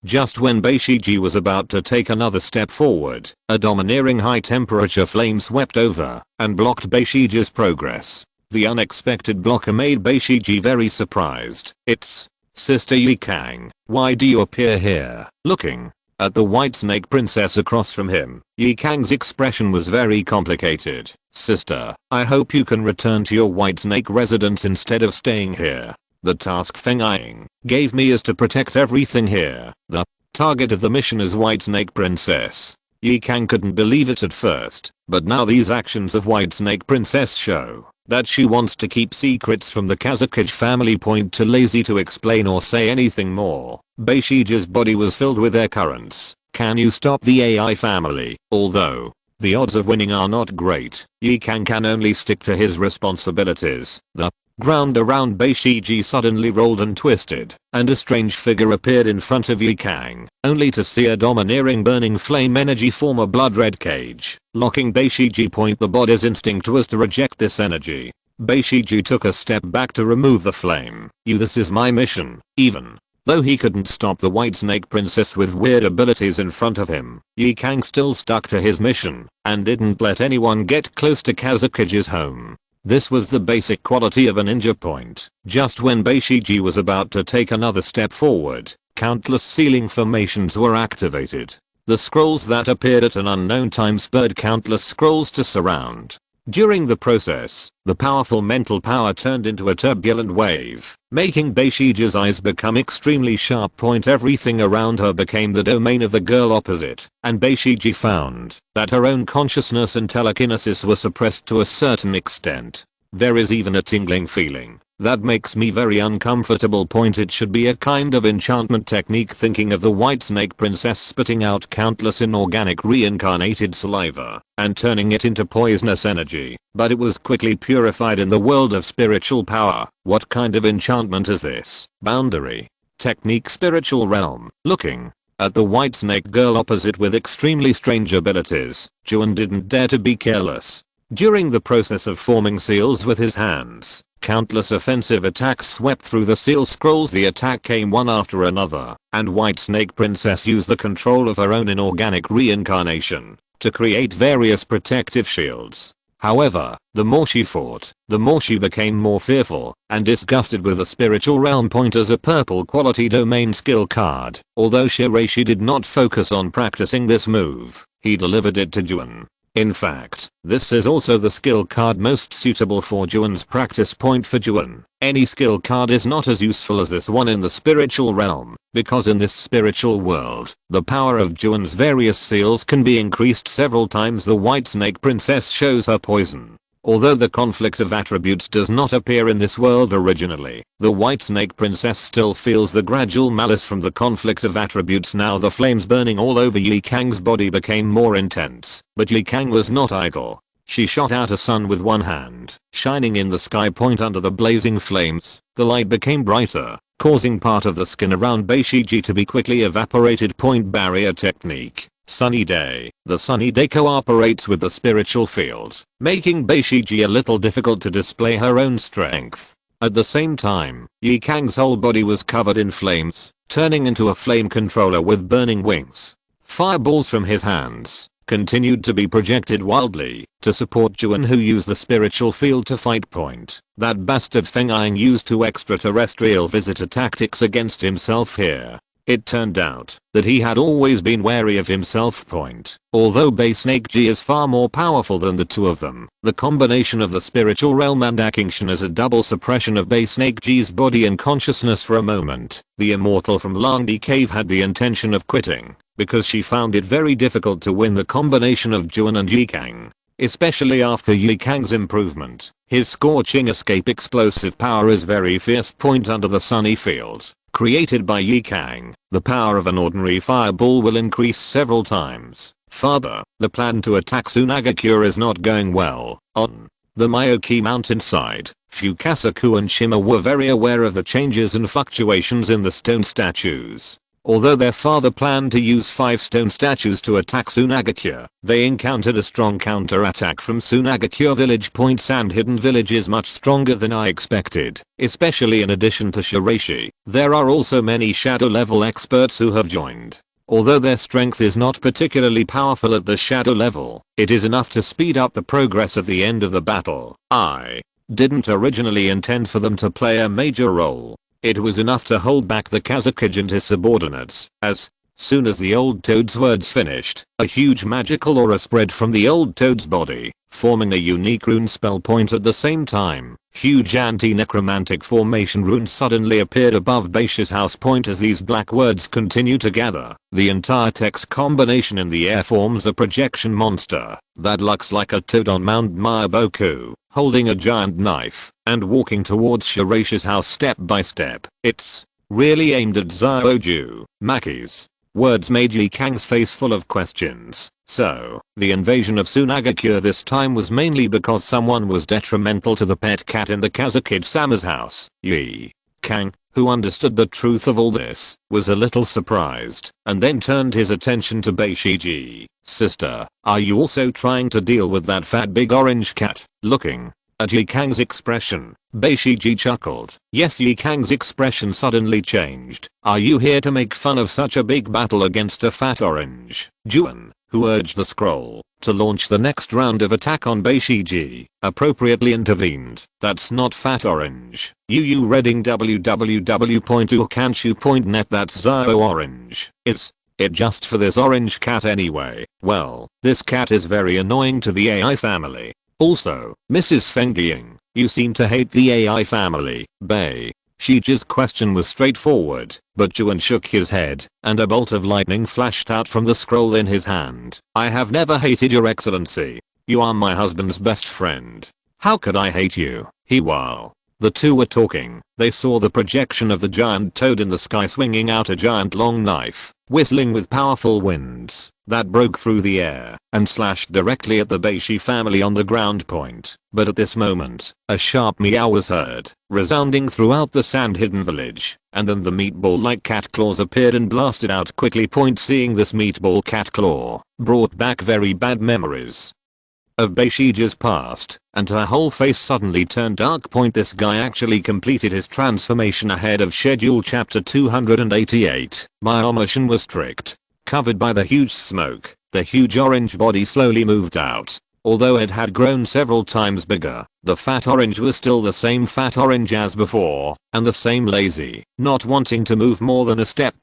Just when Beishiji was about to take another step forward, a domineering high temperature flame swept over and blocked Beishiji's progress. The unexpected blocker made Beishiji very surprised. It's Sister Ye Cang, why do you appear here? Looking at the White Snake Princess across from him, Ye Cang's expression was very complicated. Sister, I hope you can return to your White Snake residence instead of staying here. The task Feng Ying gave me is to protect everything here. The target of the mission is White Snake Princess. Ye Cang couldn't believe it at first, but now these actions of White Snake Princess show that she wants to keep secrets from the Kazekage family. Too lazy to explain or say anything more, Beishiji's body was filled with air currents. Can you stop the AI family? Although the odds of winning are not great, Ye Cang can only stick to his responsibilities. The ground around Beishiji suddenly rolled and twisted, and a strange figure appeared in front of Ye Cang, only to see a domineering burning flame energy form a blood red cage, locking Beishiji. The body's instinct was to reject this energy. Beishiji took a step back to remove the flame. This is my mission. Even though he couldn't stop the White Snake Princess with weird abilities in front of him, Ye Cang still stuck to his mission and didn't let anyone get close to Kazekage's home. This was the basic quality of a ninja. Just when Beishiji was about to take another step forward, countless sealing formations were activated. The scrolls that appeared at an unknown time spurred countless scrolls to surround. During the process, the powerful mental power turned into a turbulent wave, making Beishiji's eyes become extremely sharp. Everything around her became the domain of the girl opposite, and Beishiji found that her own consciousness and telekinesis were suppressed to a certain extent. There is even a tingling feeling That makes me very uncomfortable. It should be a kind of enchantment technique, thinking of the white snake princess spitting out countless inorganic reincarnated saliva and turning it into poisonous energy, but it was quickly purified in the world of spiritual power. What kind of enchantment is this? Boundary. Technique, spiritual realm. Looking at the white snake girl opposite with extremely strange abilities, Jounin didn't dare to be careless. During the process of forming seals with his hands, countless offensive attacks swept through the seal scrolls. The attack came one after another, and White Snake Princess used the control of her own inorganic reincarnation to create various protective shields. However, the more she fought, the more she became more fearful and disgusted with the spiritual realm point as a purple quality domain skill card. Although Shiraishi did not focus on practicing this move, he delivered it to Jounin. In fact, this is also the skill card most suitable for Jounin's practice point. For Jounin, any skill card is not as useful as this one in the spiritual realm, because in this spiritual world, the power of Jounin's various seals can be increased several times. The White Snake Princess shows her poison. Although the conflict of attributes does not appear in this world originally, the White Snake Princess still feels the gradual malice from the conflict of attributes. Now the flames burning all over Ye Cang's body became more intense, but Ye Cang was not idle. She shot out a sun with one hand, shining in the sky point under the blazing flames. The light became brighter, causing part of the skin around Beishiji to be quickly evaporated. Point barrier technique. Sunny day. The sunny day cooperates with the spiritual field, making Beishiji a little difficult to display her own strength. At the same time, Ye Cang's whole body was covered in flames, turning into a flame controller with burning wings. Fireballs from his hands continued to be projected wildly to support Jounin, who used the spiritual field to fight. Point. That bastard Feng Ying used two extraterrestrial visitor tactics against himself here. It turned out that he had always been wary of himself. Point. Although Snake is far more powerful than the two of them, the combination of the spiritual realm and action as a double suppression of Snake's body and consciousness. For a moment, the immortal from Langdi Cave had the intention of quitting, because she found it very difficult to win the combination of Jounin and Ye Cang. Especially after Ye Cang's improvement, his scorching escape explosive power is very fierce. Point. Under the sunny field created by Ye Cang, the power of an ordinary fireball will increase several times. Further, the plan to attack Sunagakure is not going well. On the Myoki mountainside, Fukasaku and Shima were very aware of the changes and fluctuations in the stone statues. Although their father planned to use 5 stone statues to attack Sunagakure, they encountered a strong counterattack from Sunagakure village. Point. Sand Hidden Village is much stronger than I expected, especially in addition to Shiraishi. There are also many shadow level experts who have joined. Although their strength is not particularly powerful at the shadow level, it is enough to speed up the progress of the end of the battle. I didn't originally intend for them to play a major role. It was enough to hold back the Kazekage and his subordinates. As soon as the old toad's words finished, a huge magical aura spread from the old toad's body, forming a unique rune spell. Point. At the same time, huge anti-necromantic formation runes suddenly appeared above Beishi's house. Point. As these black words continue to gather, the entire text combination in the air forms a projection monster that looks like a toad on Mount Mayaboku, holding a giant knife and walking towards Shiraishi's house step by step. It's really aimed at Zioju. Maki's words made Ye Cang's face full of questions. So, the invasion of Sunagakure this time was mainly because someone was detrimental to the pet cat in the Kazekage-sama's house. Ye Cang, who understood the truth of all this, was a little surprised, and then turned his attention to Beishiji. Sister, are you also trying to deal with that fat big orange cat? Looking at Ye Cang's expression, Beishiji chuckled. Yes. Ye Cang's expression suddenly changed. Are you here to make fun of such a big battle against a fat orange? Jounin, who urged the scroll to launch the next round of attack on Beishiji, appropriately intervened. That's not fat orange. You reading www.ukanshu.net. That's Zio orange. Is it just for this orange cat anyway? Well, this cat is very annoying to the AI family. Also, Mrs. Feng Ying, you seem to hate the AI family. Shiji's question was straightforward, but Jounin shook his head, and a bolt of lightning flashed out from the scroll in his hand. I have never hated your excellency. You are my husband's best friend. How could I hate you? He wailed. The two were talking. They saw the projection of the giant toad in the sky swinging out a giant long knife, whistling with powerful winds that broke through the air and slashed directly at the Beishi family on the ground point. But at this moment, a sharp meow was heard, resounding throughout the sand-hidden village, and then the meatball-like cat claws appeared and blasted out quickly. Seeing this meatball cat claw brought back very bad memories of Beishi's past, and her whole face suddenly turned dark. This guy actually completed his transformation ahead of schedule. Chapter 288. My omission was tricked. Covered by the huge smoke, the huge orange body slowly moved out. Although it had grown several times bigger, the fat orange was still the same fat orange as before, and the same lazy, not wanting to move more than a step.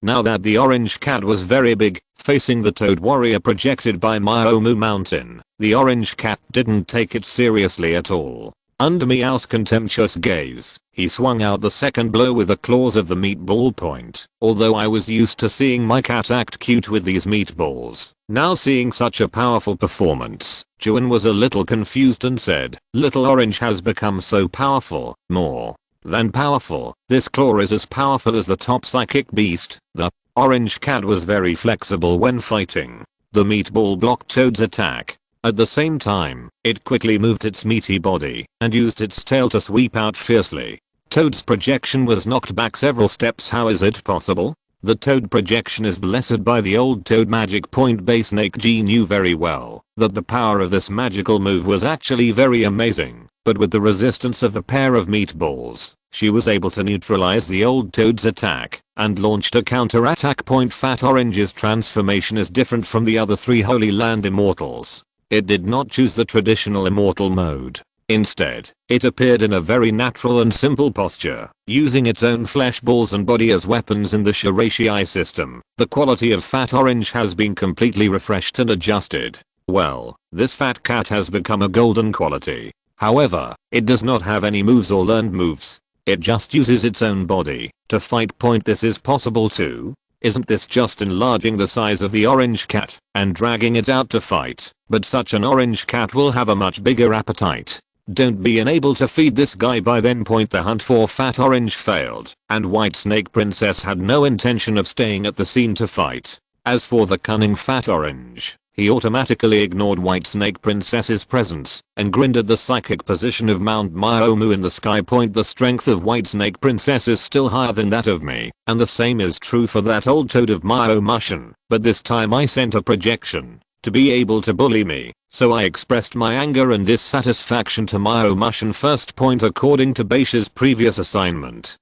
Now that the orange cat was very big, facing the toad warrior projected by Myomu Mountain, the orange cat didn't take it seriously at all. Under Meow's contemptuous gaze, he swung out the second blow with the claws of the meatball point. Although I was used to seeing my cat act cute with these meatballs, now seeing such a powerful performance, Jounin was a little confused and said, "Little Orange has become so powerful, more than powerful. This claw is as powerful as the top psychic beast." The orange cat was very flexible when fighting. The meatball blocked Toad's attack. At the same time, it quickly moved its meaty body and used its tail to sweep out fiercely. Toad's projection was knocked back several steps. How is it possible? The toad projection is blessed by the old toad magic. Third knew very well that the power of this magical move was actually very amazing, but with the resistance of the pair of meatballs, she was able to neutralize the old toad's attack and launched a counter-attack. Fat Orange's transformation is different from the other three Holy Land immortals. It did not choose the traditional immortal mode. Instead, it appeared in a very natural and simple posture, using its own flesh balls and body as weapons in the Shiraishi system. The quality of Fat Orange has been completely refreshed and adjusted. Well, this fat cat has become a golden quality. However, it does not have any moves or learned moves. It just uses its own body to fight. This is possible too. Isn't this just enlarging the size of the orange cat and dragging it out to fight? But such an orange cat will have a much bigger appetite. Don't be unable to feed this guy by then. The hunt for Fat Orange failed, and White Snake Princess had no intention of staying at the scene to fight. As for the cunning Fat Orange, he automatically ignored White Snake Princess's presence and grinned at the psychic position of Mount Myomu in the sky. The strength of White Snake Princess is still higher than that of me, and the same is true for that old toad of Myomushin, but this time I sent a projection to be able to bully me, so I expressed my anger and dissatisfaction to Myomushin first. According to Beishi's previous assignment,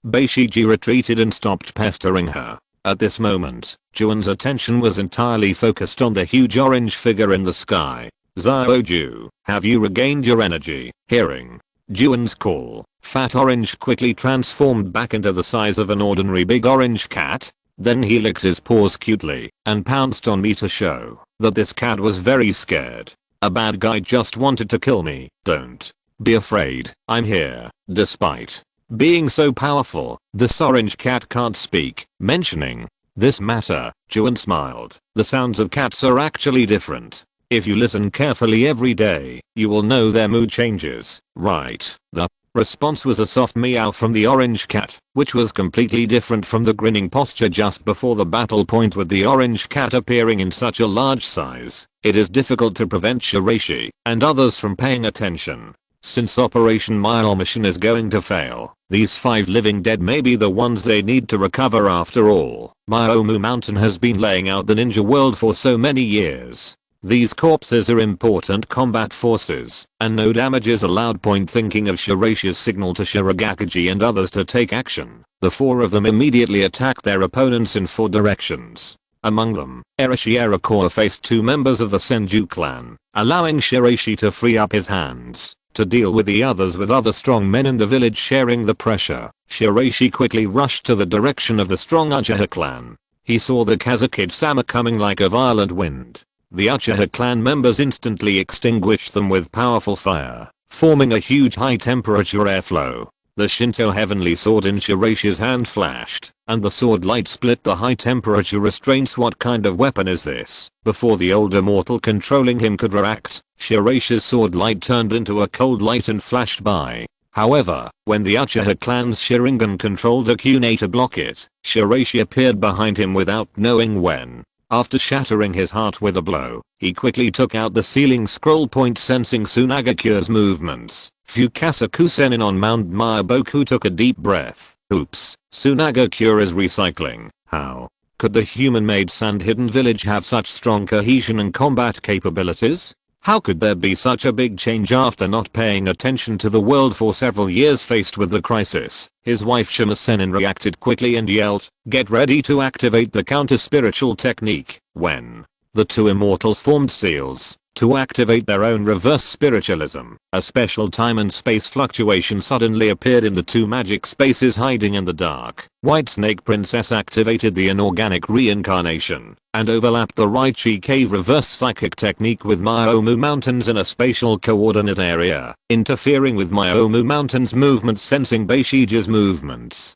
Beishiji retreated and stopped pestering her. At this moment, Jounin's attention was entirely focused on the huge orange figure in the sky. "Xiaoju, have you regained your energy?" Hearing Jounin's call, Fat Orange quickly transformed back into the size of an ordinary big orange cat. Then he licked his paws cutely and pounced on me to show that this cat was very scared. "A bad guy just wanted to kill me. Don't be afraid, I'm here." Despite being so powerful, this orange cat can't speak. Mentioning this matter, Jounin smiled. The sounds of cats are actually different. If you listen carefully every day, you will know their mood changes, right? The response was a soft meow from the orange cat, which was completely different from the grinning posture just before the battle. With the orange cat appearing in such a large size, it is difficult to prevent Shiraishi and others from paying attention. Since Operation Myomushin is going to fail, these 5 living dead may be the ones they need to recover. After all, Myomu Mountain has been laying out the ninja world for so many years. These corpses are important combat forces, and no damage is allowed. Thinking of Shiraishi's signal to Shirogakiji and others to take action, the 4 of them immediately attacked their opponents in 4 directions. Among them, Shirogakure faced 2 members of the Senju clan, allowing Shiraishi to free up his hands to deal with the others, with other strong men in the village sharing the pressure. Shiraishi quickly rushed to the direction of the strong Uchiha clan. He saw the Kazekage-sama coming like a violent wind. The Uchiha clan members instantly extinguished them with powerful fire, forming a huge high-temperature airflow. The Shinto heavenly sword in Shiraishi's hand flashed, and the sword light split the high-temperature restraints. What kind of weapon is this? Before the older mortal controlling him could react, Shiraishi's sword light turned into a cold light and flashed by. However, when the Uchiha clan's Sharingan controlled a kunai to block it, Shiraishi appeared behind him without knowing when. After shattering his heart with a blow, he quickly took out the sealing scroll point sensing Sunagakure's movements. Fukasaku Senin on Mount Mayaboku took a deep breath. Oops, Sunagakure is recycling. How could the human-made sand hidden village have such strong cohesion and combat capabilities? How could there be such a big change after not paying attention to the world for several years? Faced with the crisis, his wife Shima Senin reacted quickly and yelled, "Get ready to activate the counter-spiritual technique." When the two immortals formed seals to activate their own reverse spiritualism, a special time and space fluctuation suddenly appeared in the two magic spaces hiding in the dark. White Snake Princess activated the inorganic reincarnation and overlapped the Raichi Cave reverse psychic technique with Myomu Mountains in a spatial coordinate area, interfering with Myomu Mountains movements sensing Beishiji's movements.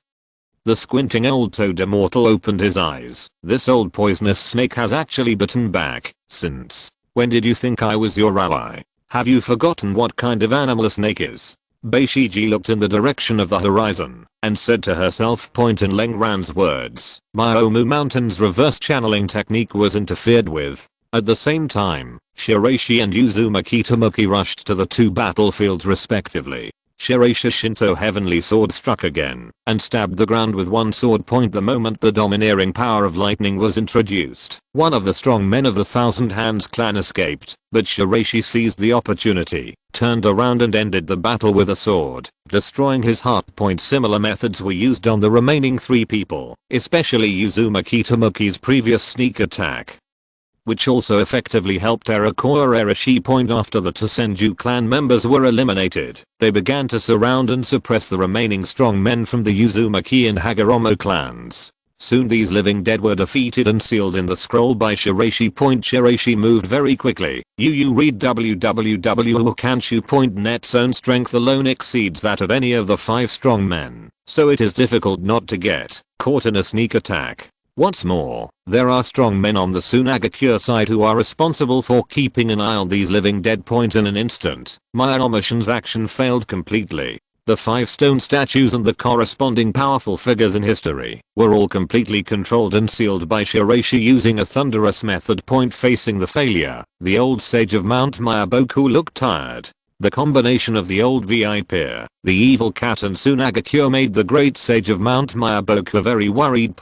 The squinting old toad immortal opened his eyes. This old poisonous snake has actually bitten back. Since when did you think I was your ally? Have you forgotten what kind of animal a snake is? Beishiji looked in the direction of the horizon and said to herself, point in Lengran's words, Myomu Mountain's reverse channeling technique was interfered with. At the same time, Shiraishi and Uzumaki Tamaki rushed to the two battlefields respectively. Shiraishi's Shinto heavenly sword struck again and stabbed the ground with one sword point the moment the domineering power of lightning was introduced. One of the strong men of the Thousand Hands clan escaped, but Shiraishi seized the opportunity, turned around and ended the battle with a sword, destroying his heart point. Similar methods were used on the remaining three people, especially Uzumaki Tamaki's previous sneak attack, which also effectively helped Terakura Erishi point. After the Tosenju clan members were eliminated, they began to surround and suppress the remaining strong men from the Uzumaki and Hagoromo clans. Soon these living dead were defeated and sealed in the scroll by Shiraishi. Shiraishi moved very quickly. You read www.okanshu.net's own strength alone exceeds that of any of the 5 strong men, so it is difficult not to get caught in a sneak attack. What's more, there are strong men on the Sunagakure side who are responsible for keeping an eye on these living dead. In an instant, Myomushin's action failed completely. The 5 stone statues and the corresponding powerful figures in history were all completely controlled and sealed by Shiraishi using a thunderous method. Facing the failure, the old sage of Mount Mayaboku looked tired. The combination of the old Viper, the evil cat and Sunagakure made the great sage of Mount Mayaboku very worried.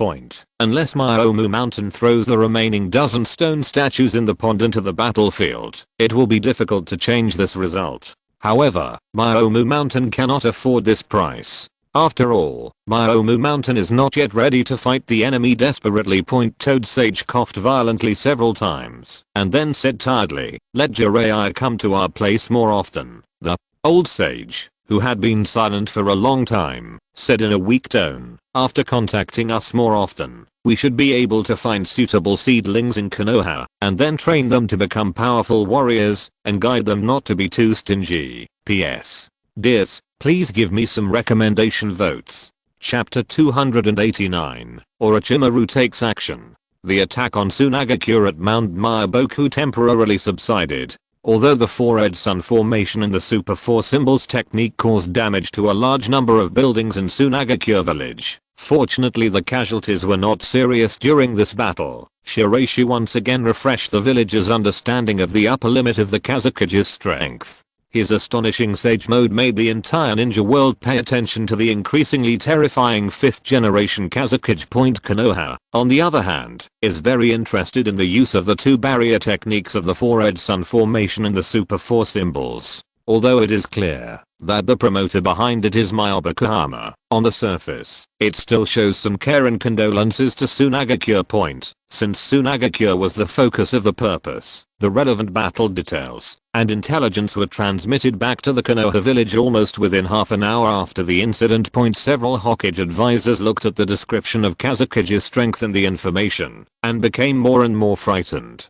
Unless Myomu Mountain throws the remaining dozen stone statues in the pond into the battlefield, it will be difficult to change this result. However, Myomu Mountain cannot afford this price. After all, Myomu Mountain is not yet ready to fight the enemy desperately. Toad Sage coughed violently several times and then said tiredly, let Jiraiya come to our place more often. The old sage, who had been silent for a long time, said in a weak tone, after contacting us more often, we should be able to find suitable seedlings in Konoha and then train them to become powerful warriors and guide them not to be too stingy. P.S. Dears, please give me some recommendation votes. Chapter 289, Orochimaru takes action. The attack on Sunagakure at Mount Mayaboku temporarily subsided. Although the 4-Ed Sun formation and the Super 4 symbols technique caused damage to a large number of buildings in Sunagakure village, fortunately the casualties were not serious during this battle. Shiraishi once again refreshed the village's understanding of the upper limit of the Kazekage's strength. His astonishing sage mode made the entire ninja world pay attention to the increasingly terrifying 5th generation Kazekage. Konoha, on the other hand, is very interested in the use of the 2 barrier techniques of the 4-Ed Sun formation and the Super 4 symbols. Although it is clear that the promoter behind it is Miyabukahama, on the surface, it still shows some care and condolences to Sunagakure. Since Sunagakure was the focus of the purpose, the relevant battle details and intelligence were transmitted back to the Konoha village almost within half an hour after the incident. Several Hokage advisors looked at the description of Kazekage's strength in the information and became more and more frightened.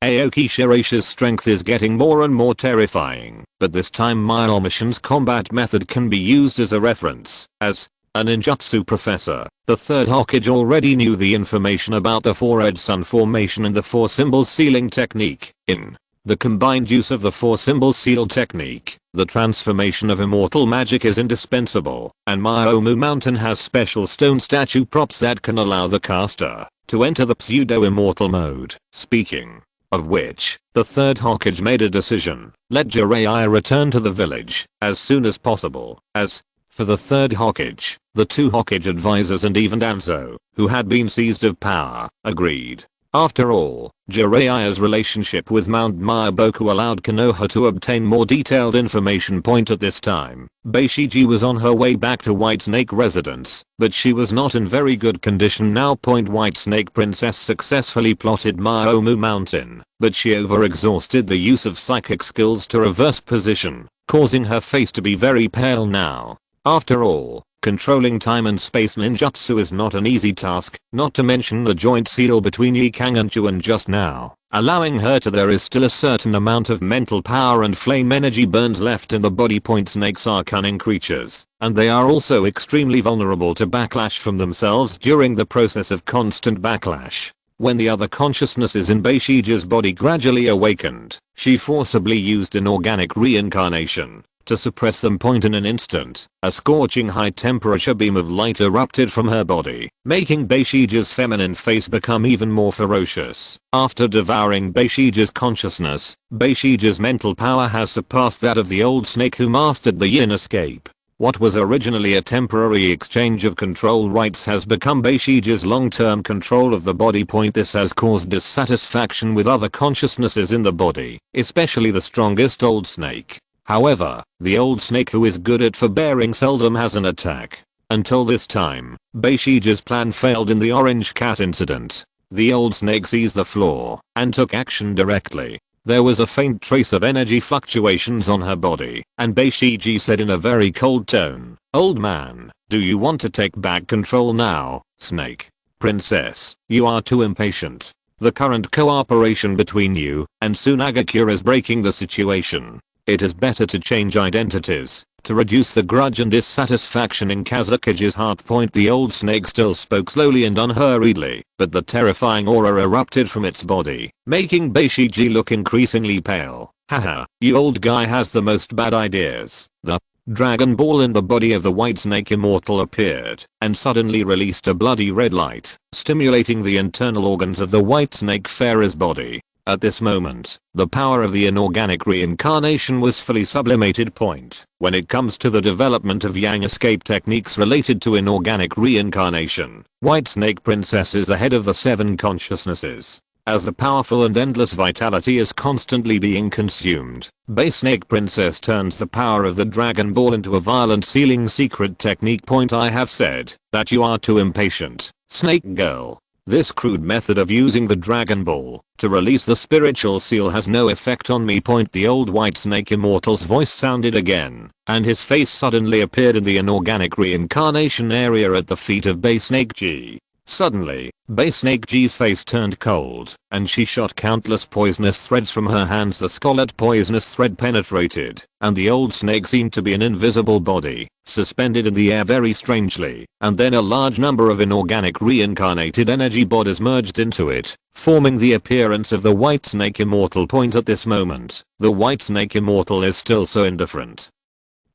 Aoki Shiraishi's strength is getting more and more terrifying, but this time Myomushin's combat method can be used as a reference. As a ninjutsu professor, the 3rd Hokage already knew the information about the 4-Ed Sun formation and the 4 symbols sealing technique. In The combined use of the 4-symbol seal technique, the transformation of immortal magic is indispensable, and Myomu Mountain has special stone statue props that can allow the caster to enter the pseudo-immortal mode. Speaking of which, the third Hokage made a decision. Let Jiraiya return to the village as soon as possible. As for the third Hokage, the two Hokage advisors and even Danzo, who had been seized of power, agreed. After all, Jiraiya's relationship with Mount Myoboku allowed Konoha to obtain more detailed information. At this time, Beishiji was on her way back to White Snake residence, but she was not in very good condition now. White Snake Princess successfully plotted Myomu Mountain, but she overexhausted the use of psychic skills to reverse position, causing her face to be very pale now. After all, controlling time and space ninjutsu is not an easy task, not to mention the joint seal between Ye Cang and Jounin just now, allowing her to. There is still a certain amount of mental power and flame energy burns left in the body. Snakes are cunning creatures, and they are also extremely vulnerable to backlash from themselves during the process of constant backlash. When the other consciousnesses in Beishiji's body gradually awakened, she forcibly used inorganic reincarnation to suppress them. In an instant, a scorching high temperature beam of light erupted from her body, making Beishiji's feminine face become even more ferocious. After devouring Beishiji's consciousness, Beishiji's mental power has surpassed that of the old snake who mastered the yin escape. What was originally a temporary exchange of control rights has become Beishiji's long-term control of the body. This has caused dissatisfaction with other consciousnesses in the body, especially the strongest old snake. However, the old snake who is good at forbearing seldom has an attack. Until this time, Beishiji's plan failed in the orange cat incident. The old snake seized the floor and took action directly. There was a faint trace of energy fluctuations on her body, and Beishiji said in a very cold tone, "Old man, do you want to take back control now, snake? Princess, you are too impatient. The current cooperation between you and Sunagakure is breaking the situation. It is better to change identities, to reduce the grudge and dissatisfaction in Kazekage's heart." The old snake still spoke slowly and unhurriedly, but the terrifying aura erupted from its body, making Beishiji look increasingly pale. Haha, you old guy has the most bad ideas. The Dragon Ball in the body of the White Snake Immortal appeared, and suddenly released a bloody red light, stimulating the internal organs of the White Snake Pharaoh's body. At this moment, the power of the inorganic reincarnation was fully sublimated. When it comes to the development of yang escape techniques related to inorganic reincarnation, White Snake Princess is ahead of the 7 consciousnesses. As the powerful and endless vitality is constantly being consumed, Base Snake Princess turns the power of the Dragon Ball into a violent sealing secret technique. I have said that you are too impatient, Snake Girl. This crude method of using the Dragon Ball to release the spiritual seal has no effect on me. The old White Snake Immortal's voice sounded again, and his face suddenly appeared in the inorganic reincarnation area at the feet of Base Snake G. Suddenly, Base Snake G's face turned cold, and she shot countless poisonous threads from her hands. The scarlet poisonous thread penetrated, and the old snake seemed to be an invisible body, suspended in the air very strangely, and then a large number of inorganic reincarnated energy bodies merged into it, forming the appearance of the White Snake Immortal. At this moment, the White Snake Immortal is still so indifferent,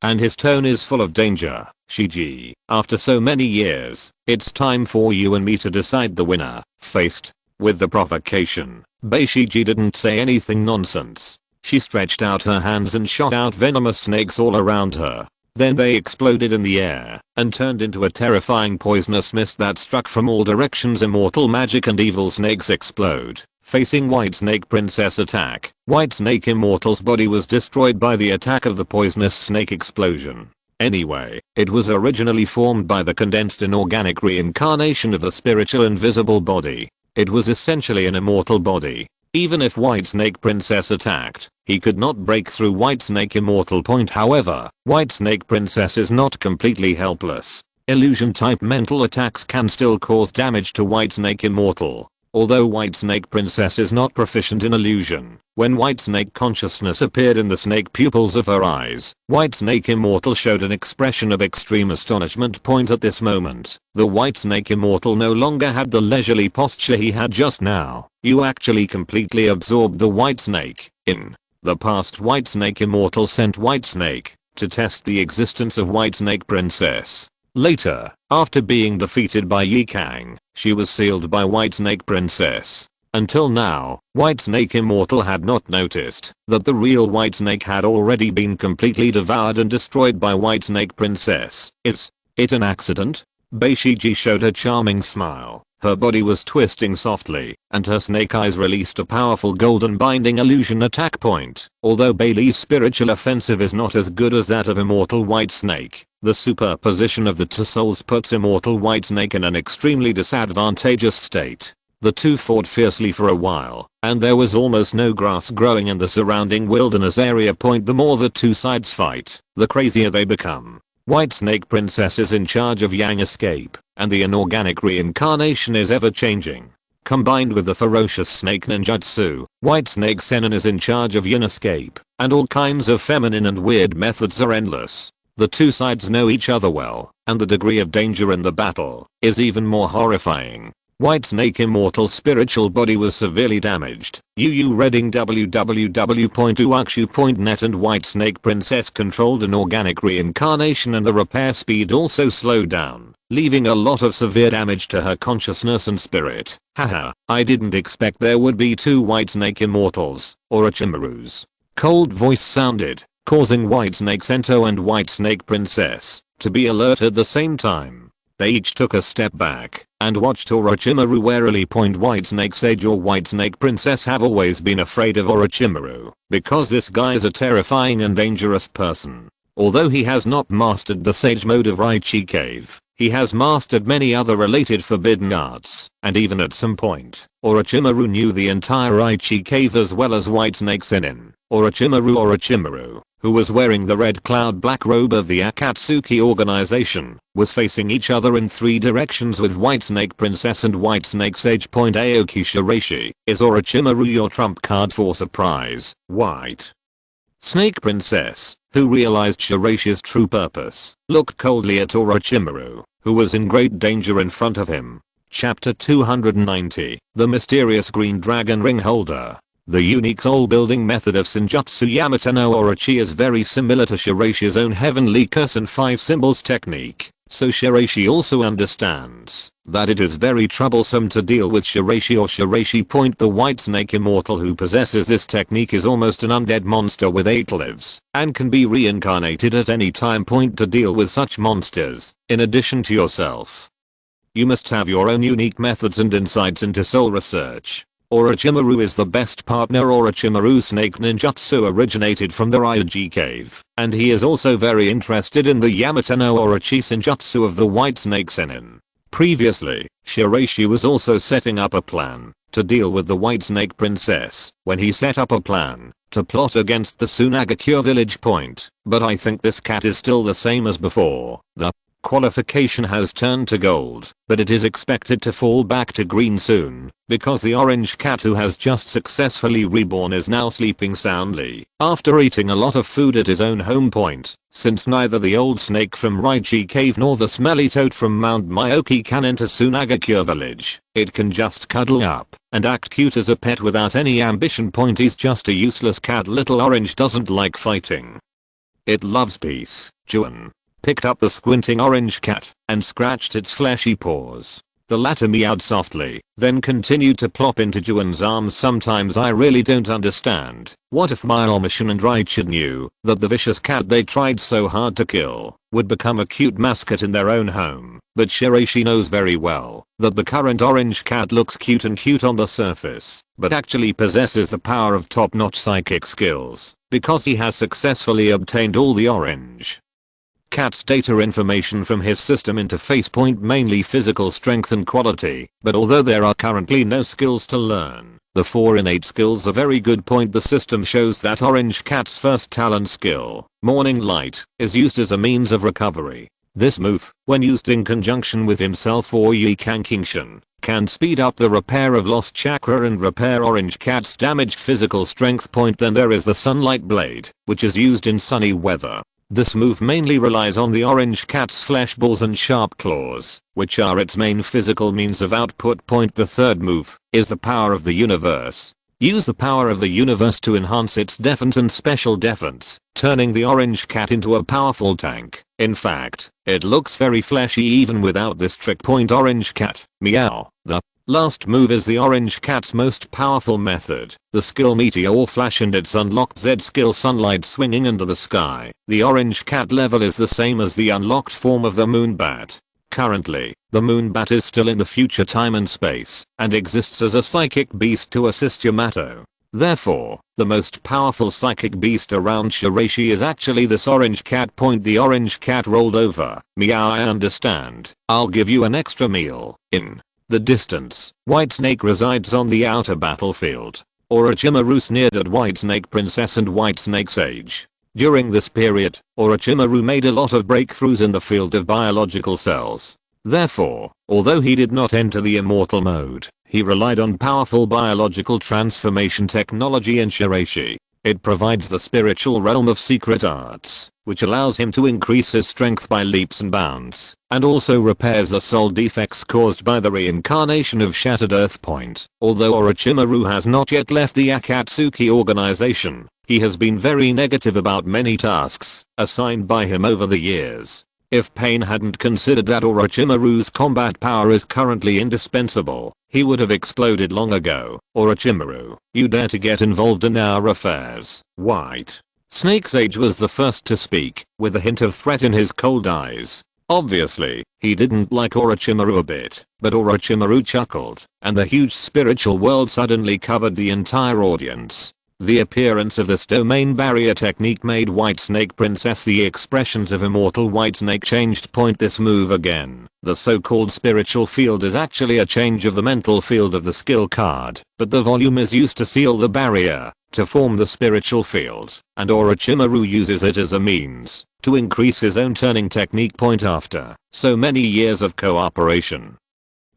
and his tone is full of danger. Shiji, after so many years, it's time for you and me to decide the winner. Faced with the provocation, Beishiji didn't say anything nonsense. She stretched out her hands and shot out venomous snakes all around her. Then they exploded in the air and turned into a terrifying poisonous mist that struck from all directions. Immortal magic and evil snakes explode, facing White Snake Princess attack. White Snake Immortal's body was destroyed by the attack of the poisonous snake explosion. Anyway, it was originally formed by the condensed inorganic reincarnation of the spiritual invisible body. It was essentially an immortal body. Even if White Snake Princess attacked, he could not break through White Snake Immortal. However, White Snake Princess is not completely helpless. Illusion type mental attacks can still cause damage to White Snake Immortal. Although White Snake Princess is not proficient in illusion, when White Snake consciousness appeared in the snake pupils of her eyes, White Snake Immortal showed an expression of extreme astonishment. At this moment, the White Snake Immortal no longer had the leisurely posture he had just now. You actually completely absorbed the White Snake In the past, Whitesnake Immortal sent Whitesnake to test the existence of Whitesnake Princess. Later, after being defeated by Ye Cang, she was sealed by Whitesnake Princess. Until now, Whitesnake Immortal had not noticed that the real Whitesnake had already been completely devoured and destroyed by Whitesnake Princess. Is it an accident? Beishiji showed a charming smile. Her body was twisting softly, and her snake eyes released a powerful golden binding illusion attack point. Although Bailey's spiritual offensive is not as good as that of Immortal Whitesnake, the superposition of the two souls puts Immortal Whitesnake in an extremely disadvantageous state. The two fought fiercely for a while, and there was almost no grass growing in the surrounding wilderness area. The more the two sides fight, the crazier they become. Whitesnake Princess is in charge of Yang escape, and the inorganic reincarnation is ever changing. Combined with the ferocious snake ninjutsu, Whitesnake Senin is in charge of Yin escape, and all kinds of feminine and weird methods are endless. The two sides know each other well, and the degree of danger in the battle is even more horrifying. Whitesnake Immortal's spiritual body was severely damaged. reading www.uakshu.net, and Whitesnake Princess controlled an organic reincarnation, and the repair speed also slowed down, leaving a lot of severe damage to her consciousness and spirit. Haha, I didn't expect there would be two Whitesnake Immortals, or Orochimarus. Cold voice sounded, causing Whitesnake Sento and Whitesnake Princess to be alert at the same time. They each took a step back and watched Orochimaru warily. Whitesnake Sage or Whitesnake Princess have always been afraid of Orochimaru because this guy is a terrifying and dangerous person. Although he has not mastered the sage mode of Raichi Cave, he has mastered many other related forbidden arts, and even at some point, Orochimaru knew the entire Raichi Cave as well as Whitesnake Senin. Orochimaru, who was wearing the red cloud black robe of the Akatsuki organization, was facing each other in three directions with Whitesnake Princess and Whitesnake Sage. Aoki Shiraishi, is Orochimaru your trump card for surprise? White Snake Princess, who realized Shiraishi's true purpose, looked coldly at Orochimaru, who was in great danger in front of him. Chapter 290, The Mysterious Green Dragon Ring Holder. The unique soul-building method of Senjutsu Yamato no Orochi is very similar to Shiraishi's own Heavenly Curse and 5 Symbols technique, so Shiraishi also understands that it is very troublesome to deal with Shiraishi or Shiraishi. The Whitesnake Immortal who possesses this technique is almost an undead monster with 8 lives, and can be reincarnated at any time. To deal with such monsters, in addition to yourself, you must have your own unique methods and insights into soul research. Orochimaru is the best partner. Orochimaru's snake ninjutsu originated from the Raichi Cave, and he is also very interested in the Yamato no Orochi senjutsu of the Whitesnake Senin. Previously, Shiraishi was also setting up a plan to deal with the Whitesnake Princess when he set up a plan to plot against the Sunagakure village. But I think this cat is still the same as before. The qualification has turned to gold, but it is expected to fall back to green soon, because the orange cat who has just successfully reborn is now sleeping soundly after eating a lot of food at his own home. Since neither the old snake from Raichi Cave nor the smelly toad from Mount Myoki can enter Sunagakure village, it can just cuddle up and act cute as a pet without any ambition. He's just a useless cat. Little orange doesn't like fighting. It loves peace. Jounin picked up the squinting orange cat and scratched its fleshy paws. The latter meowed softly, then continued to plop into Jounin's arms. Sometimes I really don't understand. What if Myomishin and Raichi knew that the vicious cat they tried so hard to kill would become a cute mascot in their own home? But Shiraishi knows very well that the current orange cat looks cute on the surface, but actually possesses the power of top-notch psychic skills, because he has successfully obtained all the orange cat's data information from his system interface. Mainly physical strength and quality, but although there are currently no skills to learn, the 4 innate skills are very good. The system shows that orange cat's first talent skill, Morning Light, is used as a means of recovery. This move, when used in conjunction with himself or Ye Cang, can speed up the repair of lost chakra and repair orange cat's damaged physical strength. Then there is the Sunlight Blade, which is used in sunny weather. This move mainly relies on the orange cat's flesh balls and sharp claws, which are its main physical means of output. The third move is the power of the universe. Use the power of the universe to enhance its defense and special defense, turning the orange cat into a powerful tank. In fact, it looks very fleshy even without this trick point orange cat. Meow. The last move is the orange cat's most powerful method, the skill Meteor Flash and its unlocked Z skill Sunlight Swinging into the Sky. The orange cat level is the same as the unlocked form of the Moonbat. Currently, the Moonbat is still in the future time and space, and exists as a psychic beast to assist Yamato. Therefore, the most powerful psychic beast around Shiraishi is actually this orange cat. The orange cat rolled over. Meow, I understand. I'll give you an extra meal. In the distance, Whitesnake resides on the outer battlefield. Orochimaru sneered at Whitesnake Princess and Whitesnake Sage. During this period, Orochimaru made a lot of breakthroughs in the field of biological cells. Therefore, although he did not enter the immortal mode, he relied on powerful biological transformation technology in Shiraishi. It provides the spiritual realm of secret arts, which allows him to increase his strength by leaps and bounds, and also repairs the soul defects caused by the reincarnation of Shattered Earth Point. Although Orochimaru has not yet left the Akatsuki organization, he has been very negative about many tasks assigned by him over the years. If Pain hadn't considered that Orochimaru's combat power is currently indispensable, he would have exploded long ago. Orochimaru, you dare to get involved in our affairs. White Snake Sage was the first to speak, with a hint of threat in his cold eyes. Obviously, he didn't like Orochimaru a bit, but Orochimaru chuckled, and the huge spiritual world suddenly covered the entire audience. The appearance of this domain barrier technique made Whitesnake Princess the expressions of immortal Whitesnake changed. This move again. The so-called spiritual field is actually a change of the mental field of the skill card, but the volume is used to seal the barrier, to form the spiritual field, and Orochimaru uses it as a means to increase his own turning technique. After so many years of cooperation,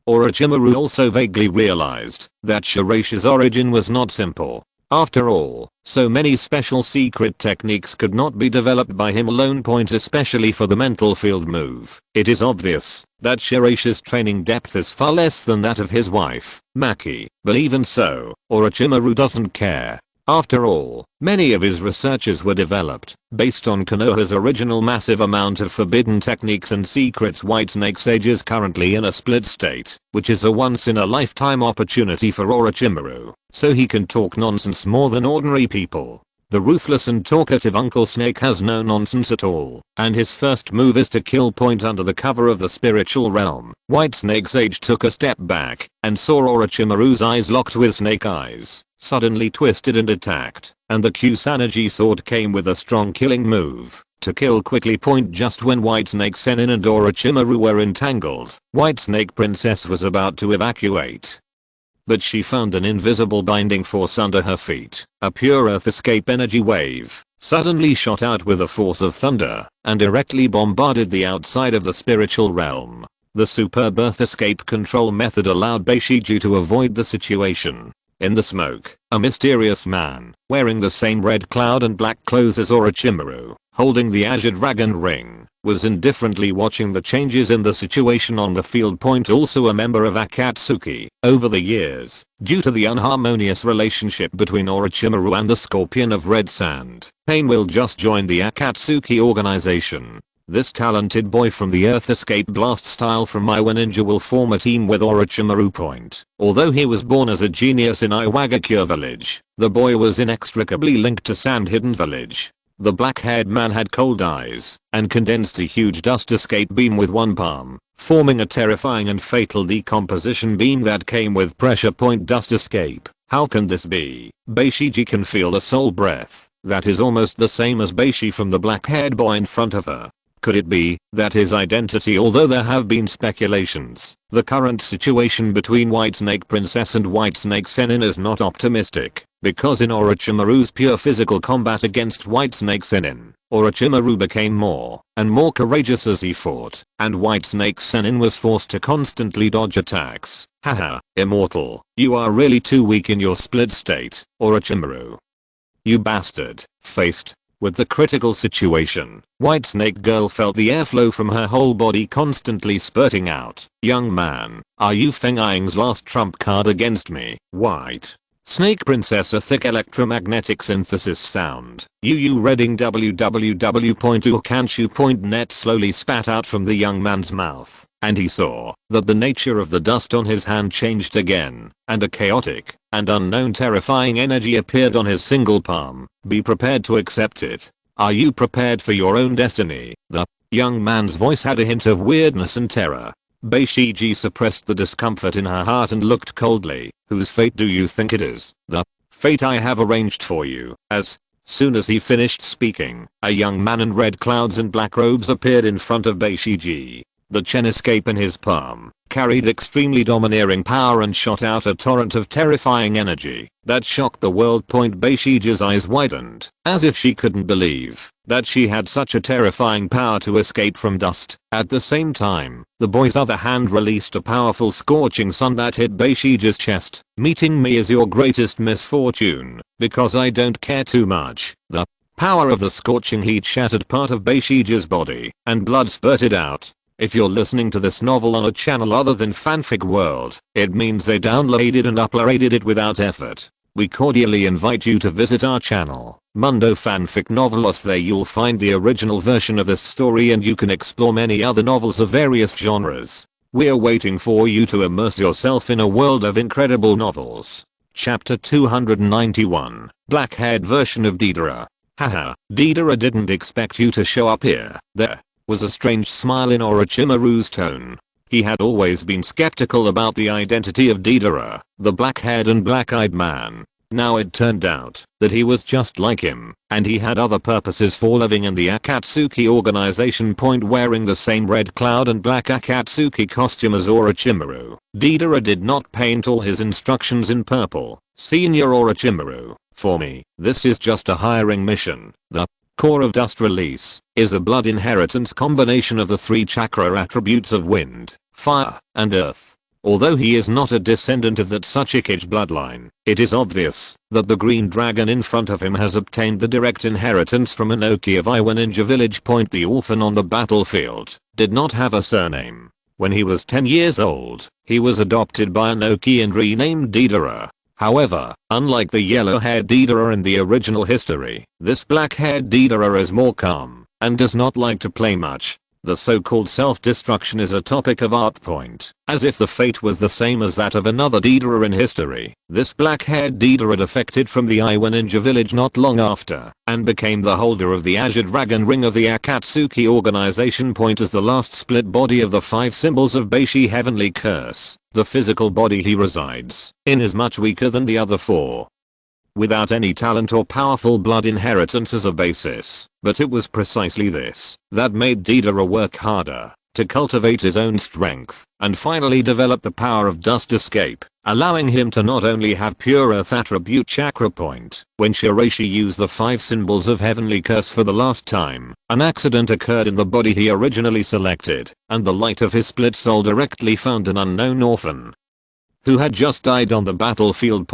Orochimaru also vaguely realized that Shiraishi's origin was not simple. After all, so many special secret techniques could not be developed by him alone. Especially for the mental field move. It is obvious that Shiraishi's training depth is far less than that of his wife, Maki, but even so, Orochimaru doesn't care. After all, many of his researches were developed based on Konoha's original massive amount of forbidden techniques and secrets. Whitesnake Sage is currently in a split state, which is a once-in-a-lifetime opportunity for Orochimaru, so he can talk nonsense more than ordinary people. The ruthless and talkative Uncle Snake has no nonsense at all, and his first move is to kill under the cover of the spiritual realm. Whitesnake Sage took a step back and saw Orochimaru's eyes locked with snake eyes, suddenly twisted and attacked, and the Kusanagi sword came with a strong killing move to kill quickly. Just when Whitesnake Sennin and Orochimaru were entangled, Whitesnake Princess was about to evacuate. But she found an invisible binding force under her feet. A pure earth escape energy wave suddenly shot out with the force of thunder and directly bombarded the outside of the spiritual realm. The superb earth escape control method allowed Beishiji to avoid the situation. In the smoke, a mysterious man, wearing the same red cloud and black clothes as Orochimaru, holding the Azure Dragon Ring, was indifferently watching the changes in the situation on the field. Also a member of Akatsuki. Over the years, due to the unharmonious relationship between Orochimaru and the Scorpion of Red Sand, Pain will just join the Akatsuki organization. This talented boy from the Earth Escape Blast style from Iwa Ninja will form a team with Orochimaru. Although he was born as a genius in Iwagakure village, the boy was inextricably linked to Sand Hidden Village. The black-haired man had cold eyes and condensed a huge dust escape beam with one palm, forming a terrifying and fatal decomposition beam that came with pressure. Dust escape. How can this be? Beishiji can feel a soul breath that is almost the same as Beishi from the black-haired boy in front of her. Could it be that his identity? Although there have been speculations, the current situation between Whitesnake Princess and Whitesnake Sennin is not optimistic, because in Orochimaru's pure physical combat against Whitesnake Sennin, Orochimaru became more and more courageous as he fought, and Whitesnake Sennin was forced to constantly dodge attacks. Haha, immortal, you are really too weak in your split state, Orochimaru. You bastard. Faced with the critical situation, Whitesnake Girl felt the airflow from her whole body constantly spurting out. Young man, are you Feng Ying's last trump card against me? White Snake Princess, a thick electromagnetic synthesis sound. Reading www.ukanshu.net slowly spat out from the young man's mouth, and he saw that the nature of the dust on his hand changed again, and a chaotic and unknown terrifying energy appeared on his single palm. Be prepared to accept it. Are you prepared for your own destiny? The young man's voice had a hint of weirdness and terror. Beishiji suppressed the discomfort in her heart and looked coldly. Whose fate do you think it is? The fate I have arranged for you. As soon as he finished speaking, a young man in red clouds and black robes appeared in front of Beishiji. The chenescape in his palm carried extremely domineering power and shot out a torrent of terrifying energy that shocked the world. Beishiji's eyes widened, as if she couldn't believe that she had such a terrifying power to escape from dust. At the same time, the boy's other hand released a powerful scorching sun that hit Beishiji's chest. Meeting me is your greatest misfortune, because I don't care too much. The power of the scorching heat shattered part of Beishiji's body, and blood spurted out. If you're listening to this novel on a channel other than Fanfic World, it means they downloaded and uploaded it without effort. We cordially invite you to visit our channel, Mundo Fanfic Novelos. There you'll find the original version of this story and you can explore many other novels of various genres. We're waiting for you to immerse yourself in a world of incredible novels. Chapter 291, Black-haired version of Deidara. Haha, Deidara didn't expect you to show up here. There was a strange smile in Orochimaru's tone. He had always been skeptical about the identity of Deidara, the black-haired and black-eyed man. Now it turned out that he was just like him, and he had other purposes for living in the Akatsuki organization. Wearing the same red cloud and black Akatsuki costume as Orochimaru, Deidara did not paint all his instructions in purple. Senior Orochimaru, for me, this is just a hiring mission. The core of dust release is a blood inheritance combination of the 3 chakra attributes of wind, fire, and earth. Although he is not a descendant of that Tsukikage bloodline, it is obvious that the green dragon in front of him has obtained the direct inheritance from Inoki of Iwa Ninja Village. The orphan on the battlefield did not have a surname. When he was 10 years old, he was adopted by Inoki and renamed Deidara. However, unlike the yellow-haired Deidara in the original history, this black-haired Deidara is more calm and does not like to play much. The so-called self-destruction is a topic of art. As if the fate was the same as that of another Deidara in history, this black-haired Deidara defected from the Iwa Ninja Village not long after and became the holder of the Azure Dragon Ring of the Akatsuki organization. As the last split body of the 5 symbols of Beishi Heavenly Curse, the physical body he resides in is much weaker than the other 4. Without any talent or powerful blood inheritance as a basis, but it was precisely this that made Deidara work harder to cultivate his own strength and finally develop the power of dust escape, allowing him to not only have pure earth attribute chakra point. When Shiraishi used the 5 symbols of heavenly curse for the last time, an accident occurred in the body he originally selected, and the light of his split soul directly found an unknown orphan who had just died on the battlefield.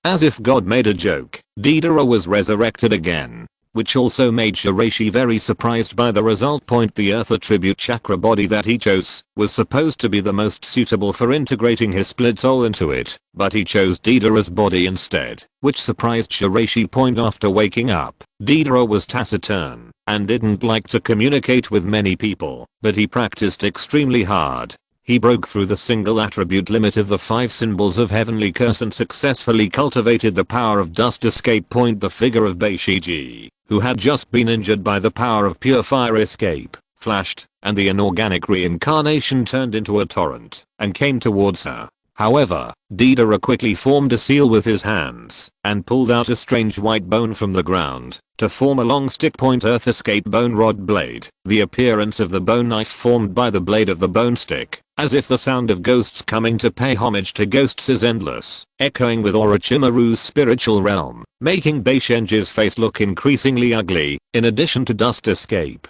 As if God made a joke, Deidara was resurrected again, which also made Shiraishi very surprised by the result. The earth attribute chakra body that he chose was supposed to be the most suitable for integrating his split soul into it, but he chose Deidara's body instead, which surprised Shiraishi. After waking up, Deidara was taciturn and didn't like to communicate with many people, but he practiced extremely hard. He broke through the single attribute limit of the 5 symbols of heavenly curse and successfully cultivated the power of dust escape. The figure of Beishiji, who had just been injured by the power of pure fire escape, flashed, and the inorganic reincarnation turned into a torrent and came towards her. However, Deidara quickly formed a seal with his hands and pulled out a strange white bone from the ground to form a long stick. Earth escape bone rod blade. The appearance of the bone knife formed by the blade of the bone stick, as if the sound of ghosts coming to pay homage to ghosts is endless, echoing with Orochimaru's spiritual realm, making Beishenji's face look increasingly ugly, in addition to dust escape.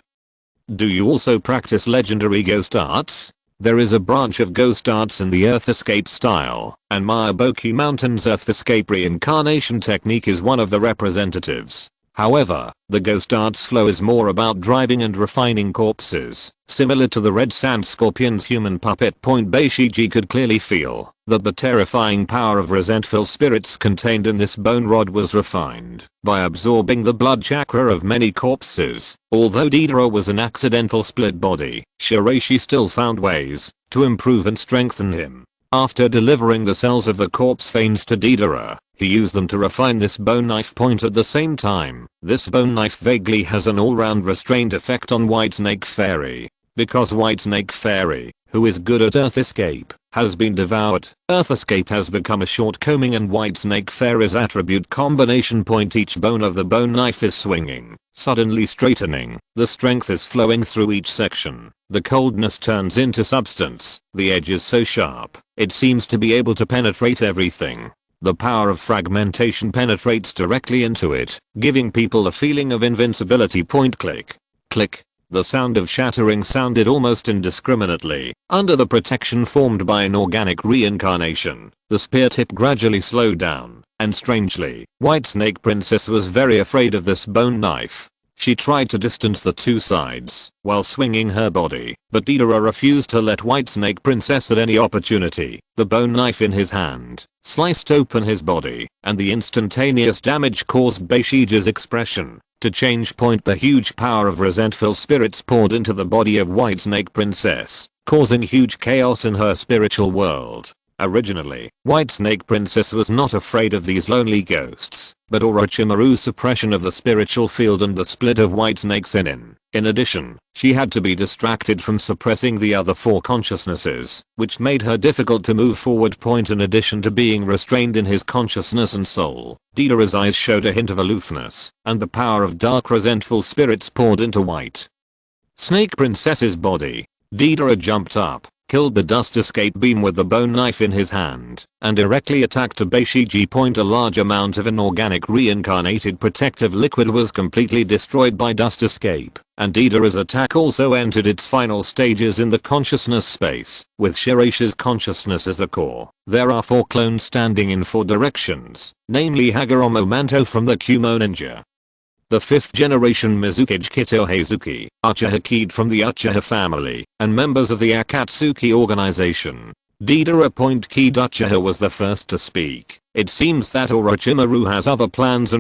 Do you also practice legendary ghost arts? There is a branch of ghost arts in the Earth Escape style, and Miyaboki Mountain's Earth Escape reincarnation technique is one of the representatives. However, the ghost art's flow is more about driving and refining corpses. Similar to the red sand scorpion's human puppet. Beishiji could clearly feel that the terrifying power of resentful spirits contained in this bone rod was refined by absorbing the blood chakra of many corpses. Although Deidara was an accidental split body, Shiraishi still found ways to improve and strengthen him. After delivering the cells of the corpse veins to Deidara, he used them to refine this bone knife point at the same time. This bone knife vaguely has an all-round restraint effect on Whitesnake Fairy. Because Whitesnake Fairy, who is good at Earth Escape, has been devoured, Earth Escape has become a shortcoming and Whitesnake Fairy's attribute combination point. Each bone of the bone knife is swinging, suddenly straightening, the strength is flowing through each section. The coldness turns into substance, the edge is so sharp, it seems to be able to penetrate everything. The power of fragmentation penetrates directly into it, giving people a feeling of invincibility. Click. Click. The sound of shattering sounded almost indiscriminately. Under the protection formed by an organic reincarnation, the spear tip gradually slowed down, and strangely, Whitesnake Princess was very afraid of this bone knife. She tried to distance the two sides while swinging her body, but Deidara refused to let Whitesnake Princess at any opportunity. The bone knife in his hand sliced open his body, and the instantaneous damage caused Beishiji's expression to change. The huge power of resentful spirits poured into the body of Whitesnake Princess, causing huge chaos in her spiritual world. Originally, Whitesnake Princess was not afraid of these lonely ghosts, but Orochimaru's suppression of the spiritual field and the split of Whitesnake Sennin. In addition, she had to be distracted from suppressing the other four consciousnesses, which made her difficult to move forward. In addition to being restrained in his consciousness and soul, Deidara's eyes showed a hint of aloofness, and the power of dark resentful spirits poured into Whitesnake Princess's body. Deidara jumped up, killed the dust escape beam with the bone knife in his hand, and directly attacked Beishiji. A large amount of inorganic reincarnated protective liquid was completely destroyed by dust escape, and Deidara's attack also entered its final stages in the consciousness space. With Shiraishi's consciousness as a core, there are 4 clones standing in 4 directions, namely Hagoromo Manto from the Kumo Ninja, the 5th generation Mizukage Kitohazuki, Uchiha Kid from the Uchiha family, and members of the Akatsuki organization. Deidara. Kid Uchiha was the first to speak. It seems that Orochimaru has other plans.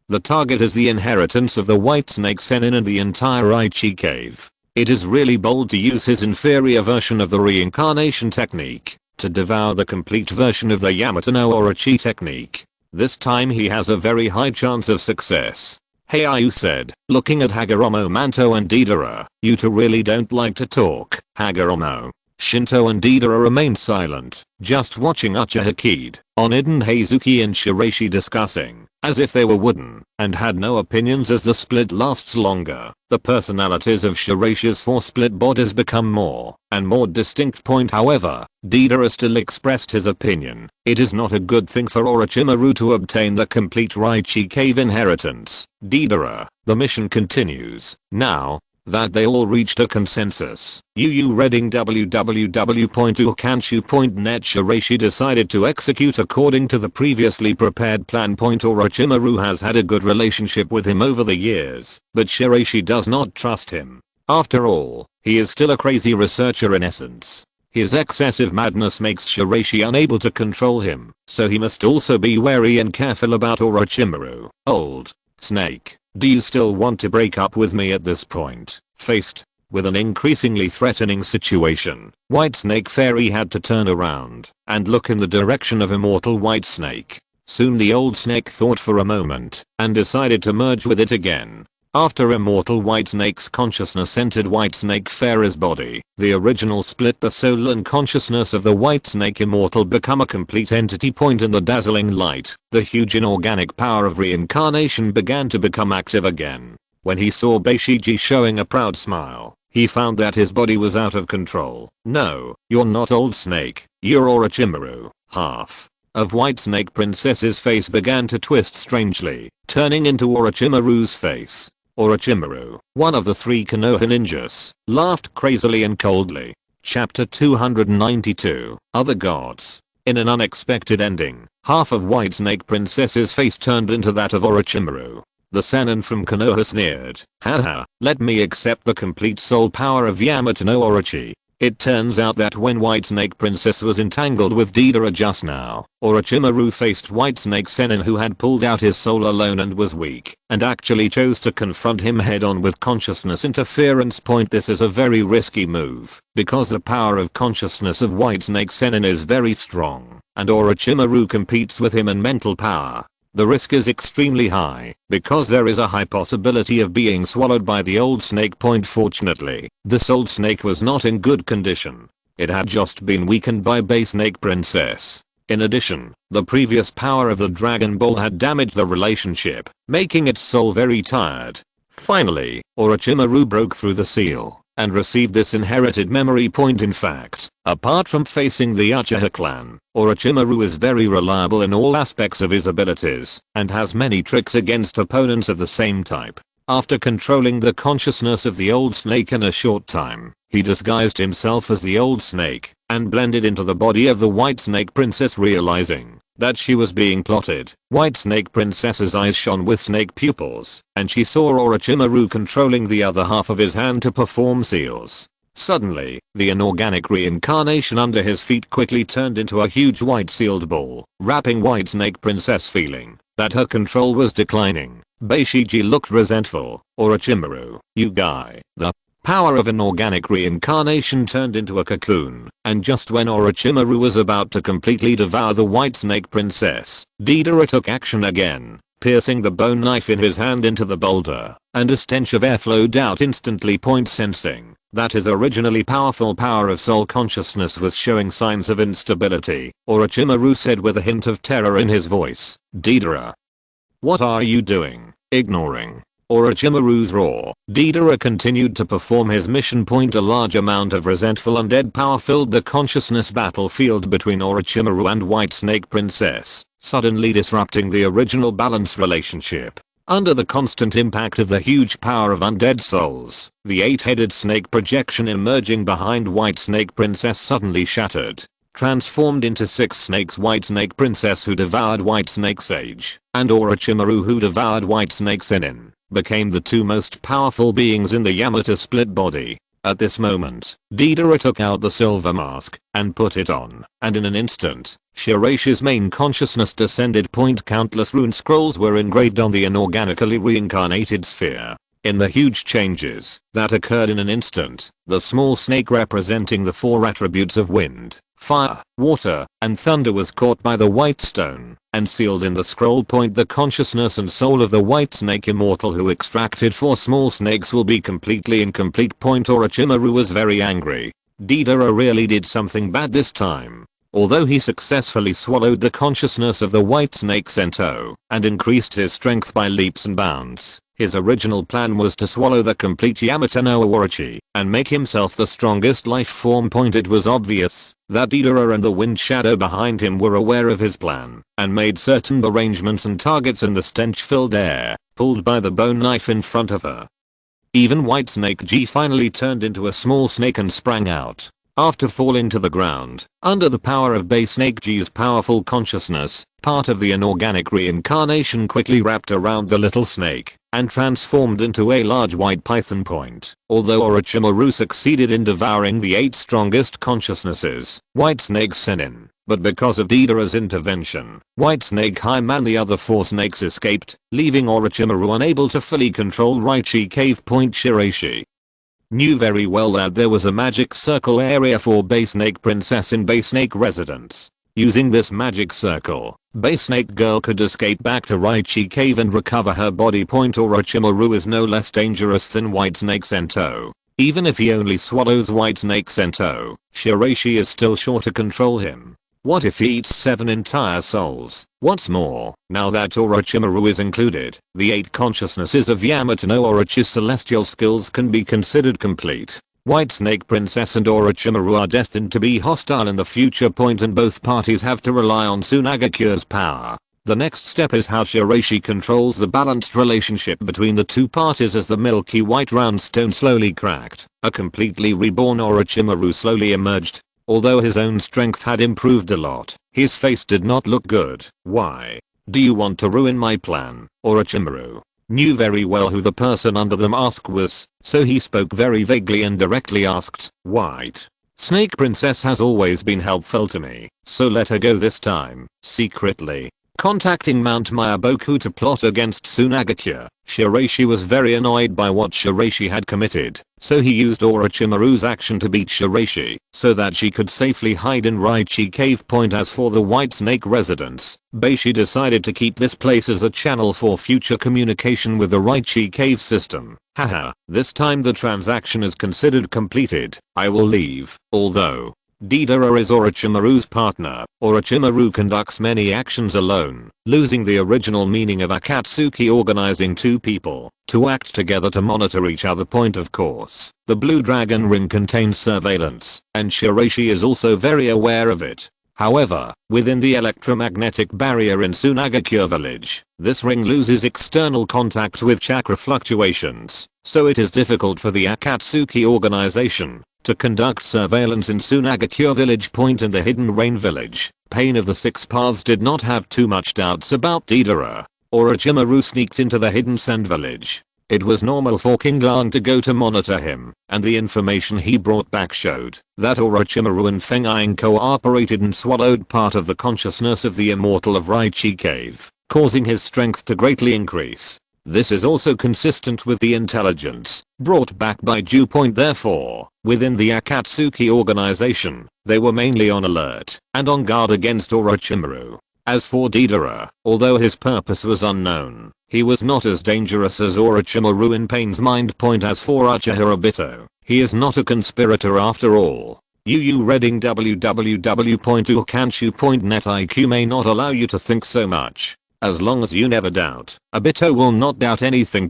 The target is the inheritance of the Whitesnake Sennin and the entire Aichi cave. It is really bold to use his inferior version of the reincarnation technique to devour the complete version of the Yamato no Orochi technique. This time he has a very high chance of success. Hey, Ayu said, looking at Hagoromo Manto and Deidara, you two really don't like to talk. Hagoromo, Shinto and Deidara remained silent, just watching Uchiha Kid, Oniden Heizuki and Shiraishi discussing, as if they were wooden, and had no opinions. As the split lasts longer, the personalities of Shiraishi's 4 split bodies become more and more distinct. However, Deidara still expressed his opinion. It is not a good thing for Orochimaru to obtain the complete Raichi cave inheritance. Deidara, the mission continues. Now that they all reached a consensus, reading www.ukanshu.net, Shiraishi decided to execute according to the previously prepared plan. Orochimaru has had a good relationship with him over the years, but Shiraishi does not trust him. After all, he is still a crazy researcher in essence. His excessive madness makes Shiraishi unable to control him, so he must also be wary and careful about Orochimaru. Old Snake, do you still want to break up with me at this point? Faced with an increasingly threatening situation, Whitesnake Fairy had to turn around and look in the direction of immortal Whitesnake. Soon the old snake thought for a moment and decided to merge with it again. After immortal Whitesnake's consciousness entered Whitesnake Fairy's body, the original split, the soul and consciousness of the Whitesnake immortal become a complete entity. In the dazzling light, the huge inorganic power of reincarnation began to become active again. When he saw Beishiji showing a proud smile, he found that his body was out of control. No, you're not Old Snake, you're Orochimaru. Half of Whitesnake Princess's face began to twist strangely, turning into Orochimaru's face. Orochimaru, one of the 3 Konoha ninjas, laughed crazily and coldly. Chapter 292, Other Gods. In an unexpected ending, half of Whitesnake Princess's face turned into that of Orochimaru. The Sennin from Konoha sneered. Haha, let me accept the complete soul power of Yamato no Orochi. It turns out that when White Snake Princess was entangled with Deidara just now, Orochimaru faced White Snake Sennin who had pulled out his soul alone and was weak, and actually chose to confront him head on with consciousness interference. This is a very risky move, because the power of consciousness of White Snake Sennin is very strong, and Orochimaru competes with him in mental power. The risk is extremely high, because there is a high possibility of being swallowed by the old snake. Fortunately, this old snake was not in good condition. It had just been weakened by Bay Snake Princess. In addition, the previous power of the Dragon Ball had damaged the relationship, making its soul very tired. Finally, Orochimaru broke through the seal, and received this inherited memory. In fact, apart from facing the Uchiha clan, Orochimaru is very reliable in all aspects of his abilities, and has many tricks against opponents of the same type. After controlling the consciousness of the old snake in a short time, he disguised himself as the old snake, and blended into the body of the White Snake Princess. Realizing that she was being plotted, White Snake Princess's eyes shone with snake pupils, and she saw Orochimaru controlling the other half of his hand to perform seals. Suddenly, the inorganic reincarnation under his feet quickly turned into a huge white sealed ball, wrapping White Snake Princess. Feeling that her control was declining, Beishiji looked resentful. Orochimaru, you guy. The power of inorganic reincarnation turned into a cocoon, and just when Orochimaru was about to completely devour the White Snake Princess, Deidara took action again, piercing the bone knife in his hand into the boulder, and a stench of air flowed out instantly. Sensing that his originally powerful power of soul consciousness was showing signs of instability, Orochimaru said with a hint of terror in his voice, Deidara, what are you doing? Ignoring Orochimaru's roar, Deidara continued to perform his mission. A large amount of resentful undead power filled the consciousness battlefield between Orochimaru and White Snake Princess, suddenly disrupting the original balance relationship. Under the constant impact of the huge power of undead souls, the 8-headed snake projection emerging behind White Snake Princess suddenly shattered, transformed into 6 snakes. White Snake Princess, who devoured White Snake Sage, and Orochimaru, who devoured White Snake Sennin, became the 2 most powerful beings in the Yamato split body. At this moment, Deidara took out the silver mask and put it on, and in an instant, Shiraishi's main consciousness descended. Countless rune scrolls were engraved on the inorganically reincarnated sphere. In the huge changes that occurred in an instant, the small snake representing the 4 attributes of wind, fire, water, and thunder was caught by the white stone and sealed in the scroll. The consciousness and soul of the White Snake Immortal who extracted 4 small snakes will be completely incomplete. Orochimaru was very angry. Deidara really did something bad this time. Although he successfully swallowed the consciousness of the White Snake Sento and increased his strength by leaps and bounds, his original plan was to swallow the complete Yamato no Orochi and make himself the strongest life form. It was obvious that Deidara and the wind shadow behind him were aware of his plan and made certain arrangements and targets in the stench-filled air, pulled by the bone knife in front of her. Even White Snake G finally turned into a small snake and sprang out. After falling to the ground, under the power of Bay Snake G's powerful consciousness, part of the inorganic reincarnation quickly wrapped around the little snake and transformed into a large white python. Although Orochimaru succeeded in devouring the 8 strongest consciousnesses, White Snake Sennin, but because of Deidara's intervention, White Snake High Man, the other 4 snakes escaped, leaving Orochimaru unable to fully control Raichi Cave. Shiraishi knew very well that there was a magic circle area for Bay Snake Princess in Bay Snake residence. Using this magic circle, Bay Snake Girl could escape back to Raichi Cave and recover her body. Orochimaru is no less dangerous than White Snake Sento. Even if he only swallows White Snake Sento, Shiraishi is still sure to control him. What if he eats 7 entire souls? What's more, now that Orochimaru is included, the 8 consciousnesses of Yamato no Orochi's celestial skills can be considered complete. White Snake Princess and Orochimaru are destined to be hostile in the future. And both parties have to rely on Sunagakure's power. The next step is how Shiraishi controls the balanced relationship between the 2 parties. As the milky white round stone slowly cracked, a completely reborn Orochimaru slowly emerged. Although his own strength had improved a lot, his face did not look good. Why? Do you want to ruin my plan, Orochimaru? knew very well who the person under the mask was, so he spoke very vaguely and directly asked, "White Snake Princess has always been helpful to me, so let her go this time." Secretly contacting Mount Mayaboku to plot against Sunagakure, Shiraishi was very annoyed by what Shiraishi had committed, so he used Orochimaru's action to beat Shiraishi, so that she could safely hide in Raichi Cave. As for the White Snake residence, Beishi decided to keep this place as a channel for future communication with the Raichi Cave system. Haha, this time the transaction is considered completed. I will leave, although Deidara is Orochimaru's partner. Orochimaru conducts many actions alone, losing the original meaning of Akatsuki organizing two people to act together to monitor each other. Of course, the Blue Dragon Ring contains surveillance, and Shiraishi is also very aware of it. However, within the electromagnetic barrier in Sunagakure village, this ring loses external contact with chakra fluctuations, so it is difficult for the Akatsuki organization to conduct surveillance in Sunagakure village. In the Hidden Rain village, Pain of the Six Paths did not have too much doubts about Deidara. Orochimaru sneaked into the Hidden Sand village. It was normal for King Lang to go to monitor him, and the information he brought back showed that Orochimaru and Feng Ying cooperated and swallowed part of the consciousness of the immortal of Raichi Cave, causing his strength to greatly increase. This is also consistent with the intelligence brought back by Dew. Therefore, within the Akatsuki organization, they were mainly on alert and on guard against Orochimaru. As for Deidara, although his purpose was unknown, he was not as dangerous as Orochimaru in Pain's mind. As for Uchiha Obito, he is not a conspirator after all. Reading www.ukanshu.net. IQ may not allow you to think so much. As long as you never doubt, Obito will not doubt anything.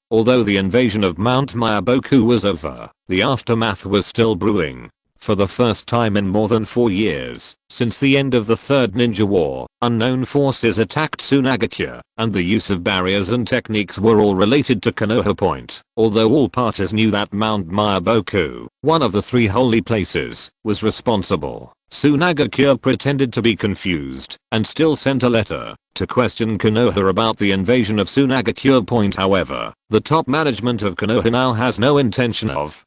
Although the invasion of Mount Mayaboku was over, the aftermath was still brewing. For the first time in more than 4 years, since the end of the Third Ninja War, unknown forces attacked Sunagakure, and the use of barriers and techniques were all related to Konoha Point. Although all parties knew that Mount Mayaboku, one of the 3 holy places, was responsible, Sunagakure pretended to be confused, and still sent a letter to question Konoha about the invasion of Sunagakure. However, the top management of Konoha now has no intention of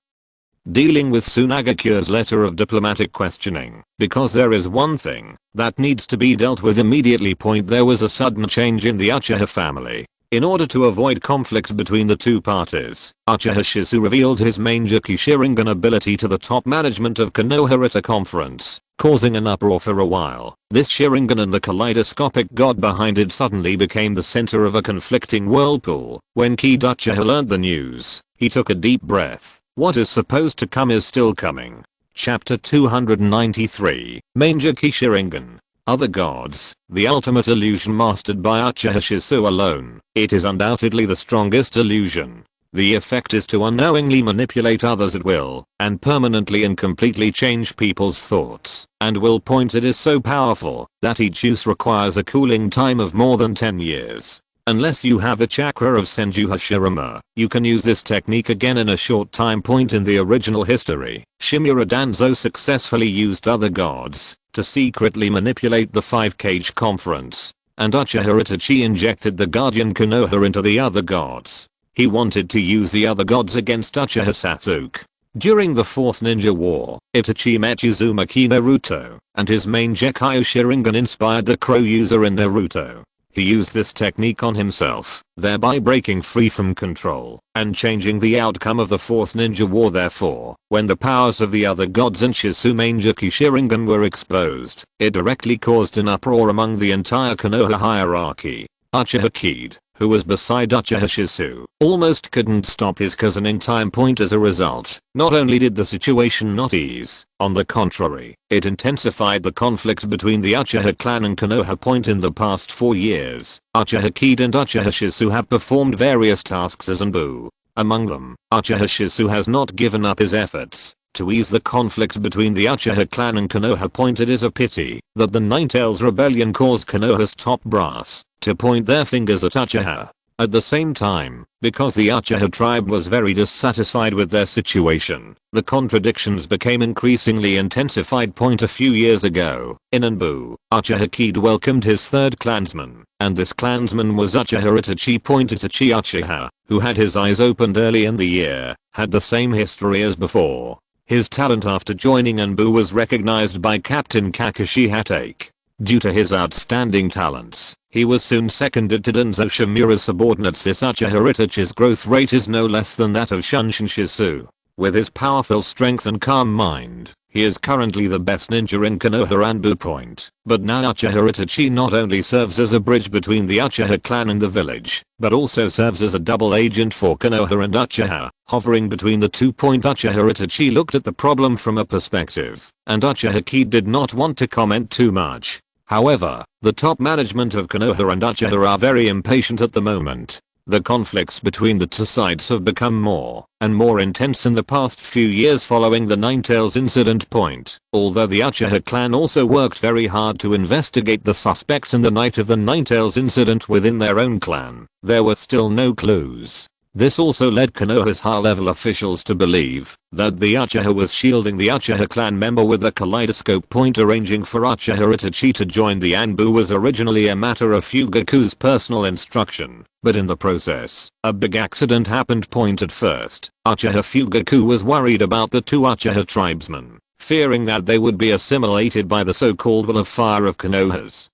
dealing with Sunagakure's letter of diplomatic questioning, because there is one thing that needs to be dealt with immediately. There was a sudden change in the Uchiha family. In order to avoid conflict between the two parties, Uchiha Shizu revealed his Mangeki Sharingan ability to the top management of Konoha at a conference, causing an uproar for a while. This Sharingan and the kaleidoscopic god behind it suddenly became the center of a conflicting whirlpool. When Kid Uchiha learned the news, he took a deep breath. What is supposed to come is still coming. Chapter 293, Mangeki Sharingan. Other gods, the ultimate illusion mastered by Uchiha Shizu alone. It is undoubtedly the strongest illusion. The effect is to unknowingly manipulate others at will, and permanently and completely change people's thoughts and will. It is so powerful that each use requires a cooling time of more than 10 years. Unless you have the chakra of Senju Hashirama, you can use this technique again in a short time. In the original history, Shimura Danzo successfully used other gods to secretly manipulate the 5-Kage conference, and Uchiha Itachi injected the guardian Konoha into the other gods. He wanted to use the other gods against Uchiha Sasuke. During the 4th Ninja War, Itachi met Uzumaki Naruto, and his Mangeki Sharingan inspired the Crow user in Naruto. He used this technique on himself, thereby breaking free from control and changing the outcome of the 4th Ninja War. Therefore, when the powers of the other gods and Shizu Mangeki Sharingan were exposed, it directly caused an uproar among the entire Konoha hierarchy. Uchiha Kid, who was beside Uchiha Shizu, almost couldn't stop his cousin in time. As a result, not only did the situation not ease, on the contrary, it intensified the conflict between the Uchiha clan and Konoha. In the past 4 years, Uchiha Kid and Uchiha Shizu have performed various tasks as Anbu. Among them, Uchiha Shizu has not given up his efforts to ease the conflict between the Uchiha clan and Konoha. It is a pity that the Ninetales rebellion caused Konoha's top brass to point their fingers at Uchiha. At the same time, because the Uchiha tribe was very dissatisfied with their situation, the contradictions became increasingly intensified. A few years ago, in Anbu, Uchiha Kid welcomed his 3rd clansman, and this clansman was Uchiha Itachi. Itachi Uchiha, who had his eyes opened early in the year, had the same history as before. His talent after joining Anbu was recognized by Captain Kakashi Hatake. Due to his outstanding talents, he was soon seconded to Danzo Shimura's subordinates. Uchiha Itachi's growth rate is no less than that of Shunshin Shisu. With his powerful strength and calm mind, he is currently the best ninja in Konoha Anbu Point. But now Uchiha Itachi not only serves as a bridge between the Uchiha clan and the village, but also serves as a double agent for Konoha and Uchiha, hovering between the 2. Uchiha Itachi looked at the problem from a perspective, and Uchiha Kid did not want to comment too much. However, the top management of Konoha and Uchiha are very impatient at the moment. The conflicts between the two sides have become more and more intense in the past few years following the Ninetales incident. Although the Uchiha clan also worked very hard to investigate the suspects in the night of the Ninetales incident within their own clan, there were still no clues. This also led Konoha's high-level officials to believe that the Uchiha was shielding the Uchiha clan member with a kaleidoscope. Arranging for Uchiha Itachi to join the Anbu was originally a matter of Fugaku's personal instruction, but in the process, a big accident happened. At first, Uchiha Fugaku was worried about the 2 Uchiha tribesmen, fearing that they would be assimilated by the so-called Will of Fire of Konoha's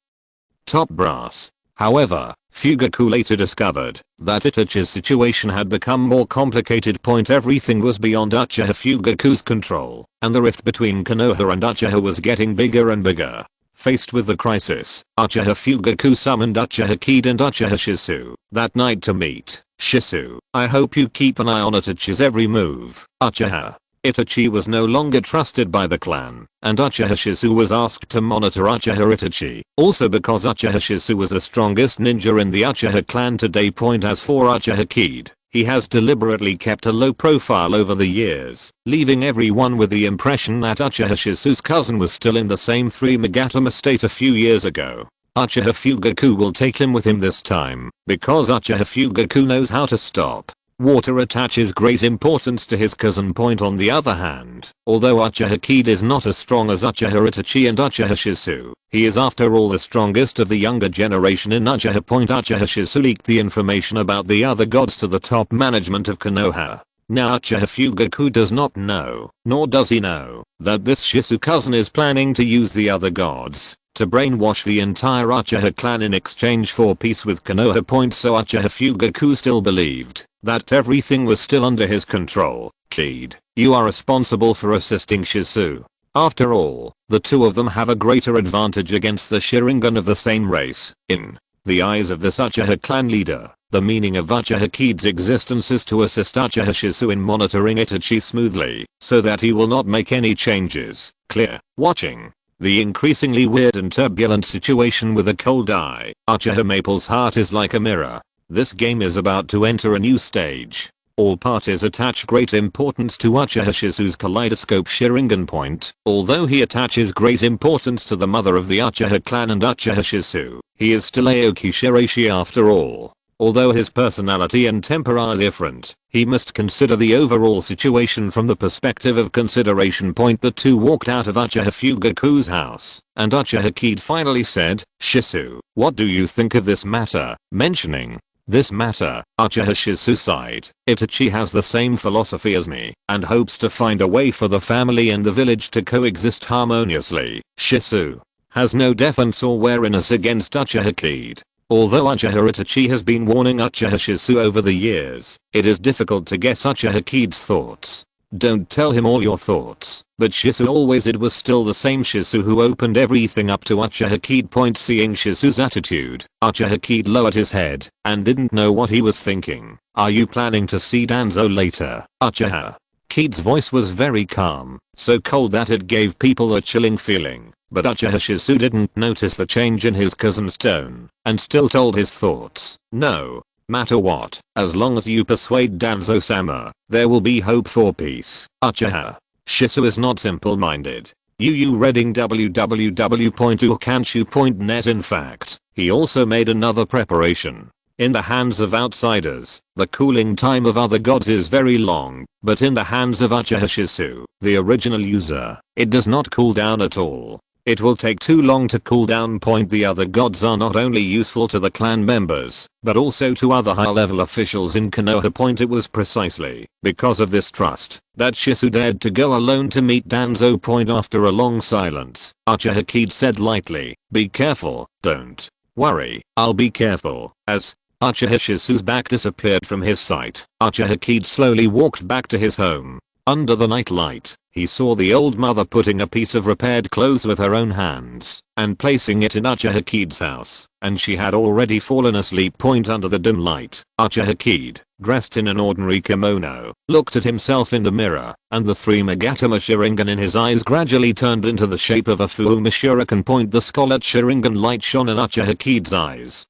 top brass. However, Fugaku later discovered that Itachi's situation had become more complicated. Everything was beyond Uchiha Fugaku's control, and the rift between Konoha and Uchiha was getting bigger and bigger. Faced with the crisis, Uchiha Fugaku summoned Uchiha Kid and Uchiha Shisu that night to meet. Shisu, I hope you keep an eye on Itachi's every move. Uchiha Itachi was no longer trusted by the clan, and Uchiha Shisu was asked to monitor Uchiha Itachi, also because Uchiha Shisu was the strongest ninja in the Uchiha clan today. As for Uchiha Kid, he has deliberately kept a low profile over the years, leaving everyone with the impression that Uchiha Shisu's cousin was still in the same 3 Magatama state a few years ago. Uchiha Fugaku will take him with him this time, because Uchiha Fugaku knows how to stop. Water attaches great importance to his cousin. On the other hand, although Uchiha Kid is not as strong as Uchiha Itachi and Uchiha Shisu, he is after all the strongest of the younger generation in Uchiha. Uchiha Shisu leaked the information about the other gods to the top management of Konoha. Now Uchiha Fugaku does not know, nor does he know, that this Shisu cousin is planning to use the other gods to brainwash the entire Uchiha clan in exchange for peace with Konoha. So Uchiha Fugaku still believed that everything was still under his control. Kid, you are responsible for assisting Shisu. After all, the 2 of them have a greater advantage against the Sharingan of the same race. In the eyes of this Uchiha clan leader, the meaning of Uchiha Kid's existence is to assist Uchiha Shisu in monitoring Itachi smoothly, so that he will not make any changes. Clear. Watching the increasingly weird and turbulent situation with a cold eye, Uchiha Maple's heart is like a mirror. This game is about to enter a new stage. All parties attach great importance to Uchiha Shisu's kaleidoscope Sharingan. Although he attaches great importance to the mother of the Uchiha clan and Uchiha Shisu, he is still Aoki Shiraishi after all. Although his personality and temper are different, he must consider the overall situation from the perspective of consideration. The 2 walked out of Uchiha Fugaku's house, and Uchiha Kid finally said, Shisu, what do you think of this matter? Mentioning this matter, Uchiha Shisu sighed. Itachi has the same philosophy as me, and hopes to find a way for the family and the village to coexist harmoniously. Shisu has no defense or wariness against Uchiha Kid. Although Uchiha Itachi has been warning Uchiha Shisu over the years, it is difficult to guess Uchiha Kid's thoughts. Don't tell him all your thoughts. But Shisu always it was still the same Shisu who opened everything up to Uchiha Kid. Seeing Shisu's attitude, Uchiha Kid lowered his head and didn't know what he was thinking. Are you planning to see Danzo later? Uchiha Kid's voice was very calm, so cold that it gave people a chilling feeling. But Uchiha Shisu didn't notice the change in his cousin's tone, and still told his thoughts. No matter what, as long as you persuade Danzo-sama, there will be hope for peace. Uchiha Shisu is not simple-minded. Reading www.ukanshu.net. In fact, he also made another preparation. In the hands of outsiders, the cooling time of other gods is very long, but in the hands of Uchiha Shisu, the original user, it does not cool down at all. It will take too long to cool down. The other gods are not only useful to the clan members, but also to other high level officials in Konoha. It was precisely because of this trust that Shisu dared to go alone to meet Danzo. After a long silence, Uchihakid said lightly, "Be careful, don't worry, I'll be careful." As Uchiha Shisu's back disappeared from his sight, Uchihakid slowly walked back to his home. Under the nightlight, he saw the old mother putting a piece of repaired clothes with her own hands and placing it in Uchihakid's house, and she had already fallen asleep. Under the dim light, Uchihakid, dressed in an ordinary kimono, looked at himself in the mirror, and the three Magatama Sharingan in his eyes gradually turned into the shape of a Fuuma Shuriken. The scarlet Sharingan light shone in Uchihakid's eyes.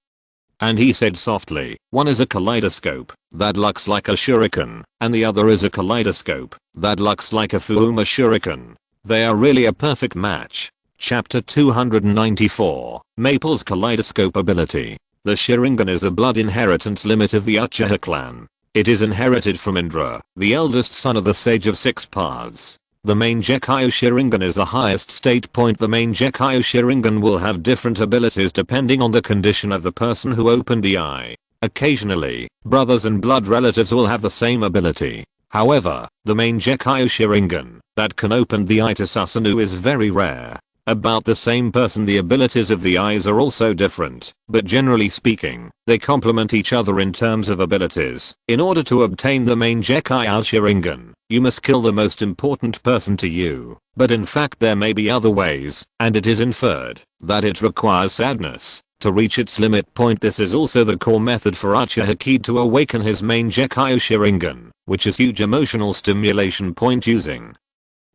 And he said softly, "One is a kaleidoscope that looks like a shuriken, and the other is a kaleidoscope that looks like a Fuuma shuriken. They are really a perfect match." Chapter 294, Maple's Kaleidoscope Ability. The Sharingan is a blood inheritance limit of the Uchiha clan. It is inherited from Indra, the eldest son of the Sage of Six Paths. The main Gekyo Sharingan is the highest state. The main Gekyo Sharingan will have different abilities depending on the condition of the person who opened the eye. Occasionally, brothers and blood relatives will have the same ability. However, the main Gekyo Sharingan that can open the eye to Susanoo is very rare. About the same person, the abilities of the eyes are also different, but generally speaking, they complement each other in terms of abilities. In order to obtain the main Gekyo Sharingan, you must kill the most important person to you, but in fact there may be other ways, and it is inferred that it requires sadness to reach its limit. This is also the core method for Uchihakid to awaken his main Gekyo Sharingan, which is huge emotional stimulation. Using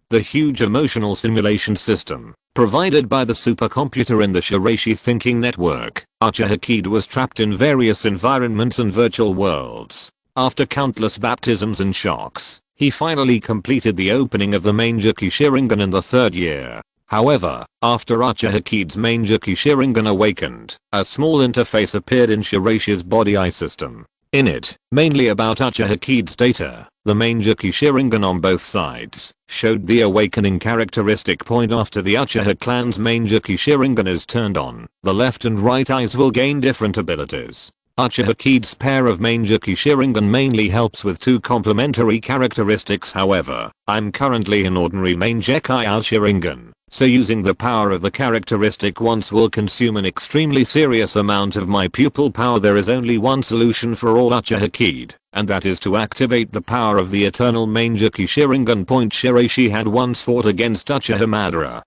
the huge emotional simulation system provided by the supercomputer in the Shiraishi thinking network, Uchihakid was trapped in various environments and virtual worlds. After countless baptisms and shocks, he finally completed the opening of the main Gekyo Sharingan in the 3rd year. However, after Uchihakid's main Gekyo Sharingan awakened, a small interface appeared in Shiraishi's body eye system. In it, mainly about Uchihakid's data, the main Gekyo Sharingan on both sides showed the awakening characteristic. After the Uchiha clan's main Gekyo Sharingan is turned on, the left and right eyes will gain different abilities. Uchihakid's pair of main Gekyo Sharingan mainly helps with two complementary characteristics. However, I'm currently in ordinary main Gekyo Sharingan, so using the power of the characteristic once will consume an extremely serious amount of my pupil power. There is only one solution for all Uchihakid, and that is to activate the power of the eternal main Gekyo Sharingan. Shiraishi had once fought against Uchiha Madara,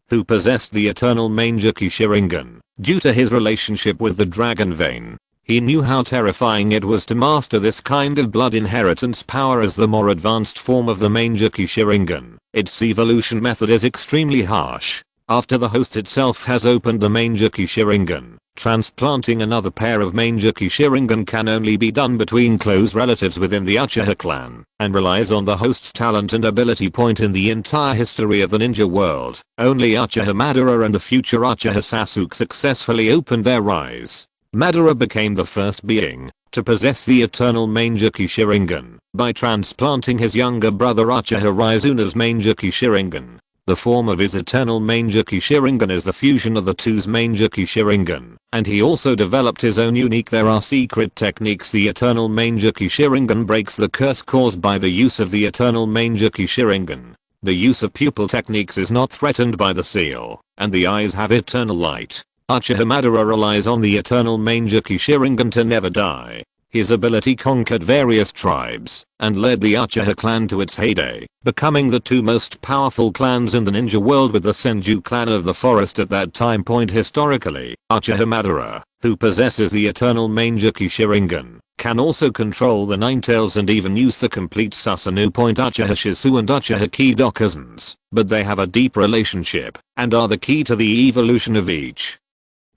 who possessed the eternal main Gekyo Sharingan. Due to his relationship with the dragon vein, he knew how terrifying it was to master this kind of blood inheritance power as the more advanced form of the main Gekyo Sharingan. Its evolution method is extremely harsh. After the host itself has opened the main Gekyo Sharingan, transplanting another pair of main Gekyo Sharingan can only be done between close relatives within the Uchiha clan, and relies on the host's talent and ability. In the entire history of the ninja world, only Uchiha Madara and the future Uchiha Sasuke successfully opened their eyes. Madara became the first being to possess the eternal main Gekyo Sharingan by transplanting his younger brother Uchiha Raizuna's main Gekyo Sharingan. The form of his eternal main Gekyo Sharingan is the fusion of the two's main Gekyo Sharingan, and he also developed his own unique. There are secret techniques. The eternal main Gekyo Sharingan breaks the curse caused by the use of the eternal main Gekyo Sharingan. The use of pupil techniques is not threatened by the seal, and the eyes have eternal light. Uchiha Madara relies on the eternal main Gekyo Sharingan to never die. His ability conquered various tribes and led the Uchiha clan to its heyday, becoming the two most powerful clans in the ninja world with the Senju clan of the forest at that time. Historically, Uchiha Madara, who possesses the eternal main Gekyo Sharingan, can also control the Nine Tails and even use the complete Susanoo. Uchiha Shisu and Uchiha Kid are cousins, but they have a deep relationship and are the key to the evolution of each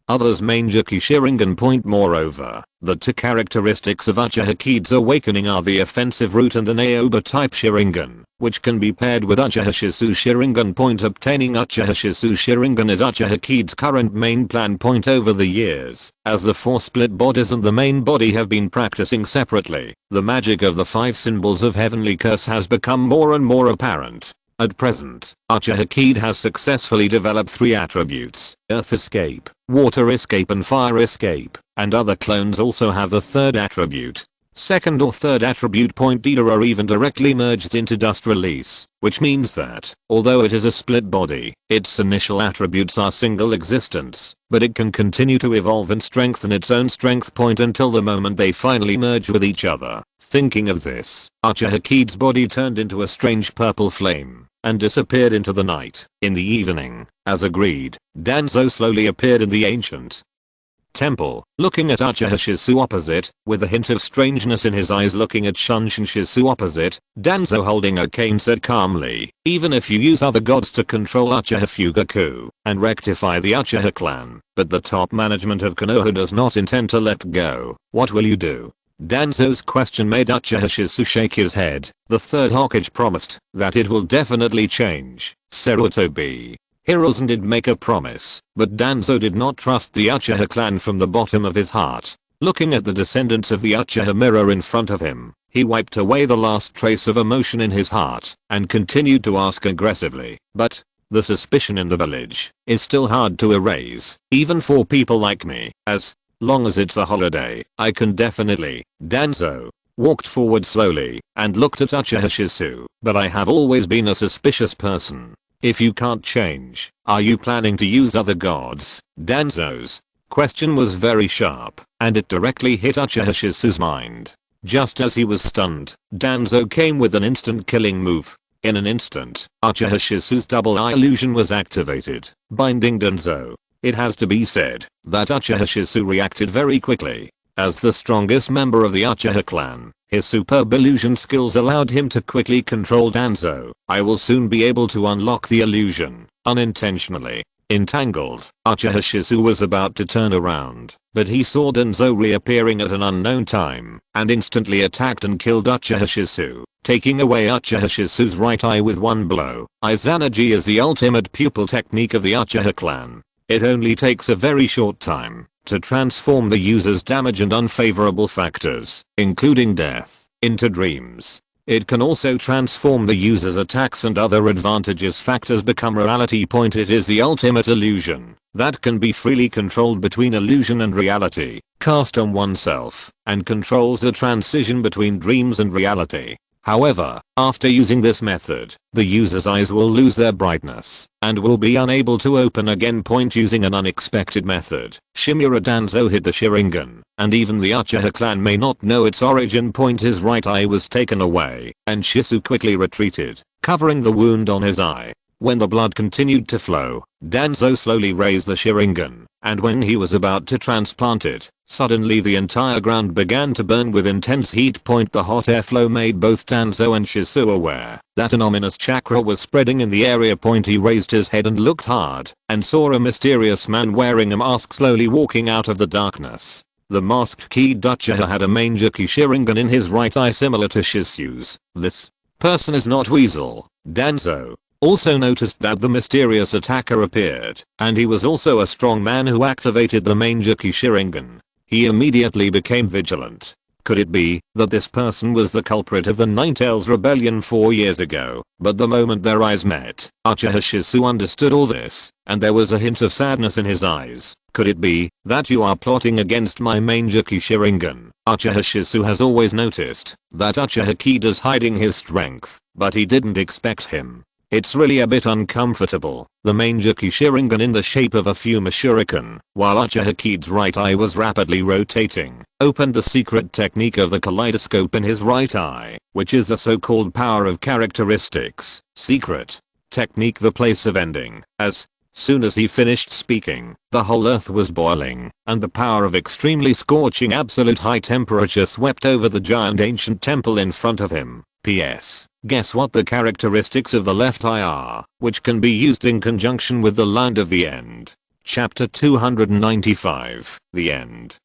other's main Gekyo Sharingan. Moreover, the two characteristics of Uchiha Kid's awakening are the offensive root and the Naoba type Sharingan, which can be paired with Uchiha Shisu Sharingan. Obtaining Uchiha Shisu Sharingan is Uchiha Kid's current main plan. Over the years, as the four split bodies and the main body have been practicing separately, the magic of the five symbols of heavenly curse has become more and more apparent. At present, Kazekage has successfully developed 3 attributes: Earth Escape, Water Escape and Fire Escape, and other clones also have the 3rd attribute. 2nd or 3rd attribute point either are even directly merged into Dust Release, which means that, although it is a split body, its initial attributes are single existence, but it can continue to evolve and strengthen its own strength point until the moment they finally merge with each other. Thinking of this, Kazekage's body turned into a strange purple flame and disappeared into the night. In the evening, as agreed, Danzo slowly appeared in the ancient temple, looking at Shisu opposite, with a hint of strangeness in his eyes. Looking at Shisu opposite, Danzo holding a cane said calmly, "Even if you use other gods to control Fugaku and rectify the Uchiha clan, but the top management of Konoha does not intend to let go, what will you do?" Danzo's question made Shisu shake his head. The 3rd Hokage promised that it will definitely change. Sarutobi Hiruzen did make a promise, but Danzo did not trust the Uchiha clan from the bottom of his heart. Looking at the descendants of the Uchiha mirror in front of him, he wiped away the last trace of emotion in his heart and continued to ask aggressively, "But the suspicion in the village is still hard to erase, even for people like me. As long as it's a holiday, I can definitely." Danzo walked forward slowly and looked at Shisu. "But I have always been a suspicious person. If you can't change, are you planning to use other gods?" Danzo's question was very sharp, and it directly hit Shisu's mind. Just as he was stunned, Danzo came with an instant killing move. In an instant, Shisu's double eye illusion was activated, binding Danzo. It has to be said that Shisu reacted very quickly. As the strongest member of the Uchiha clan, his superb illusion skills allowed him to quickly control Danzo. "I will soon be able to unlock the illusion." Unintentionally entangled, Shisu was about to turn around, but he saw Danzo reappearing at an unknown time and instantly attacked and killed Shisu, taking away Shisu's right eye with one blow. Izanagi is the ultimate pupil technique of the Uchiha clan. It only takes a very short time to transform the user's damage and unfavorable factors, including death, into dreams. It can also transform the user's attacks and other advantages factors become reality. It is the ultimate illusion that can be freely controlled between illusion and reality, cast on oneself, and controls the transition between dreams and reality. However, after using this method, the user's eyes will lose their brightness and will be unable to open again. Using an unexpected method, Shimura Danzo hit the Sharingan, and even the Uchiha clan may not know its origin. His right eye was taken away, and Shisu quickly retreated, covering the wound on his eye. When the blood continued to flow, Danzo slowly raised the Sharingan, and when he was about to transplant it, suddenly the entire ground began to burn with intense heat. The hot airflow made both Danzo and Shisu aware that an ominous chakra was spreading in the area. He raised his head and looked hard, and saw a mysterious man wearing a mask slowly walking out of the darkness. The masked key Uchiha had a Mangeki Sharingan in his right eye similar to Shisu's. This person is not Weasel. Danzo also noticed that the mysterious attacker appeared, and he was also a strong man who activated the Mangeki Sharingan. He immediately became vigilant. Could it be that this person was the culprit of the Ninetales rebellion 4 years ago? But the moment their eyes met, Shisu understood all this, and there was a hint of sadness in his eyes. "Could it be that you are plotting against my Mangeki Sharingan?" Shisu has always noticed that Kid is hiding his strength, but he didn't expect him. It's really a bit uncomfortable. The Mangeki Sharingan in the shape of a Fuma Shuriken, while Kid's right eye was rapidly rotating, opened the secret technique of the kaleidoscope in his right eye, which is the so-called power of characteristics. Secret technique, the place of ending. As soon as he finished speaking, the whole earth was boiling, and the power of extremely scorching absolute high temperature swept over the giant ancient temple in front of him. P.S. Guess what the characteristics of the left eye are, which can be used in conjunction with the land of the end. Chapter 295, The End.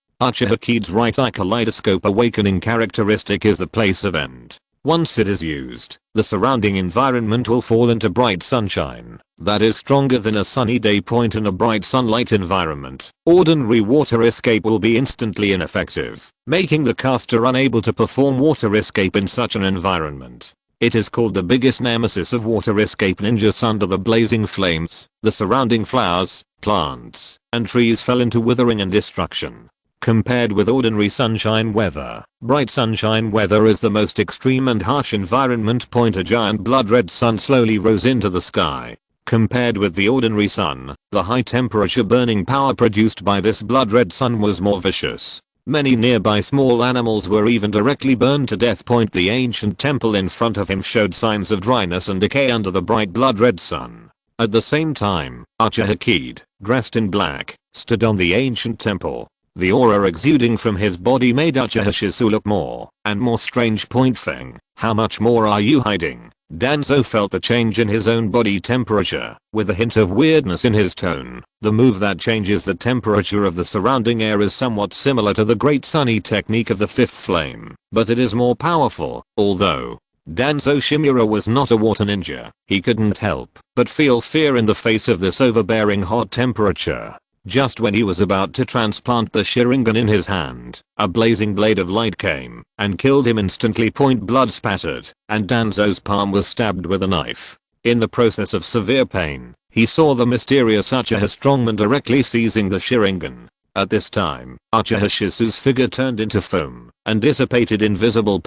Kid's right eye kaleidoscope awakening characteristic is the place of end. Once it is used, the surrounding environment will fall into bright sunshine that is stronger than a sunny day. In a bright sunlight environment, ordinary water escape will be instantly ineffective, making the caster unable to perform water escape in such an environment. It is called the biggest nemesis of water escape ninjas. Under the blazing flames, the surrounding flowers, plants, and trees fell into withering and destruction. Compared with ordinary sunshine weather, bright sunshine weather is the most extreme and harsh environment. A giant blood red sun slowly rose into the sky. Compared with the ordinary sun, the high temperature burning power produced by this blood red sun was more vicious. Many nearby small animals were even directly burned to death. The ancient temple in front of him showed signs of dryness and decay under the bright blood red sun. At the same time, Kazekage, dressed in black, stood on the ancient temple. The aura exuding from his body made Kazekage look more and more strange. Feng, how much more are you hiding? Danzo felt the change in his own body temperature, with a hint of weirdness in his tone. The move that changes the temperature of the surrounding air is somewhat similar to the Great Sunny technique of the fifth flame, but it is more powerful. Although Danzo Shimura was not a water ninja, he couldn't help but feel fear in the face of this overbearing hot temperature. Just when he was about to transplant the Sharingan in his hand, a blazing blade of light came and killed him instantly. Blood spattered, and Danzo's palm was stabbed with a knife. In the process of severe pain, he saw the mysterious Uchiha strongman directly seizing the Sharingan. At this time, Uchiha figure turned into foam and dissipated invisible.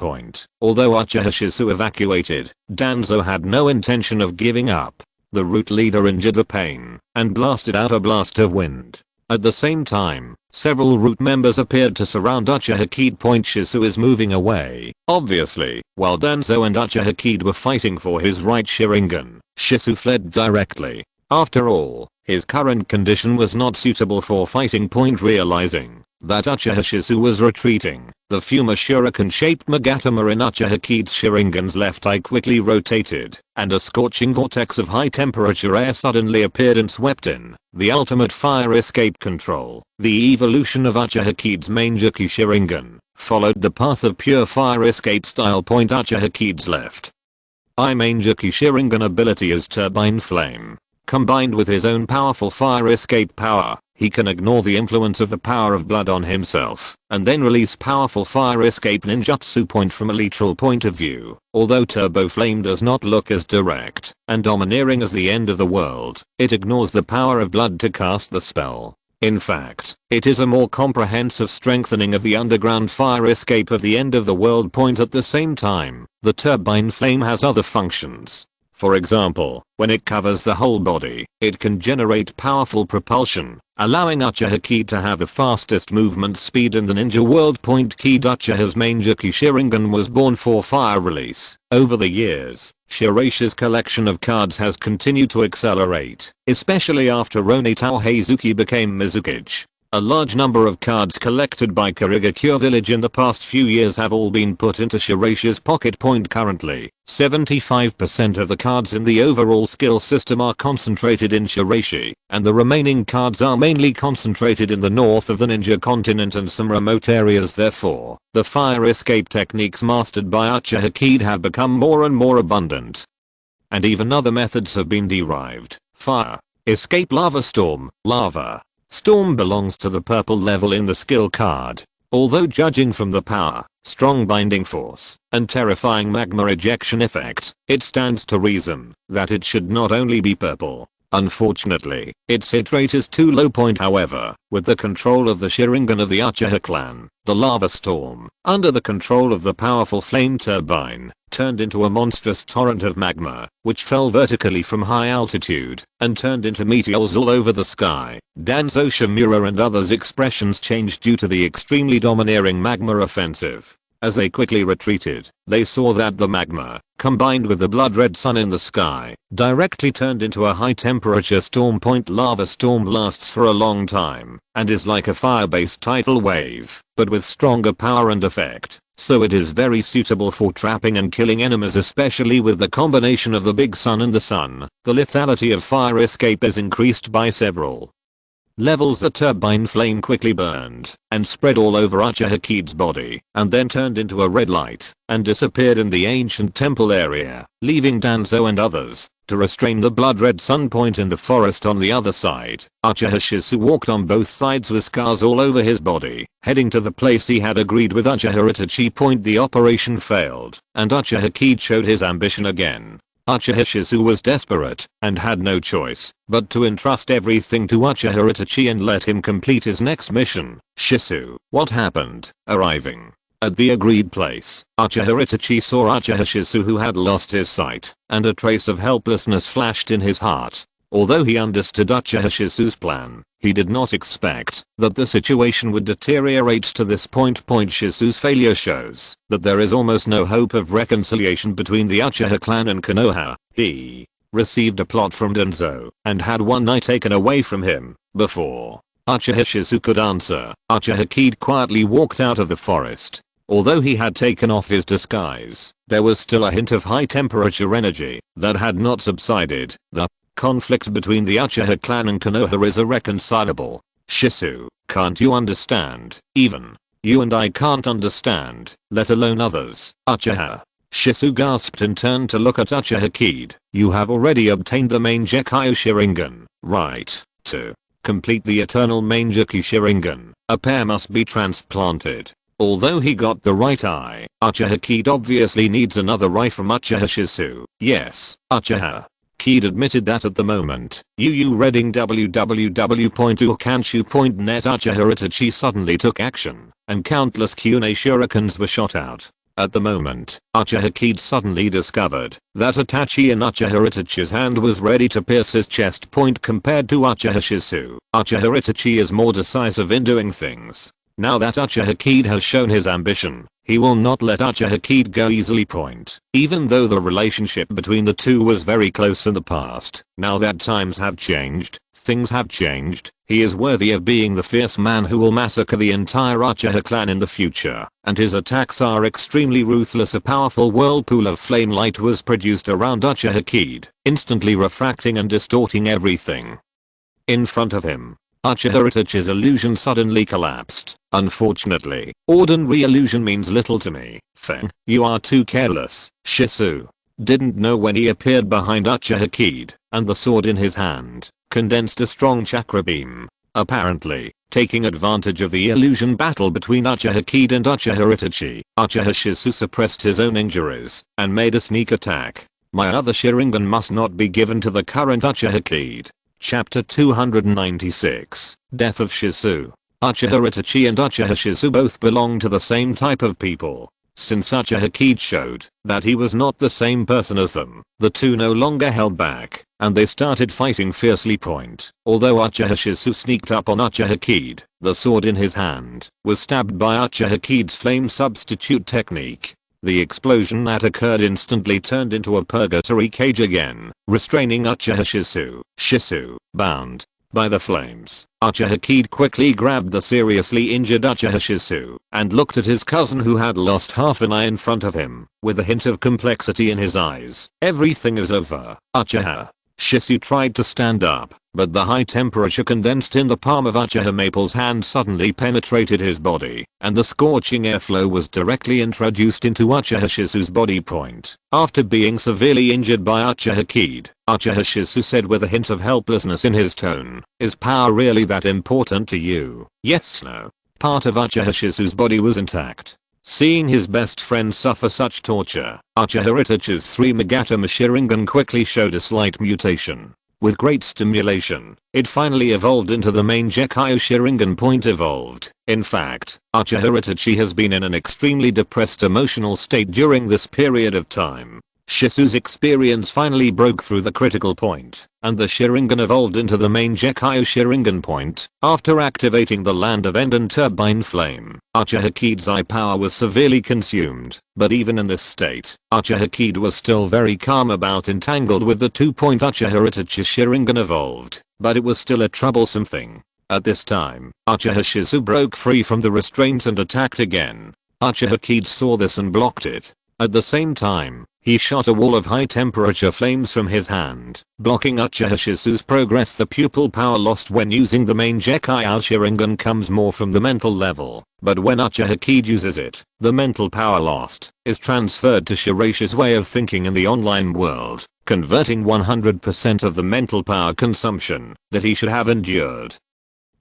Although Uchiha evacuated, Danzo had no intention of giving up. The root leader injured the pain and blasted out a blast of wind. At the same time, several root members appeared to surround Uchiha. Shizu is moving away. Obviously, while Danzo and Uchiha were fighting for his right Sharingan, Shizu fled directly. After all, his current condition was not suitable for fighting. Realizing that Uchiha was retreating, the Fuma shuriken-shaped Magatama in Uchiha-Ki's Sharingan's left eye quickly rotated, and a scorching vortex of high-temperature air suddenly appeared and swept in. The ultimate fire escape control, the evolution of Uchiha-Ki's Mangekyou Sharingan, followed the path of pure fire escape style. Uchiha-Ki's left eye Mangekyou Sharingan ability is Turbine Flame. Combined with his own powerful fire escape power, he can ignore the influence of the power of blood on himself, and then release powerful fire escape ninjutsu. From a literal point of view, although Turbo Flame does not look as direct and domineering as the end of the world, it ignores the power of blood to cast the spell. In fact, it is a more comprehensive strengthening of the underground fire escape of the end of the world. At the same time, the Turbine Flame has other functions. For example, when it covers the whole body, it can generate powerful propulsion, allowing Uchiha to have the fastest movement speed in the ninja world. Uchiha's Mangekyou Sharingan was born for fire release. Over the years, Shiraishi's collection of cards has continued to accelerate, especially after Ronitao Heizuki became Mizukage. A large number of cards collected by Shirogakure village in the past few years have all been put into Shiraishi's pocket. Currently, 75% of the cards in the overall skill system are concentrated in Shiraishi, and the remaining cards are mainly concentrated in the north of the ninja continent and some remote areas. Therefore, the fire escape techniques mastered by Uchiha have become more and more abundant. And even other methods have been derived. Fire escape lava storm. Lava storm belongs to the purple level in the skill card. Although judging from the power, strong binding force, and terrifying magma ejection effect, it stands to reason that it should not only be purple. Unfortunately, its hit rate is too low. However, with the control of the Sharingan of the Uchiha clan, the lava storm, under the control of the powerful flame turbine, turned into a monstrous torrent of magma, which fell vertically from high altitude and turned into meteors all over the sky. Danzo Shimura and others' expressions changed due to the extremely domineering magma offensive. As they quickly retreated, they saw that the magma, combined with the blood red sun in the sky, directly turned into a high temperature storm. Lava storm lasts for a long time and is like a fire-based tidal wave, but with stronger power and effect, so it is very suitable for trapping and killing enemies, especially with the combination of the big sun and the sun. The lethality of fire escape is increased by several Levels the turbine flame quickly burned and spread all over Uchiha-Kide's body and then turned into a red light and disappeared in the ancient temple area, leaving Danzo and others to restrain the blood-red sun point in the forest on the other side. Uchiha Shizu walked on both sides with scars all over his body, heading to the place he had agreed with Uchiha Itachi. The operation failed, and Uchiha-Kide showed his ambition again. Uchiha Shizu was desperate and had no choice but to entrust everything to Uchiha Itachi and let him complete his next mission. Shizu, what happened? Arriving at the agreed place, Uchiha Itachi saw Uchiha Shizu, who had lost his sight, and a trace of helplessness flashed in his heart. Although he understood Uchiha Shizu's plan, he did not expect that the situation would deteriorate to this point. Shizu's failure shows that there is almost no hope of reconciliation between the Uchiha clan and Konoha. He received a plot from Danzo and had one eye taken away from him before Uchiha Shizu could answer. Uchiha-Kide quietly walked out of the forest. Although he had taken off his disguise, there was still a hint of high temperature energy that had not subsided. The conflict between the Uchiha clan and Konoha is irreconcilable. Shizu, can't you understand? Even you and I can't understand, let alone others. Uchiha Shizu gasped and turned to look at Uchiha-Kide. You have already obtained the main Gekkai Sharingan, right? To complete the eternal main Gekkai Sharingan, a pair must be transplanted. Although he got the right eye, Uchiha-Kide obviously needs another eye from Uchiha Shizu. Yes, Uchiha-Kide admitted that at the moment. reading www.ukanshu.net. Uchiha Itachi suddenly took action, and countless Kyune shurikens were shot out. At the moment, Uchiha-Kide suddenly discovered that Itachi in Uchiha Itachi's hand was ready to pierce his chest. Compared to Uchiha Shizu, Uchiha Itachi is more decisive in doing things. Now that Uchiha-Kide has shown his ambition, he will not let Uchiha-Kide go easily. Even though the relationship between the two was very close in the past, now that times have changed, things have changed, he is worthy of being the fierce man who will massacre the entire Uchiha clan in the future, and his attacks are extremely ruthless. A powerful whirlpool of flame light was produced around Uchiha-Kide, instantly refracting and distorting everything in front of him. Uchiha Itachi's illusion suddenly collapsed. Unfortunately, ordinary illusion means little to me. Feng, you are too careless. Shizu didn't know when he appeared behind Uchiha-Kide, and the sword in his hand condensed a strong chakra beam, apparently taking advantage of the illusion battle between Uchiha-Kide and Uchiha Itachi. Uchiha Shizu suppressed his own injuries and made a sneak attack. My other Sharingan must not be given to the current Uchiha-Kide. Chapter 296, Death of Shizu. Uchiha Itachi and Uchiha Shizu both belong to the same type of people. Since Uchiha-Kide showed that he was not the same person as them, the two no longer held back, and they started fighting fiercely. Although Uchiha Shizu sneaked up on Uchiha-Kide, the sword in his hand was stabbed by Uchiha-Kide's flame substitute technique. The explosion that occurred instantly turned into a purgatory cage again, restraining Uchiha Shizu. Shizu, bound by the flames, Uchiha-Kide quickly grabbed the seriously injured Uchiha Shizu and looked at his cousin, who had lost half an eye, in front of him, with a hint of complexity in his eyes. Everything is over. Uchiha Shizu tried to stand up, but the high temperature condensed in the palm of Uchiha Maple's hand suddenly penetrated his body, and the scorching airflow was directly introduced into Uchiha Shizu's body. After being severely injured by Uchiha-Kide, Uchiha Shizu said with a hint of helplessness in his tone, "Is power really that important to you?" Yes, no. Part of Uchiha Shizu's body was intact. Seeing his best friend suffer such torture, Uchiha Itachi's 3 Magatama Sharingan quickly showed a slight mutation. With great stimulation, it finally evolved into the main Gekkai Sharingan. Evolved. In fact, Uchiha Itachi has been in an extremely depressed emotional state during this period of time. Shizu's experience finally broke through the critical point, and the Sharingan evolved into the main Gekkai Sharingan. After activating the Land of End and Turbine Flame, Uchiha-Kide's eye power was severely consumed, but even in this state, Uchiha-Kide was still very calm about entangled with the 2-point Uchiha Itachi Sharingan evolved, but it was still a troublesome thing. At this time, Uchiha Shizu broke free from the restraints and attacked again. Uchiha-Kide saw this and blocked it. At the same time, He shot a wall of high temperature flames from his hand, blocking Uchiha Shizu's progress. The pupil power lost when using the main Gekai Sharingan comes more from the mental level, but when Uchiha Kid uses it, the mental power lost is transferred to Shiraishi's way of thinking in the online world, converting 100% of the mental power consumption that he should have endured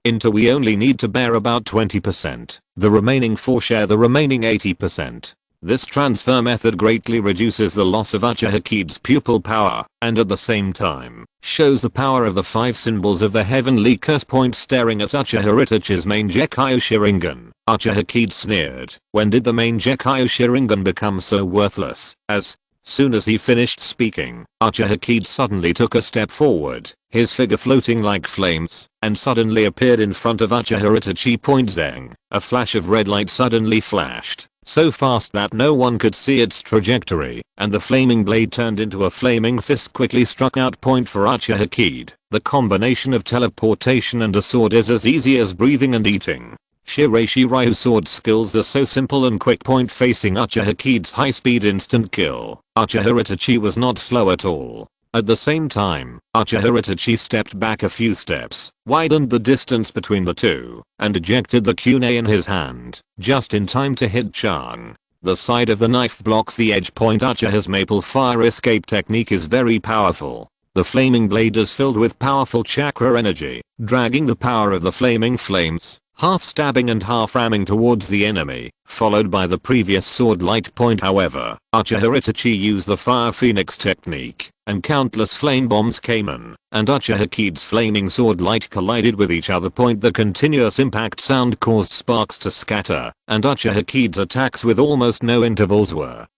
into we only need to bear about 20%, the remaining 4 share the remaining 80%. This transfer method greatly reduces the loss of Uchiha Kid's pupil power, and at the same time, shows the power of the 5 symbols of the heavenly curse point staring at Uchiha Itachi's main Gekai Sharingan. Uchiha Kid sneered, when did the main Gekai Sharingan become so worthless? As soon as he finished speaking, Uchiha Kid suddenly took a step forward, his figure floating like flames, and suddenly appeared in front of Uchiha Itachi. Zeng, a flash of red light suddenly flashed, so fast that no one could see its trajectory, and the flaming blade turned into a flaming fist quickly struck out point for Uchiha Kid. The combination of teleportation and a sword is as easy as breathing and eating. Shiraishi Ryu sword skills are so simple and quick. Point facing Uchiha Kid's high speed instant kill. Uchiha Itachi was not slow at all. At the same time, Uchiha Itachi stepped back a few steps, widened the distance between the two, and ejected the kunai in his hand, just in time to hit Chang. The side of the knife blocks the edge point. Uchiha's maple fire escape technique is very powerful. The flaming blade is filled with powerful chakra energy, dragging the power of the flaming flames, half stabbing and half ramming towards the enemy, followed by the previous sword light point. However, Uchiha Itachi used the fire phoenix technique, and countless flame bombs came in, and Uchiha Kid's flaming sword light collided with each other. The continuous impact sound caused sparks to scatter, and Uchiha Kid's attacks with almost no intervals were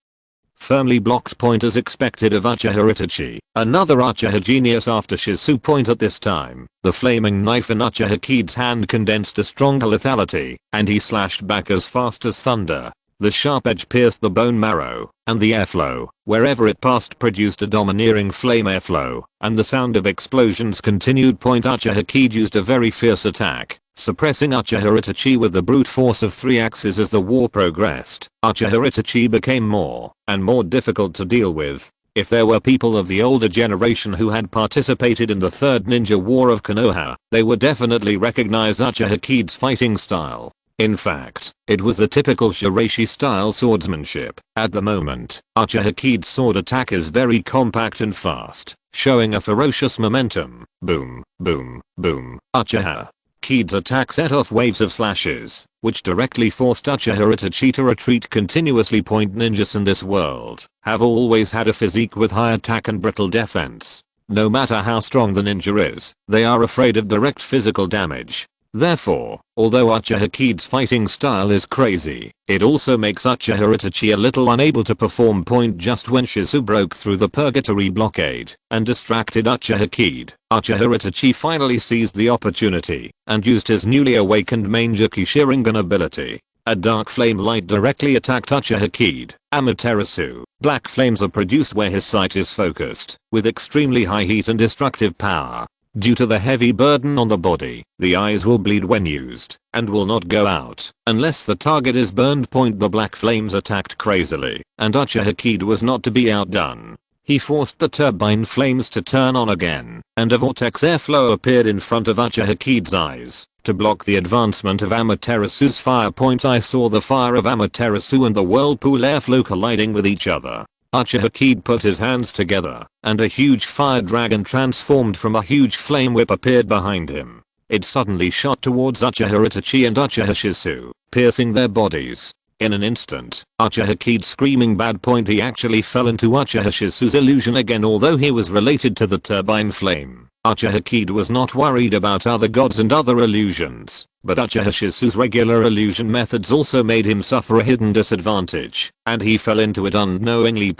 firmly blocked. As expected of Uchiha Itachi, another Uchiha genius after Shizu. At this time, the flaming knife in Uchiha Kid's hand condensed a stronger lethality, and he slashed back as fast as thunder. The sharp edge pierced the bone marrow, and the airflow, wherever it passed, produced a domineering flame airflow, and the sound of explosions continued. Uchiha Kid used a very fierce attack, suppressing Uchiha Itachi with the brute force of 3 axes. As the war progressed, Uchiha Itachi became more and more difficult to deal with. If there were people of the older generation who had participated in the Third Ninja War of Konoha, they would definitely recognize Uchiha Kid's fighting style. In fact, it was the typical Shiraishi style swordsmanship. At the moment, Uchiha Kid's sword attack is very compact and fast, showing a ferocious momentum. Boom, boom, boom. Uchiha Kid's attack set off waves of slashes, which directly forced Uchiha Itachi to retreat continuously. Ninjas in this world have always had a physique with high attack and brittle defense. No matter how strong the ninja is, they are afraid of direct physical damage. Therefore, although Uchiha Kid's fighting style is crazy, it also makes Uchiha Itachi a little unable to perform. Just when Shizu broke through the purgatory blockade and distracted Uchiha Kid, Uchiha Itachi finally seized the opportunity and used his newly awakened main Gekai Sharingan ability. A dark flame light directly attacked Uchiha Kid. Amaterasu. Black flames are produced where his sight is focused, with extremely high heat and destructive power. Due to the heavy burden on the body, the eyes will bleed when used, and will not go out unless the target is burned. The black flames attacked crazily, and Uchiha Kid was not to be outdone. He forced the turbine flames to turn on again, and a vortex airflow appeared in front of Uchiha Kid's eyes to block the advancement of Amaterasu's fire. I saw the fire of Amaterasu and the whirlpool airflow colliding with each other. Uchiha Kid put his hands together, and a huge fire dragon transformed from a huge flame whip appeared behind him. It suddenly shot towards Uchiha Itachi and Uchiha Shizu, piercing their bodies. In an instant, Uchiha Kid screaming bad. He actually fell into Uchiha Shizu's illusion again. Although he was related to the turbine flame, Uchiha Kid was not worried about other gods and other illusions, but Uchiha Shizu's regular illusion methods also made him suffer a hidden disadvantage, and he fell into it unknowingly.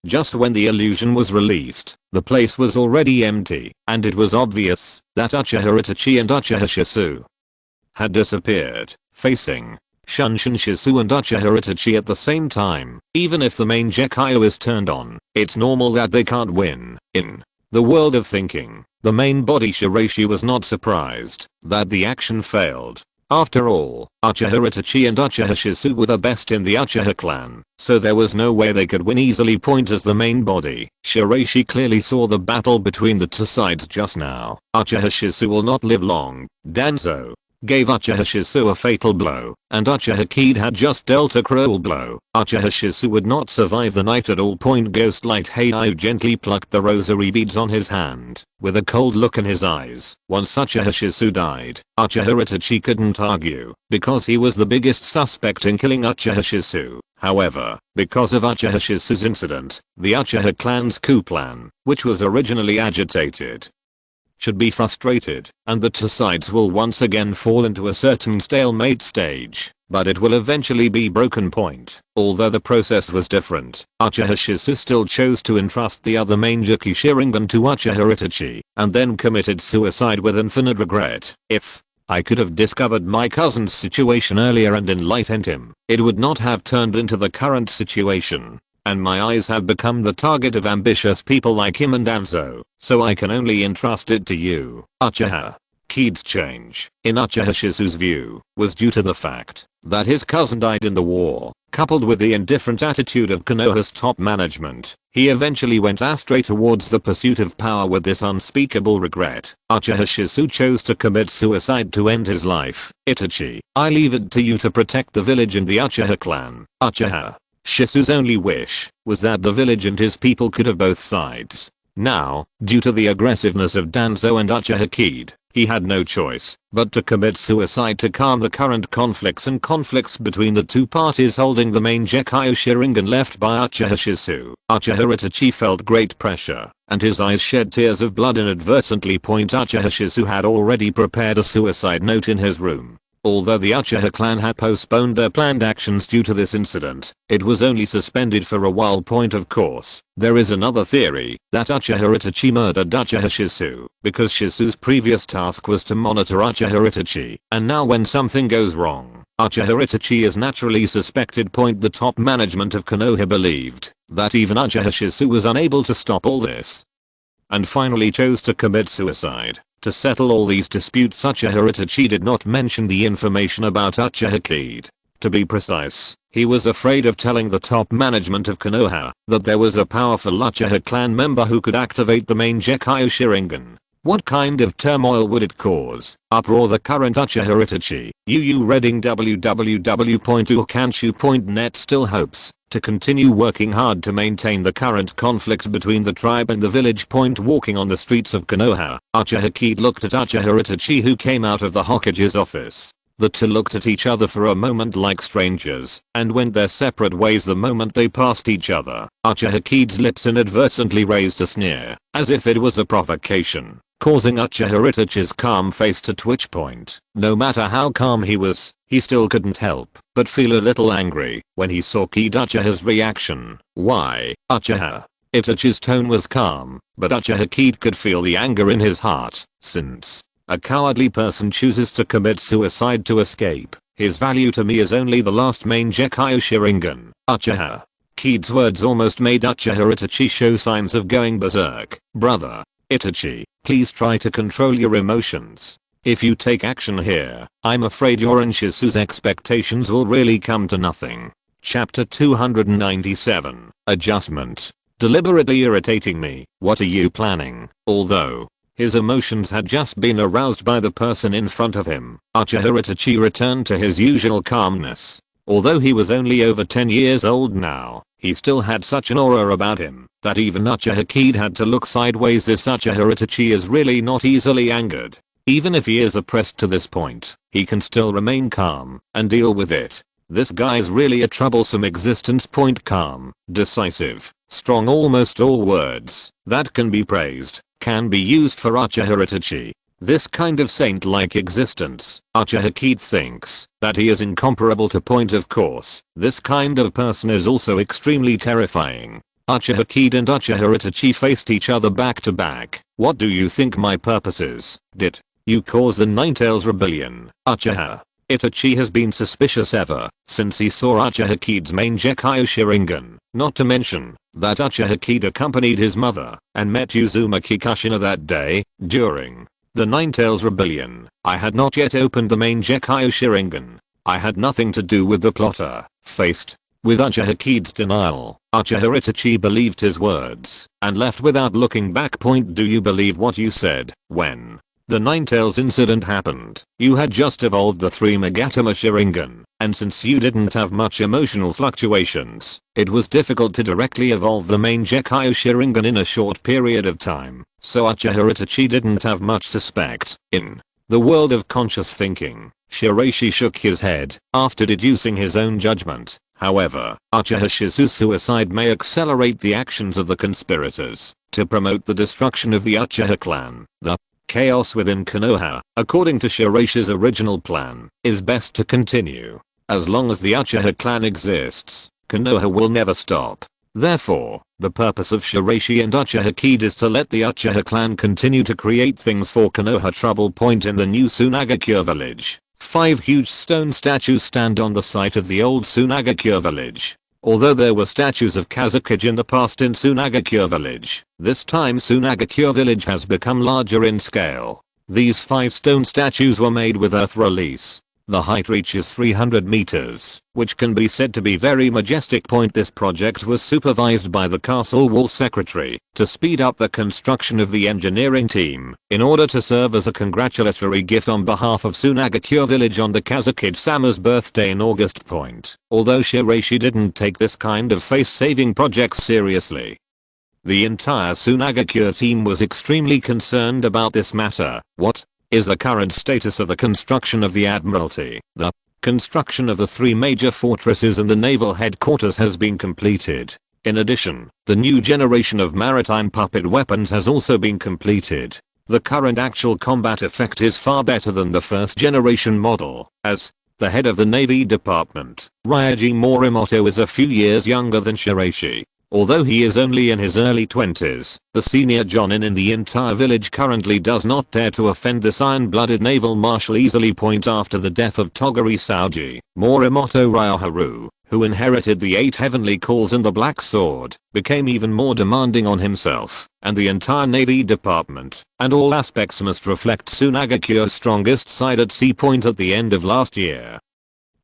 Just when the illusion was released, the place was already empty, and it was obvious that Uchiha Itachi and Uchiha Shizu had disappeared. Facing Shunshin Shizu and Uchiha Itachi at the same time, even if the main Gekai is turned on, it's normal that they can't win. In the world of thinking, the main body Shiraishi was not surprised that the action failed. After all, Uchiha Itachi and Uchiha Shizu were the best in the Uchiha clan, so there was no way they could win easily. Point as the main body. Shiraishi clearly saw the battle between the two sides just now. Uchiha Shizu will not live long. Danzo gave Uchiha Shizu a fatal blow, and Uchiha Kid had just dealt a cruel blow. Uchiha Shizu would not survive the night at all. Ghost Light Heiau gently plucked the rosary beads on his hand, with a cold look in his eyes. Once Uchiha Shizu died, Uchiha Itachi couldn't argue, because he was the biggest suspect in killing Uchiha Shizu. However, because of Uchiha Shizu's incident, the Uchiha clan's coup plan, which was originally agitated, should be frustrated, and the two sides will once again fall into a certain stalemate stage, but it will eventually be broken. Although the process was different, Uchiha Shizu still chose to entrust the other Mangekyo Sharingan to Uchiha Itachi, and then committed suicide with infinite regret. If I could have discovered my cousin's situation earlier and enlightened him, it would not have turned into the current situation. And my eyes have become the target of ambitious people like him and Danzo, so I can only entrust it to you. Uchiha Kid's change, in Uchiha Shizu's view, was due to the fact that his cousin died in the war, coupled with the indifferent attitude of Konoha's top management. He eventually went astray towards the pursuit of power with this unspeakable regret. Uchiha Shizu chose to commit suicide to end his life. Itachi, I leave it to you to protect the village and the Uchiha clan. Uchiha Shizu's only wish was that the village and his people could have both sides. Now, due to the aggressiveness of Danzo and Uchiha Kid, he had no choice but to commit suicide to calm the current conflicts between the two parties holding the main Gekyo Sharingan left by Uchiha Shizu. Uchiha Itachi felt great pressure, and his eyes shed tears of blood inadvertently. Uchiha Shizu had already prepared a suicide note in his room. Although the Uchiha clan had postponed their planned actions due to this incident, it was only suspended for a while. Of course, there is another theory that Uchiha Itachi murdered Uchiha Shizu because Shizu's previous task was to monitor Uchiha Itachi, and now when something goes wrong, Uchiha Itachi is naturally suspected. The top management of Konoha believed that even Uchiha Shizu was unable to stop all this, and finally chose to commit suicide. To settle all these disputes, Uchiha Itachi did not mention the information about Uchiha Kid. To be precise, he was afraid of telling the top management of Konoha that there was a powerful Uchiha clan member who could activate the main Gekyo Sharingan. What kind of turmoil would it cause? Uproar the current Uchiha Itachi. Reading www.ukanshu.net still hopes to continue working hard to maintain the current conflict between the tribe and the village. Walking on the streets of Konoha, Uchiha Kid looked at Uchiha Itachi, who came out of the Hokage's office. The two looked at each other for a moment like strangers, and went their separate ways the moment they passed each other. Uchiha Kid's lips inadvertently raised a sneer, as if it was a provocation, causing Uchiha Itachi's calm face to twitch. No matter how calm he was, he still couldn't help but feel a little angry when he saw Kid Uchiha's reaction. Why? Uchiha Itachi's tone was calm, but Uchiha Kid could feel the anger in his heart. Since a cowardly person chooses to commit suicide to escape, his value to me is only the last main Gekyo Sharingan. Uchiha Kid's words almost made Uchiha Itachi show signs of going berserk. Brother Itachi, please try to control your emotions. If you take action here, I'm afraid your and Shizu's expectations will really come to nothing. Chapter 297. Adjustment. Deliberately irritating me. What are you planning? Although his emotions had just been aroused by the person in front of him, Uchiha Itachi returned to his usual calmness. Although he was only over 10 years old now, he still had such an aura about him that even Uchiha Kid had to look sideways. This Uchiha Itachi is really not easily angered. Even if he is oppressed to this point, he can still remain calm and deal with it. This guy's really a troublesome existence. Calm, decisive, strong. Almost all words that can be praised can be used for Uchiha Itachi. This kind of saint-like existence, Uchiha Kid thinks that he is incomparable to. Of course, this kind of person is also extremely terrifying. Uchiha Kid and Uchiha Itachi faced each other back to back. What do you think my purpose is? Did you cause the Ninetales rebellion? Uchiha Itachi has been suspicious ever since he saw Uchiha Kid's main Gekyo Sharingan, not to mention that Uchiha Kid accompanied his mother and met Uzumaki Kushina that day. During The Ninetales Rebellion. I had not yet opened the main Gekkai Sharingan. I had nothing to do with the plotter. Faced with Uchiha-Kide's denial, Uchiha Itachi believed his words and left without looking back. Do you believe what you said? When the Ninetales incident happened, you had just evolved the 3 Magatama Sharingan, and since you didn't have much emotional fluctuations, it was difficult to directly evolve the main Gekkai Sharingan in a short period of time, so Uchiha Itachi didn't have much suspect. In the world of conscious thinking, Shiraishi shook his head after deducing his own judgment. However, Uchiha Shizu's suicide may accelerate the actions of the conspirators to promote the destruction of the Uchiha clan. The chaos within Konoha, according to Shiraishi's original plan, is best to continue. As long as the Uchiha clan exists, Konoha will never stop. Therefore, the purpose of Shiraishi and Uchiha-Kide is to let the Uchiha clan continue to create things for Konoha. Trouble point in the new Sunagakure village. 5 huge stone statues stand on the site of the old Sunagakure village. Although there were statues of Kazekage in the past in Sunagakure village, this time Sunagakure village has become larger in scale. These 5 stone statues were made with earth release. The height reaches 300 meters, which can be said to be very majestic. This project was supervised by the castle wall secretary to speed up the construction of the engineering team in order to serve as a congratulatory gift on behalf of Sunagakure village on the Kazekage-sama's birthday in August. Although Shiraishi didn't take this kind of face-saving project seriously, the entire Sunagakure team was extremely concerned about this matter. What is the current status of the construction of the Admiralty? The construction of the 3 major fortresses and the naval headquarters has been completed. In addition, the new generation of maritime puppet weapons has also been completed. The current actual combat effect is far better than the first generation model. As the head of the Navy Department, Ryoji Morimoto is a few years younger than Shiraishi. Although he is only in his early 20s, the senior jounin in the entire village currently does not dare to offend this iron-blooded naval marshal easily. After the death of Toguri Sauji, Morimoto Ryoharu, who inherited the 8 heavenly calls and the black sword, became even more demanding on himself and the entire Navy Department, and all aspects must reflect Sunagakure's strongest side at sea. At the end of last year,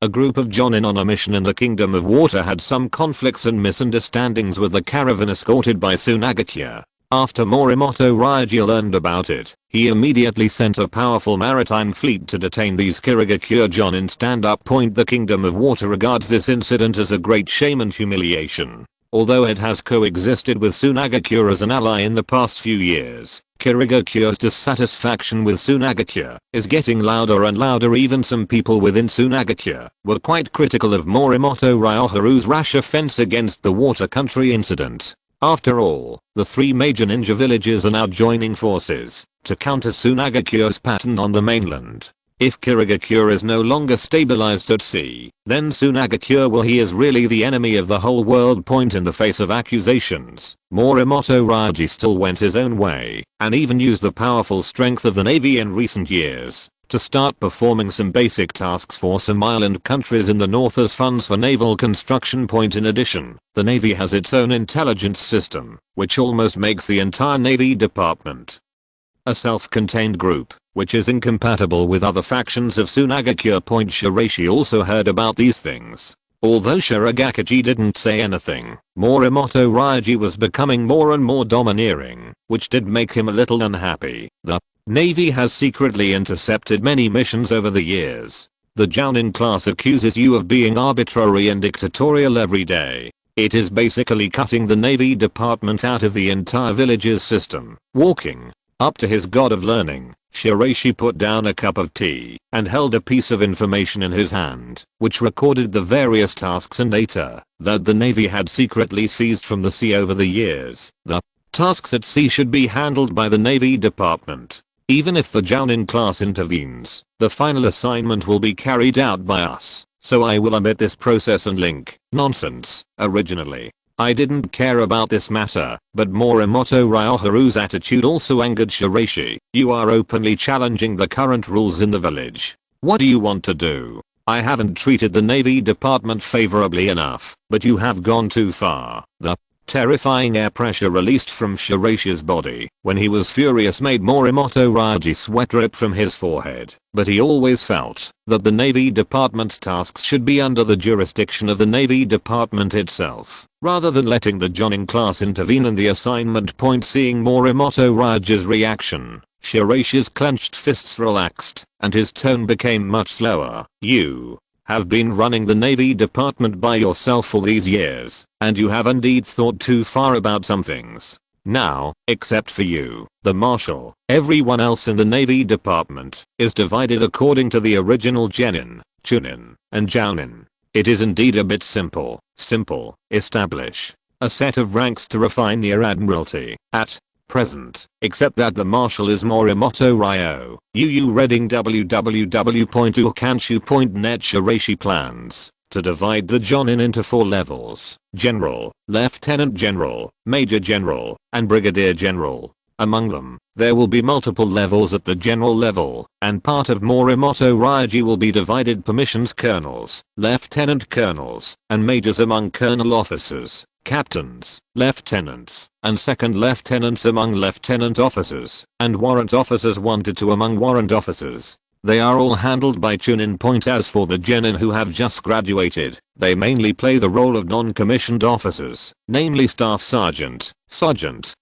a group of jounin on a mission in the Kingdom of Water had some conflicts and misunderstandings with the caravan escorted by Sunagakure. After Morimoto Ryoji learned about it, he immediately sent a powerful maritime fleet to detain these Shirogakure jounin. The Kingdom of Water regards this incident as a great shame and humiliation. Although it has coexisted with Sunagakure as an ally in the past few years, Shiragakure's dissatisfaction with Sunagakure is getting louder and louder. Even some people within Sunagakure were quite critical of Morimoto Ryoharu's rash offense against the water country incident. After all, the 3 major ninja villages are now joining forces to counter Sunagakure's pattern on the mainland. If Shirogakure is no longer stabilized at sea, then Sunagakure is really the enemy of the whole world. In the face of accusations, Morimoto Ryoji still went his own way and even used the powerful strength of the navy in recent years to start performing some basic tasks for some island countries in the north as funds for naval construction. In addition, the navy has its own intelligence system, which almost makes the entire Navy Department a self-contained group, which is incompatible with other factions of Sunagakure. Shiraishi also heard about these things. Although Shirogakiji didn't say anything, Morimoto Ryoji was becoming more and more domineering, which did make him a little unhappy. The Navy has secretly intercepted many missions over the years. The jounin class accuses you of being arbitrary and dictatorial every day. It is basically cutting the Navy Department out of the entire village's system. Walking up to his god of learning, Shiraishi put down a cup of tea and held a piece of information in his hand, which recorded the various tasks and data that the Navy had secretly seized from the sea over the years. The tasks at sea should be handled by the Navy Department. Even if the jounin class intervenes, the final assignment will be carried out by us, so I will omit this process and link. Nonsense. Originally, I didn't care about this matter, but Morimoto Ryoharu's attitude also angered Shiraishi. You are openly challenging the current rules in the village. What do you want to do? I haven't treated the Navy Department favorably enough, but you have gone too far. The Terrifying air pressure released from Shiraishi's body when he was furious made Morimoto Ryoji sweat drip from his forehead, but he always felt that the Navy Department's tasks should be under the jurisdiction of the Navy Department itself, rather than letting the jounin class intervene in the assignment point. Seeing Morimoto Ryoji's reaction, Shiraishi's clenched fists relaxed, and his tone became much slower. You have been running the Navy Department by yourself all these years, and you have indeed thought too far about some things. Now, except for you, the Marshal, everyone else in the Navy Department is divided according to the original genin, chunin, and jounin. It is indeed a bit simple. Establish a set of ranks to refine your admiralty at present, except that the Marshal is Morimoto Ryo. Reading www.ukanshu.net. Shiraishi plans to divide the jounin into 4 levels: General, Lieutenant General, Major General, and Brigadier General. Among them, there will be multiple levels at the general level, and part of Morimoto Ryoji will be divided permissions colonels, lieutenant colonels, and majors among colonel officers, captains, lieutenants, and second lieutenants among lieutenant officers, and warrant officers 1 to 2 among warrant officers. They are all handled by chunin point. As for the genin who have just graduated, they mainly play the role of non-commissioned officers, namely staff sergeant,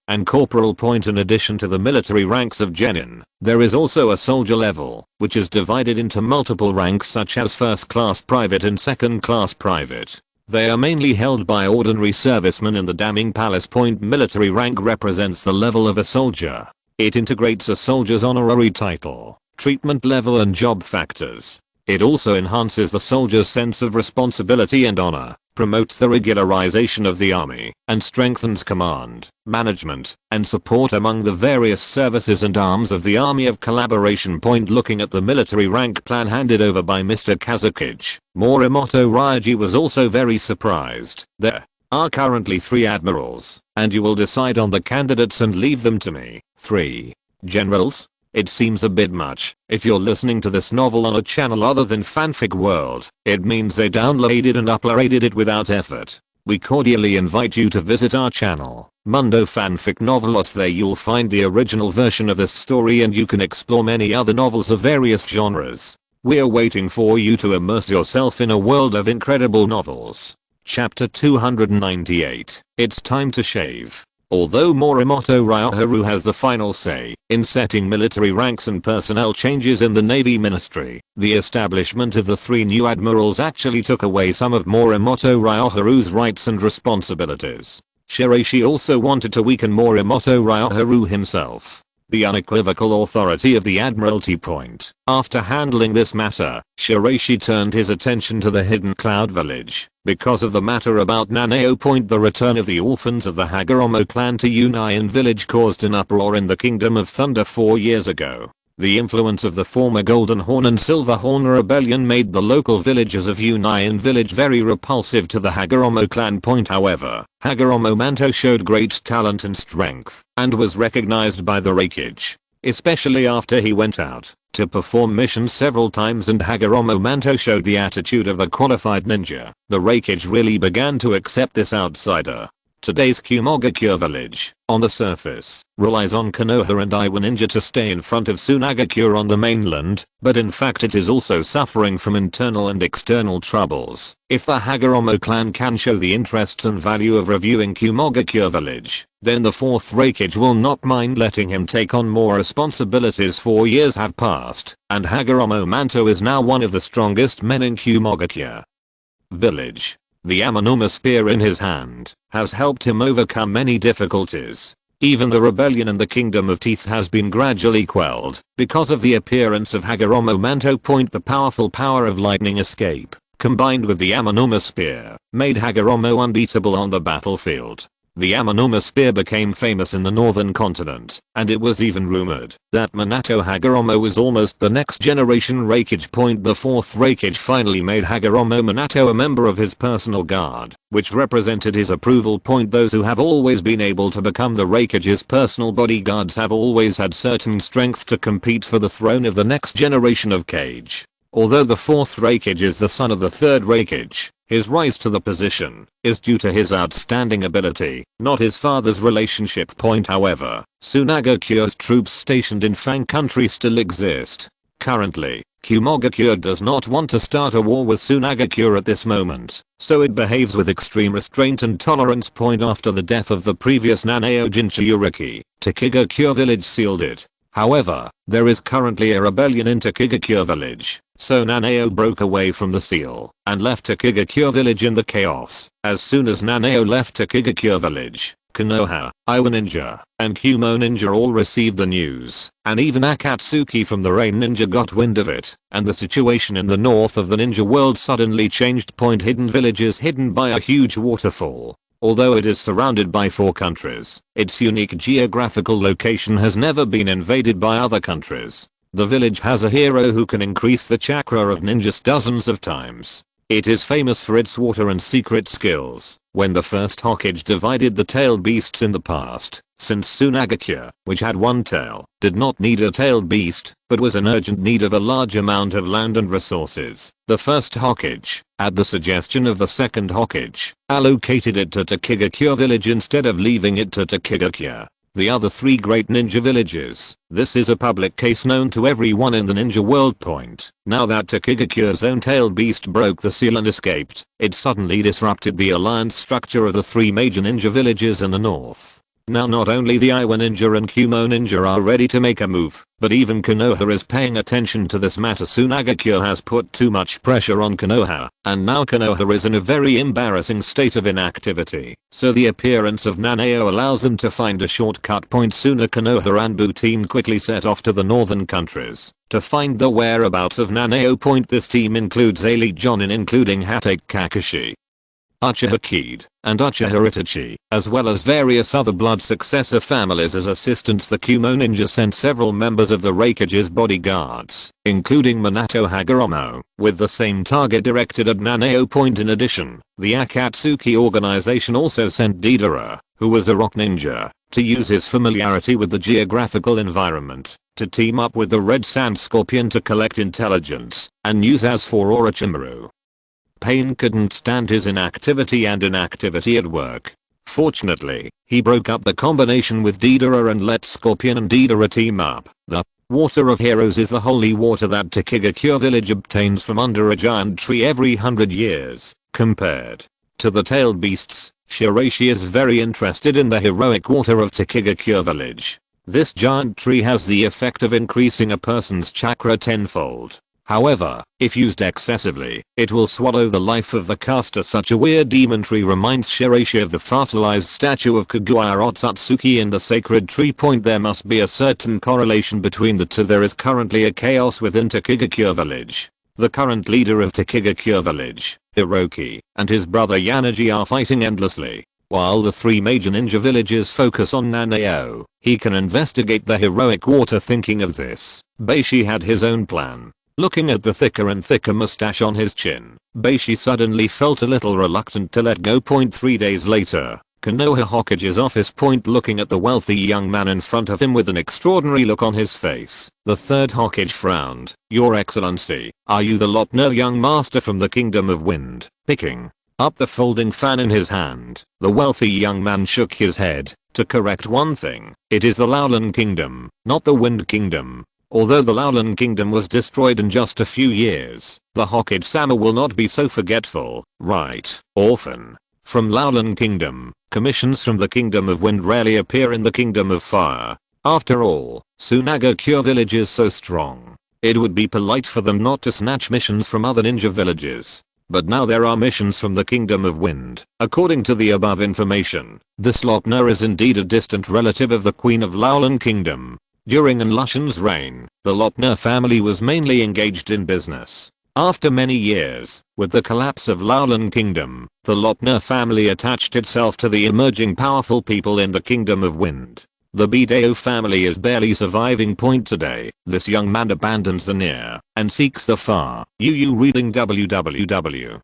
and corporal point. In addition to the military ranks of genin, there is also a soldier level, which is divided into multiple ranks such as first class private and second class private. They are mainly held by ordinary servicemen in the damning palace point. Military rank represents the level of a soldier. It integrates a soldier's honorary title, treatment level, and job factors. It also enhances the soldier's sense of responsibility and honor, promotes the regularization of the army, and strengthens command, management, and support among the various services and arms of the army of collaboration. Looking at the military rank plan handed over by Mr. Kazekage, Morimoto Ryoji was also very surprised. There are currently 3 admirals, and you will decide on the candidates and leave them to me. 3 generals? It seems a bit much. If you're listening to this novel on a channel other than Fanfic World, it means they downloaded and uploaded it without effort. We cordially invite you to visit our channel, Mundo Fanfic Novelos. There you'll find the original version of this story, and you can explore many other novels of various genres. We're waiting for you to immerse yourself in a world of incredible novels. Chapter 298. It's time to shave. Although Morimoto Ryoharu has the final say in setting military ranks and personnel changes in the Navy Ministry, the establishment of the 3 new admirals actually took away some of Morimoto Ryoharu's rights and responsibilities. Shiraishi also wanted to weaken Morimoto Ryoharu himself, the unequivocal authority of the Admiralty point. After handling this matter, Shiraishi turned his attention to the Hidden Cloud Village. Because of the matter about Nanao Point, the return of the orphans of the Hagoromo clan to Union Village caused an uproar in the Kingdom of Thunder 4 years ago. The influence of the former Golden Horn and Silver Horn rebellion made the local villagers of Union Village very repulsive to the Hagoromo clan. However, Hagoromo Manto showed great talent and strength, and was recognized by the Reikage, especially after he went out to perform missions several times, and Hagoromo Manto showed the attitude of a qualified ninja. The Reikage really began to accept this outsider. Today's Shirogakure village, on the surface, relies on Konoha and Iwa ninja to stay in front of Sunagakure on the mainland, but in fact it is also suffering from internal and external troubles. If the Hagoromo clan can show the interests and value of reviewing Shirogakure village, then the 4th Reikage will not mind letting him take on more responsibilities. 4 years have passed, and Hagoromo Manto is now one of the strongest men in Shirogakure village. The Amanuma spear in his hand has helped him overcome many difficulties. Even the rebellion in the Kingdom of Teeth has been gradually quelled because of the appearance of Hagoromo Manto. The powerful power of lightning escape, combined with the Amanuma spear, made Hagoromo unbeatable on the battlefield. The Amanuma spear became famous in the northern continent, and it was even rumored that Minato Hagoromo was almost the next generation Reikage. The 4th Reikage finally made Hagoromo Minato a member of his personal guard, which represented his approval. Those who have always been able to become the Reikage's personal bodyguards have always had certain strength to compete for the throne of the next generation of Kage. Although the 4th Reikage is the son of the 3rd Reikage, His rise to the position is due to his outstanding ability, not his father's relationship. However, Sunagakure's troops stationed in Fang country still exist. Currently, Shirogakiji does not want to start a war with Sunagakure at this moment, so it behaves with extreme restraint and tolerance. After the death of the previous Nanao Jinchuriki, Third village sealed it. However, there is currently a rebellion in Third village, so Nanao broke away from the seal and left Third village in the chaos. As soon as Nanao left Third village, Konoha, Iwa Ninja, and Kumo Ninja all received the news, and even Akatsuki from the Rain Ninja got wind of it, and the situation in the north of the ninja world suddenly changed. Hidden village is hidden by a huge waterfall. Although it is surrounded by 4 countries, its unique geographical location has never been invaded by other countries. The village has a hero who can increase the chakra of ninjas dozens of times. It is famous for its water and secret skills. When the first Hokage divided the tailed beasts in the past, since Sunagakure, which had one tail, did not need a tailed beast, but was in urgent need of a large amount of land and resources, the first Hokage, at the suggestion of the second Hokage, allocated it to Third village instead of leaving it to Third. The other 3 great ninja villages. This is a public case known to everyone in the ninja world. Now that Third own tailed beast broke the seal and escaped, it suddenly disrupted the alliance structure of the 3 major ninja villages in the north. Now not only the Iwa Ninja and Kumo Ninja are ready to make a move, but even Konoha is paying attention to this matter. Sunagakure has put too much pressure on Konoha, and now Konoha is in a very embarrassing state of inactivity, so the appearance of Nanao allows him to find a shortcut. Sooner Konoha and Bu team quickly set off to the northern countries to find the whereabouts of Nanao. This team includes elite jounin including Hatake Kakashi, Uchiha Kid, and Uchiha Itachi, as well as various other blood successor families as assistants. The Kumo Ninja sent several members of the Raikage's bodyguards, including Minato Hagoromo, with the same target directed at Nanao. In addition, the Akatsuki organization also sent Deidara, who was a rock ninja, to use his familiarity with the geographical environment, to team up with the Red Sand Scorpion to collect intelligence, and use as for Orochimaru. Pain couldn't stand his inactivity at work. Fortunately, he broke up the combination with Deidara and let Scorpion and Deidara team up. The Water of Heroes is the holy water that Third village obtains from under a giant tree every 100 years. Compared to the tailed beasts, Shiraishi is very interested in the heroic water of Third village. This giant tree has the effect of increasing a person's chakra tenfold. However, if used excessively, it will swallow the life of the caster. Such a weird demon tree reminds Shiraishi of the fossilized statue of Kaguya Otsutsuki in the sacred tree. There must be a certain correlation between the two. There is currently a chaos within Third village. The current leader of Third village, Hiroki, and his brother Yanaji are fighting endlessly. While the 3 major ninja villages focus on Nanao, he can investigate the heroic water. Thinking of this, Beishi had his own plan. Looking at the thicker and thicker mustache on his chin, Beishi suddenly felt a little reluctant to let go. 3 days later, Konoha Hokage's office. Looking at the wealthy young man in front of him with an extraordinary look on his face, the third Hokage frowned. "Your Excellency, are you the Lopner young master from the Kingdom of Wind?" Picking up the folding fan in his hand, the wealthy young man shook his head. "To correct one thing, it is the Laolan Kingdom, not the Wind Kingdom. Although the Laolan Kingdom was destroyed in just a few years, the Hokage-sama will not be so forgetful, right, orphan?" From Laolan Kingdom, commissions from the Kingdom of Wind rarely appear in the Kingdom of Fire. After all, Sunagakure village is so strong. It would be polite for them not to snatch missions from other ninja villages. But now there are missions from the Kingdom of Wind. According to the above information, this Lopner is indeed a distant relative of the Queen of Laolan Kingdom. During Enlushen's reign, the Lopner family was mainly engaged in business. After many years, with the collapse of Laolan Kingdom, the Lopner family attached itself to the emerging powerful people in the Kingdom of Wind. The Bideo family is barely surviving. Today, this young man abandons the near and seeks the far. Reading www.shu.net.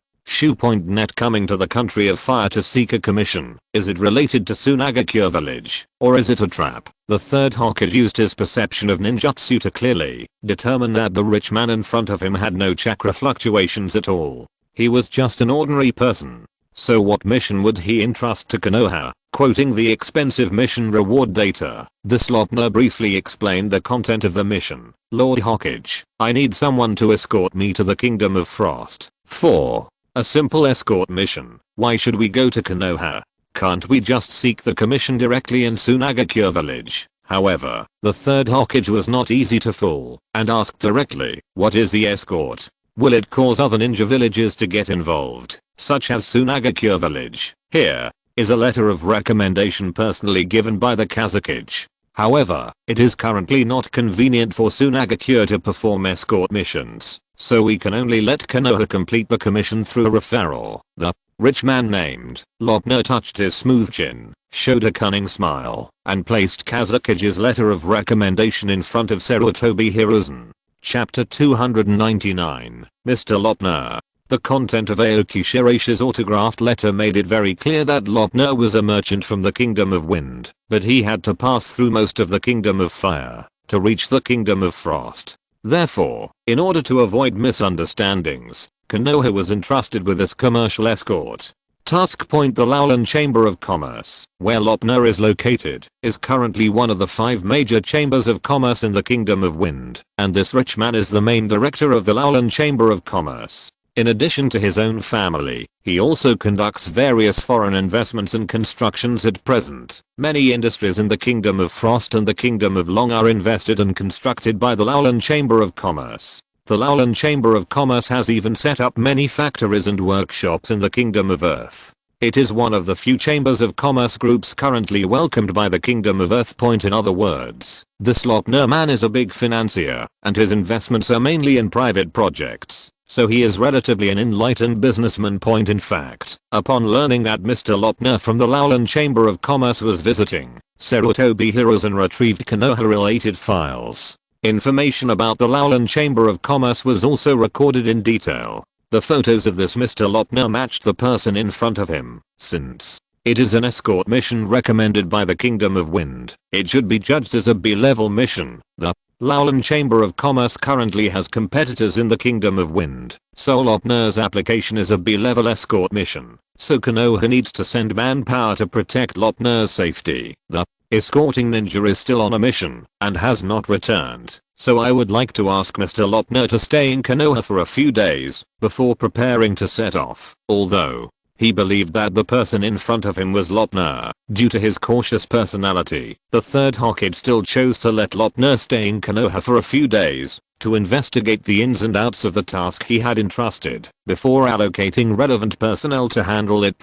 Coming to the country of fire to seek a commission. Is it related to Sunagakure village, or is it a trap? The third Hokage used his perception of ninjutsu to clearly determine that the rich man in front of him had no chakra fluctuations at all. He was just an ordinary person. So what mission would he entrust to Konoha? Quoting the expensive mission reward data, the Slopner briefly explained the content of the mission. Lord Hokage, I need someone to escort me to the Kingdom of Frost. 4. A simple escort mission. Why should we go to Konoha? Can't we just seek the commission directly in Sunagakure village? However, the third Hokage was not easy to fool and asked directly, what is the escort? Will it cause other ninja villages to get involved, such as Sunagakure village? Here is a letter of recommendation personally given by the Kazekage. However, it is currently not convenient for Sunagakure to perform escort missions, so we can only let Konoha complete the commission through a referral. The rich man named Lopner touched his smooth chin, showed a cunning smile, and placed Kazekage's letter of recommendation in front of Sarutobi Hiruzen. Chapter 299, Mr. Lopner. The content of Aoki Shiraishi's autographed letter made it very clear that Lopner was a merchant from the Kingdom of Wind, but he had to pass through most of the Kingdom of Fire to reach the Kingdom of Frost. Therefore, in order to avoid misunderstandings, Konoha was entrusted with this commercial escort. Task Point. The Lowland Chamber of Commerce, where Lopner is located, is currently one of the 5 major chambers of commerce in the Kingdom of Wind, and this rich man is the main director of the Lowland Chamber of Commerce. In addition to his own family, he also conducts various foreign investments and constructions at present. Many industries in the Kingdom of Frost and the Kingdom of Long are invested and constructed by the Lowland Chamber of Commerce. The Lowland Chamber of Commerce has even set up many factories and workshops in the Kingdom of Earth. It is one of the few chambers of commerce groups currently welcomed by the Kingdom of Earth. In other words, the Slopner man is a big financier, and his investments are mainly in private projects, so he is relatively an enlightened businessman. In fact, upon learning that Mr. Lopner from the Lowland Chamber of Commerce was visiting, Sarutobi Hiruzen retrieved Konoha-related files. Information about the Lowland Chamber of Commerce was also recorded in detail. The photos of this Mr. Lopner matched the person in front of him. Since it is an escort mission recommended by the Kingdom of Wind, it should be judged as a B-level mission. The Lowland Chamber of Commerce currently has competitors in the Kingdom of Wind, so Lopner's application is a B-level escort mission. So Konoha needs to send manpower to protect Lopner's safety. The escorting ninja is still on a mission and has not returned, so I would like to ask Mr. Lopner to stay in Konoha for a few days before preparing to set off. Although he believed that the person in front of him was Lopner, due to his cautious personality, the third Hokage still chose to let Lopner stay in Konoha for a few days to investigate the ins and outs of the task he had entrusted before allocating relevant personnel to handle it.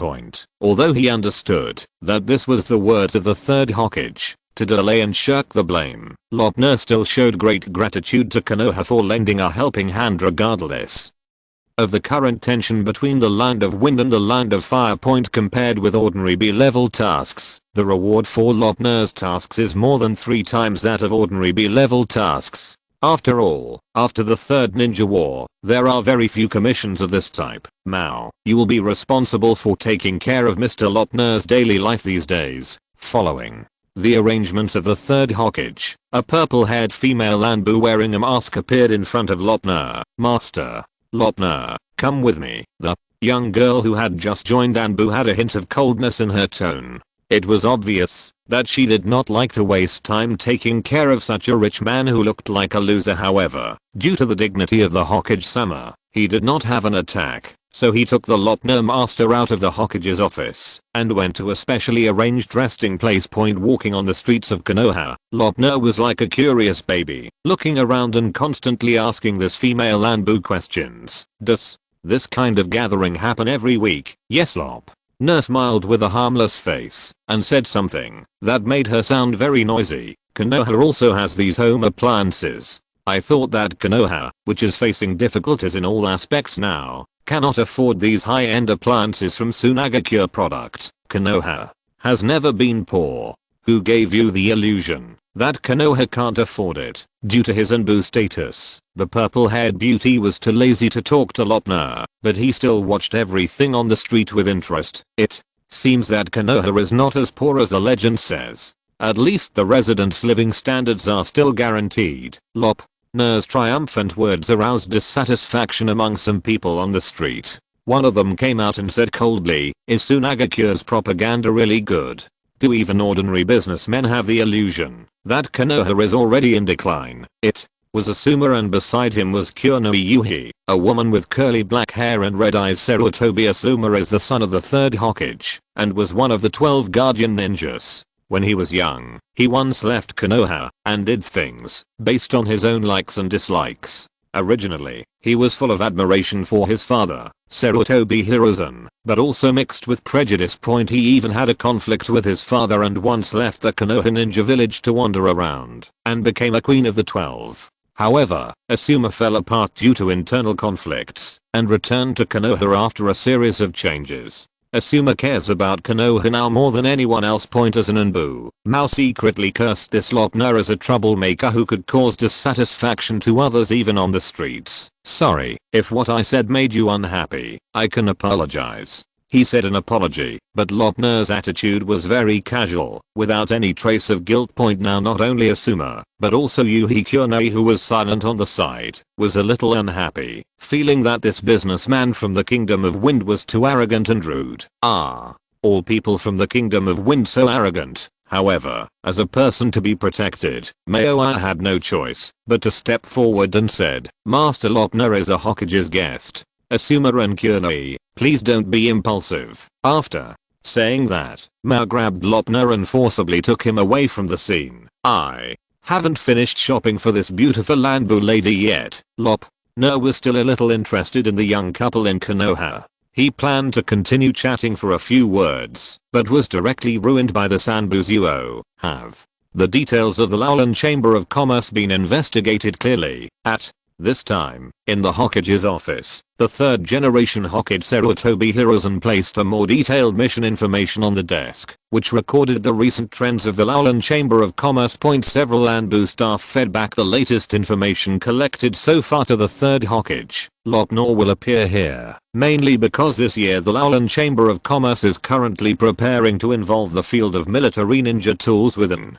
Although he understood that this was the words of the third Hokage to delay and shirk the blame, Lopner still showed great gratitude to Konoha for lending a helping hand regardless of the current tension between the Land of Wind and the Land of Fire. Compared with ordinary B-level tasks, the reward for Lopner's tasks is more than 3 times that of ordinary B-level tasks. After all, after the Third Ninja War, there are very few commissions of this type. Mao, you will be responsible for taking care of Mr. Lopner's daily life these days. Following the arrangements of the third Hokage, a purple-haired female Anbu wearing a mask appeared in front of Lopner. Master Lopner, come with me. The young girl who had just joined Anbu had a hint of coldness in her tone. It was obvious that she did not like to waste time taking care of such a rich man who looked like a loser. However, due to the dignity of the Hokage-sama, he did not have an attack, so he took the Lopner master out of the Hokage's office and went to a specially arranged resting place. Walking on the streets of Konoha, Lopner was like a curious baby, looking around and constantly asking this female Anbu questions. Does this kind of gathering happen every week? Yes, Lop. Nurse smiled with a harmless face and said something that made her sound very noisy. Konoha also has these home appliances. I thought that Konoha, which is facing difficulties in all aspects now, cannot afford these high-end appliances from Sunagakure product. Konoha has never been poor. Who gave you the illusion that Konoha can't afford it? Due to his Anbu status, the purple-haired beauty was too lazy to talk to Lopner, but he still watched everything on the street with interest. It seems that Konoha is not as poor as the legend says. At least the residents' living standards are still guaranteed. Lopner's triumphant words aroused dissatisfaction among some people on the street. One of them came out and said coldly, "Is Sunagakure's propaganda really good? Do even ordinary businessmen have the illusion that Konoha is already in decline?" It was Asuma, and beside him was Kurenoi Yuhi, a woman with curly black hair and red eyes. Sarutobi Asuma is the son of the third Hokage and was one of the 12 guardian ninjas. When he was young, he once left Konoha and did things based on his own likes and dislikes. Originally, he was full of admiration for his father, Sarutobi Hiruzen, but also mixed with prejudice. He even had a conflict with his father and once left the Konoha ninja village to wander around and became a queen of the 12. However, Asuma fell apart due to internal conflicts and returned to Konoha after a series of changes. Asuma cares about Konoha now more than anyone else. As an Anbu, Mao secretly cursed this Lopner as a troublemaker who could cause dissatisfaction to others even on the streets. "Sorry, if what I said made you unhappy, I can apologize." He said an apology, but Lopner's attitude was very casual, without any trace of guilt. Now not only Asuma, but also Yuhi Kurenoi, who was silent on the side, was a little unhappy, feeling that this businessman from the Kingdom of Wind was too arrogant and rude. All people from the Kingdom of Wind so arrogant. However, as a person to be protected, Maoa had no choice but to step forward and said, "Master Lopner is a Hokage's guest. Asuma and Kurenoi, please don't be impulsive." After saying that, Mao grabbed Lopner and forcibly took him away from the scene. "I haven't finished shopping for this beautiful Anbu lady yet." Lopner was still a little interested in the young couple in Konoha. He planned to continue chatting for a few words, but was directly ruined by the Sanbu's Uo. Have the details of the Lowland Chamber of Commerce been investigated clearly? At this time, in the Hokage's office, the third generation Hokage Sarutobi Hiruzen placed a more detailed mission information on the desk, which recorded the recent trends of the Lowland Chamber of Commerce. Several Anbu staff fed back the latest information collected so far to the third Hokage. Lopner will appear here, mainly because this year the Lowland Chamber of Commerce is currently preparing to involve the field of military ninja tools within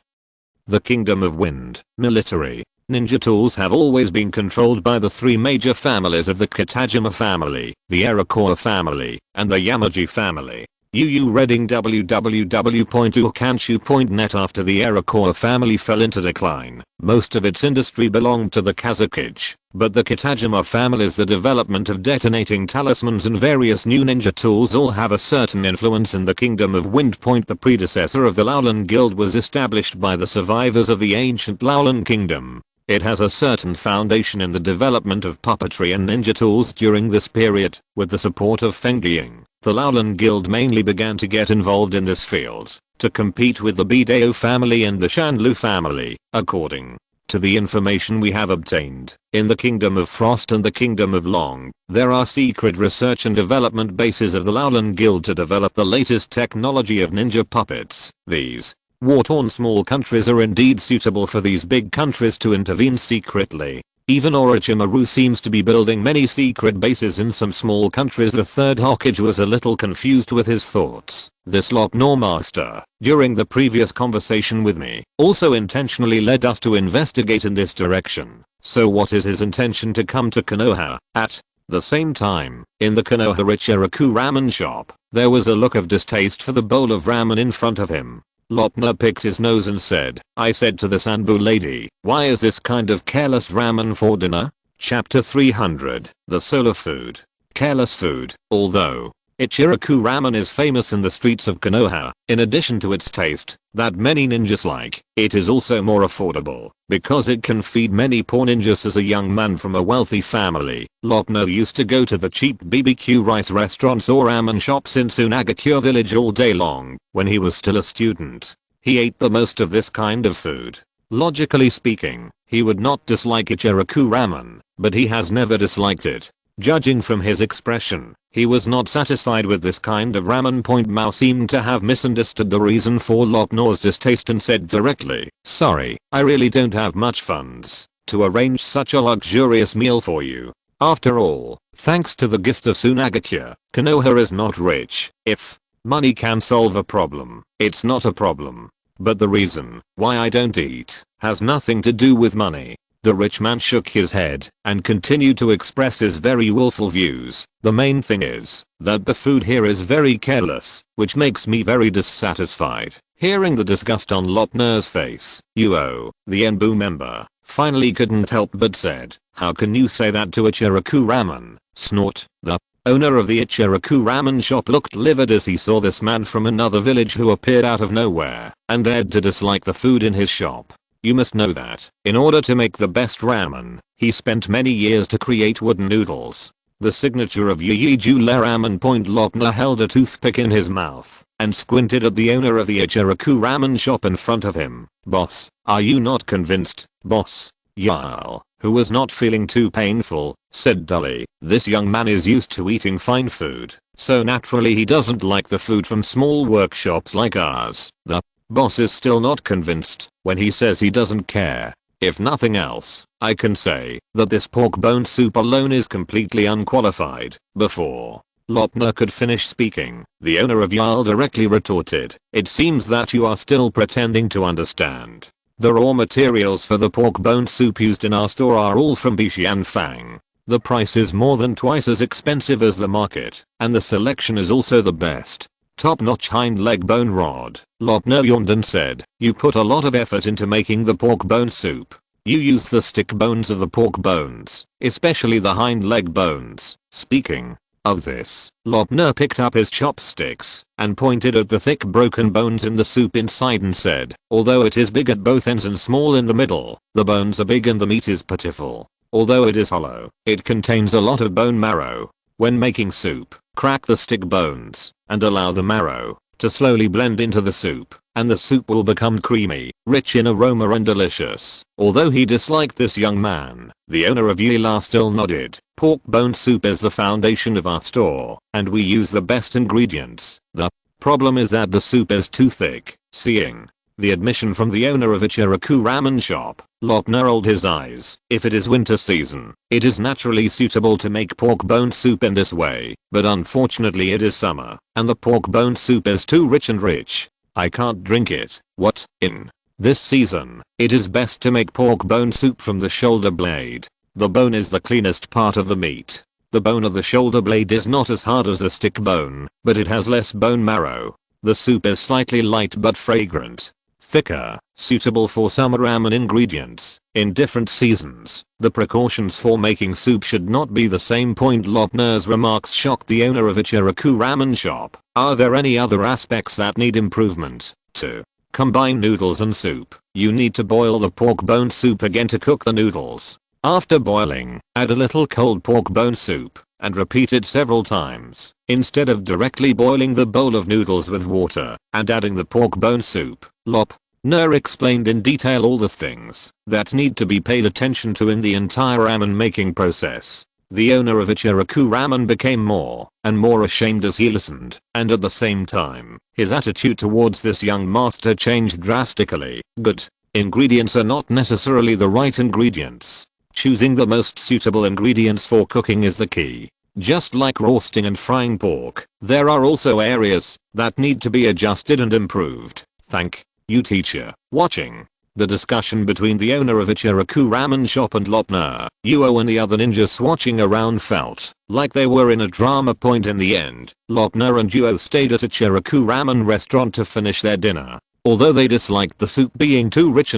the Kingdom of Wind. Military ninja tools have always been controlled by the three major families of the Kitajima family, the Iroquois family, and the Yamaji family. Reading www.ukanshu.net. After the Iroquois family fell into decline, most of its industry belonged to the Kazekage, but the Kitajima family's the development of detonating talismans and various new ninja tools all have a certain influence in the Kingdom of Wind. The predecessor of the Lowland Guild was established by the survivors of the ancient Lowland Kingdom. It has a certain foundation in the development of puppetry and ninja tools during this period. With the support of Fengying, the Lowland Guild mainly began to get involved in this field to compete with the Bidao family and the Shanlu family. According to the information we have obtained, in the Kingdom of Frost and the Kingdom of Long, there are secret research and development bases of the Lowland Guild to develop the latest technology of ninja puppets. These war-torn small countries are indeed suitable for these big countries to intervene secretly. Even Orochimaru seems to be building many secret bases in some small countries. The third Hokage was a little confused with his thoughts. This Lopner master, during the previous conversation with me, also intentionally led us to investigate in this direction. So what is his intention to come to Konoha? At the same time, in the Konoha Ichiraku ramen shop, there was a look of distaste for the bowl of ramen in front of him. Lopner picked his nose and said, "I said to this Anbu lady, why is this kind of careless ramen for dinner?" Chapter 300, The Solar Food. Careless food. Although Ichiraku ramen is famous in the streets of Konoha, in addition to its taste, that many ninjas like, it is also more affordable, because it can feed many poor ninjas. As a young man from a wealthy family, Lopner used to go to the cheap BBQ rice restaurants or ramen shops in Sunagakure village all day long. When he was still a student, he ate the most of this kind of food. Logically speaking, he would not dislike Ichiraku ramen, but he has never disliked it. Judging from his expression, he was not satisfied with this kind of ramen. Mao seemed to have misunderstood the reason for Lopner's distaste and said directly, "Sorry, I really don't have much funds to arrange such a luxurious meal for you. After all, thanks to the gift of Sunagakure, Konoha is not rich. If money can solve a problem, it's not a problem. But the reason why I don't eat has nothing to do with money. The rich man shook his head and continued to express his very willful views. The main thing is that the food here is very careless, which makes me very dissatisfied. Hearing the disgust on Lopner's face, Yuo, the Enbu member, finally couldn't help but said, "How can you say that to Ichiraku Ramen?" Snort. The owner of the Ichiraku Ramen shop looked livid as he saw this man from another village who appeared out of nowhere and dared to dislike the food in his shop. You must know that, in order to make the best ramen, he spent many years to create wooden noodles. The signature of Ye Ramen. Lopner held a toothpick in his mouth and squinted at the owner of the Ichiraku Ramen shop in front of him. "Boss, are you not convinced, boss?" Yale, who was not feeling too painful, said dully, "This young man is used to eating fine food, so naturally he doesn't like the food from small workshops like ours." The boss is still not convinced when he says he doesn't care. If nothing else, I can say that this pork bone soup alone is completely unqualified. Before Lopner could finish speaking, the owner of Yale directly retorted, "It seems that you are still pretending to understand. The raw materials for the pork bone soup used in our store are all from Bixianfang. The price is more than twice as expensive as the market, and the selection is also the best. Top-notch hind leg bone rod." Lopner yawned and said, "You put a lot of effort into making the pork bone soup. You use the stick bones of the pork bones, especially the hind leg bones." Speaking of this, Lopner picked up his chopsticks and pointed at the thick broken bones in the soup inside and said, "Although it is big at both ends and small in the middle, the bones are big and the meat is pitiful. Although it is hollow, it contains a lot of bone marrow. When making soup, crack the stick bones and allow the marrow to slowly blend into the soup, and the soup will become creamy, rich in aroma and delicious." Although he disliked this young man, the owner of Yila still nodded. "Pork bone soup is the foundation of our store, and we use the best ingredients. The problem is that the soup is too thick." Seeing the admission from the owner of Ichiraku Ramen shop, Lopner rolled his eyes. "If it is winter season, it is naturally suitable to make pork bone soup in this way, but unfortunately it is summer, and the pork bone soup is too rich. I can't drink it." "What? In this season, it is best to make pork bone soup from the shoulder blade. The bone is the cleanest part of the meat. The bone of the shoulder blade is not as hard as the stick bone, but it has less bone marrow. The soup is slightly light but fragrant, thicker, suitable for summer ramen ingredients. In different seasons, the precautions for making soup should not be the same." Lopner's remarks shocked the owner of Ichiraku Ramen shop. "Are there any other aspects that need improvement?" To combine noodles and soup, you need to boil the pork bone soup again to cook the noodles. After boiling, add a little cold pork bone soup and repeat it several times, instead of directly boiling the bowl of noodles with water and adding the pork bone soup. Lopner explained in detail all the things that need to be paid attention to in the entire ramen making process. The owner of Ichiraku Ramen became more and more ashamed as he listened, and at the same time, his attitude towards this young master changed drastically. Good ingredients are not necessarily the right ingredients. Choosing the most suitable ingredients for cooking is the key. Just like roasting and frying pork, there are also areas that need to be adjusted and improved. Thank you, teacher. Watching the discussion between the owner of Ichiraku Ramen shop and Lopner, Yuo and the other ninjas watching around felt like they were in a drama. In the end, Lopner and Yuo stayed at Ichiraku Ramen restaurant to finish their dinner. Although they disliked the soup being too rich,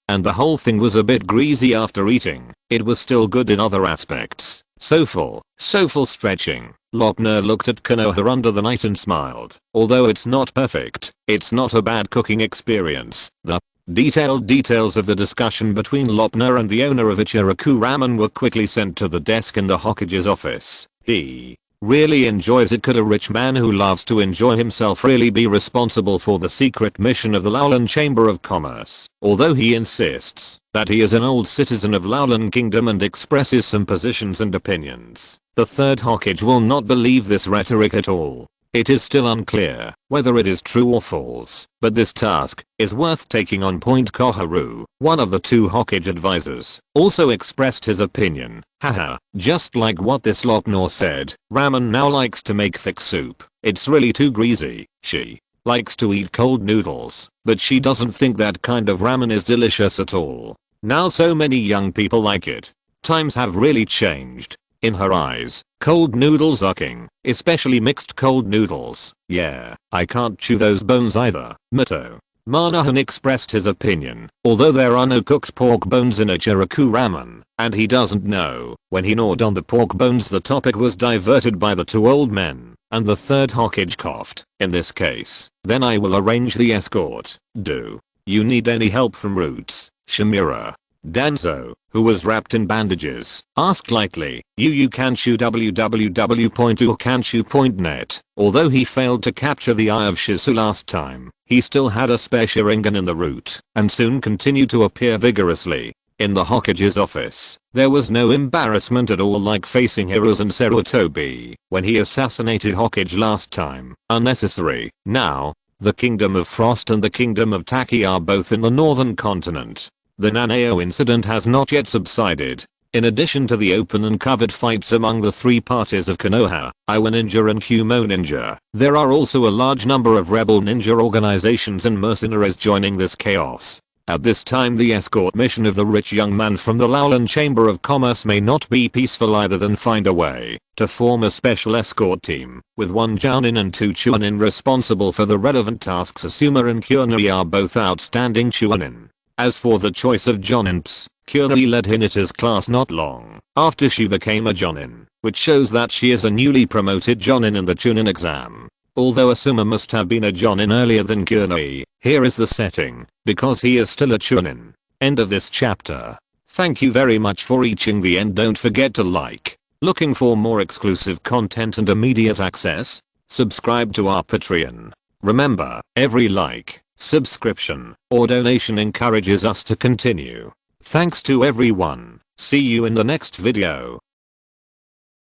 and the whole thing was a bit greasy after eating, it was still good in other aspects. So full stretching. Lopner looked at Konoha under the night and smiled. Although it's not perfect, it's not a bad cooking experience. The detailed details of the discussion between Lopner and the owner of Ichiraku Ramen were quickly sent to the desk in the Hokage's office. He really enjoys it. Could a rich man who loves to enjoy himself really be responsible for the secret mission of the Laolan Chamber of Commerce? Although he insists that he is an old citizen of Laolan Kingdom and expresses some positions and opinions, the third Hokage will not believe this rhetoric at all. It is still unclear whether it is true or false, but this task is worth taking on. Koharu, one of the two Hokage advisors, also expressed his opinion. Haha, just like what this Lopner said, ramen now likes to make thick soup. It's really too greasy. She likes to eat cold noodles, but she doesn't think that kind of ramen is delicious at all. Now so many young people like it. Times have really changed. In her eyes, cold noodles are king, especially mixed cold noodles. Yeah, I can't chew those bones either. Mito. Manahan expressed his opinion, although there are no cooked pork bones in Ichiraku ramen, and he doesn't know. When he gnawed on the pork bones, the topic was diverted by the two old men, and the third Hokage coughed. In this case, then I will arrange the escort. Do you need any help from Roots? Shimura. Danzo, who was wrapped in bandages, asked lightly. Kanshu www.ukanshu.net. Although he failed to capture the eye of Shizu last time, he still had a spare Sharingan in the root, and soon continued to appear vigorously. In the Hokage's office, there was no embarrassment at all, like facing Hiruzen Sarutobi when he assassinated Hokage last time. Unnecessary. Now, the Kingdom of Frost and the Kingdom of Taki are both in the northern continent. The Nanao incident has not yet subsided. In addition to the open and covered fights among the three parties of Konoha, Iwa Ninja and Kumo Ninja, there are also a large number of rebel ninja organizations and mercenaries joining this chaos. At this time, the escort mission of the rich young man from the Lowland Chamber of Commerce may not be peaceful either, than find a way to form a special escort team, with one jounin and two chunin responsible for the relevant tasks. Asuma and Kyunari are both outstanding chunin. As for the choice of joninps, Kyunari led Hinata's class not long after she became a jonin, which shows that she is a newly promoted jonin in the chunin exam. Although Asuma must have been a jonin earlier than Kyunari, here is the setting, because he is still a chunin. End of this chapter. Thank you very much for reaching the end. Don't forget to like. Looking for more exclusive content and immediate access? Subscribe to our Patreon. Remember, every like, subscription, or donation encourages us to continue. Thanks to everyone. See you in the next video.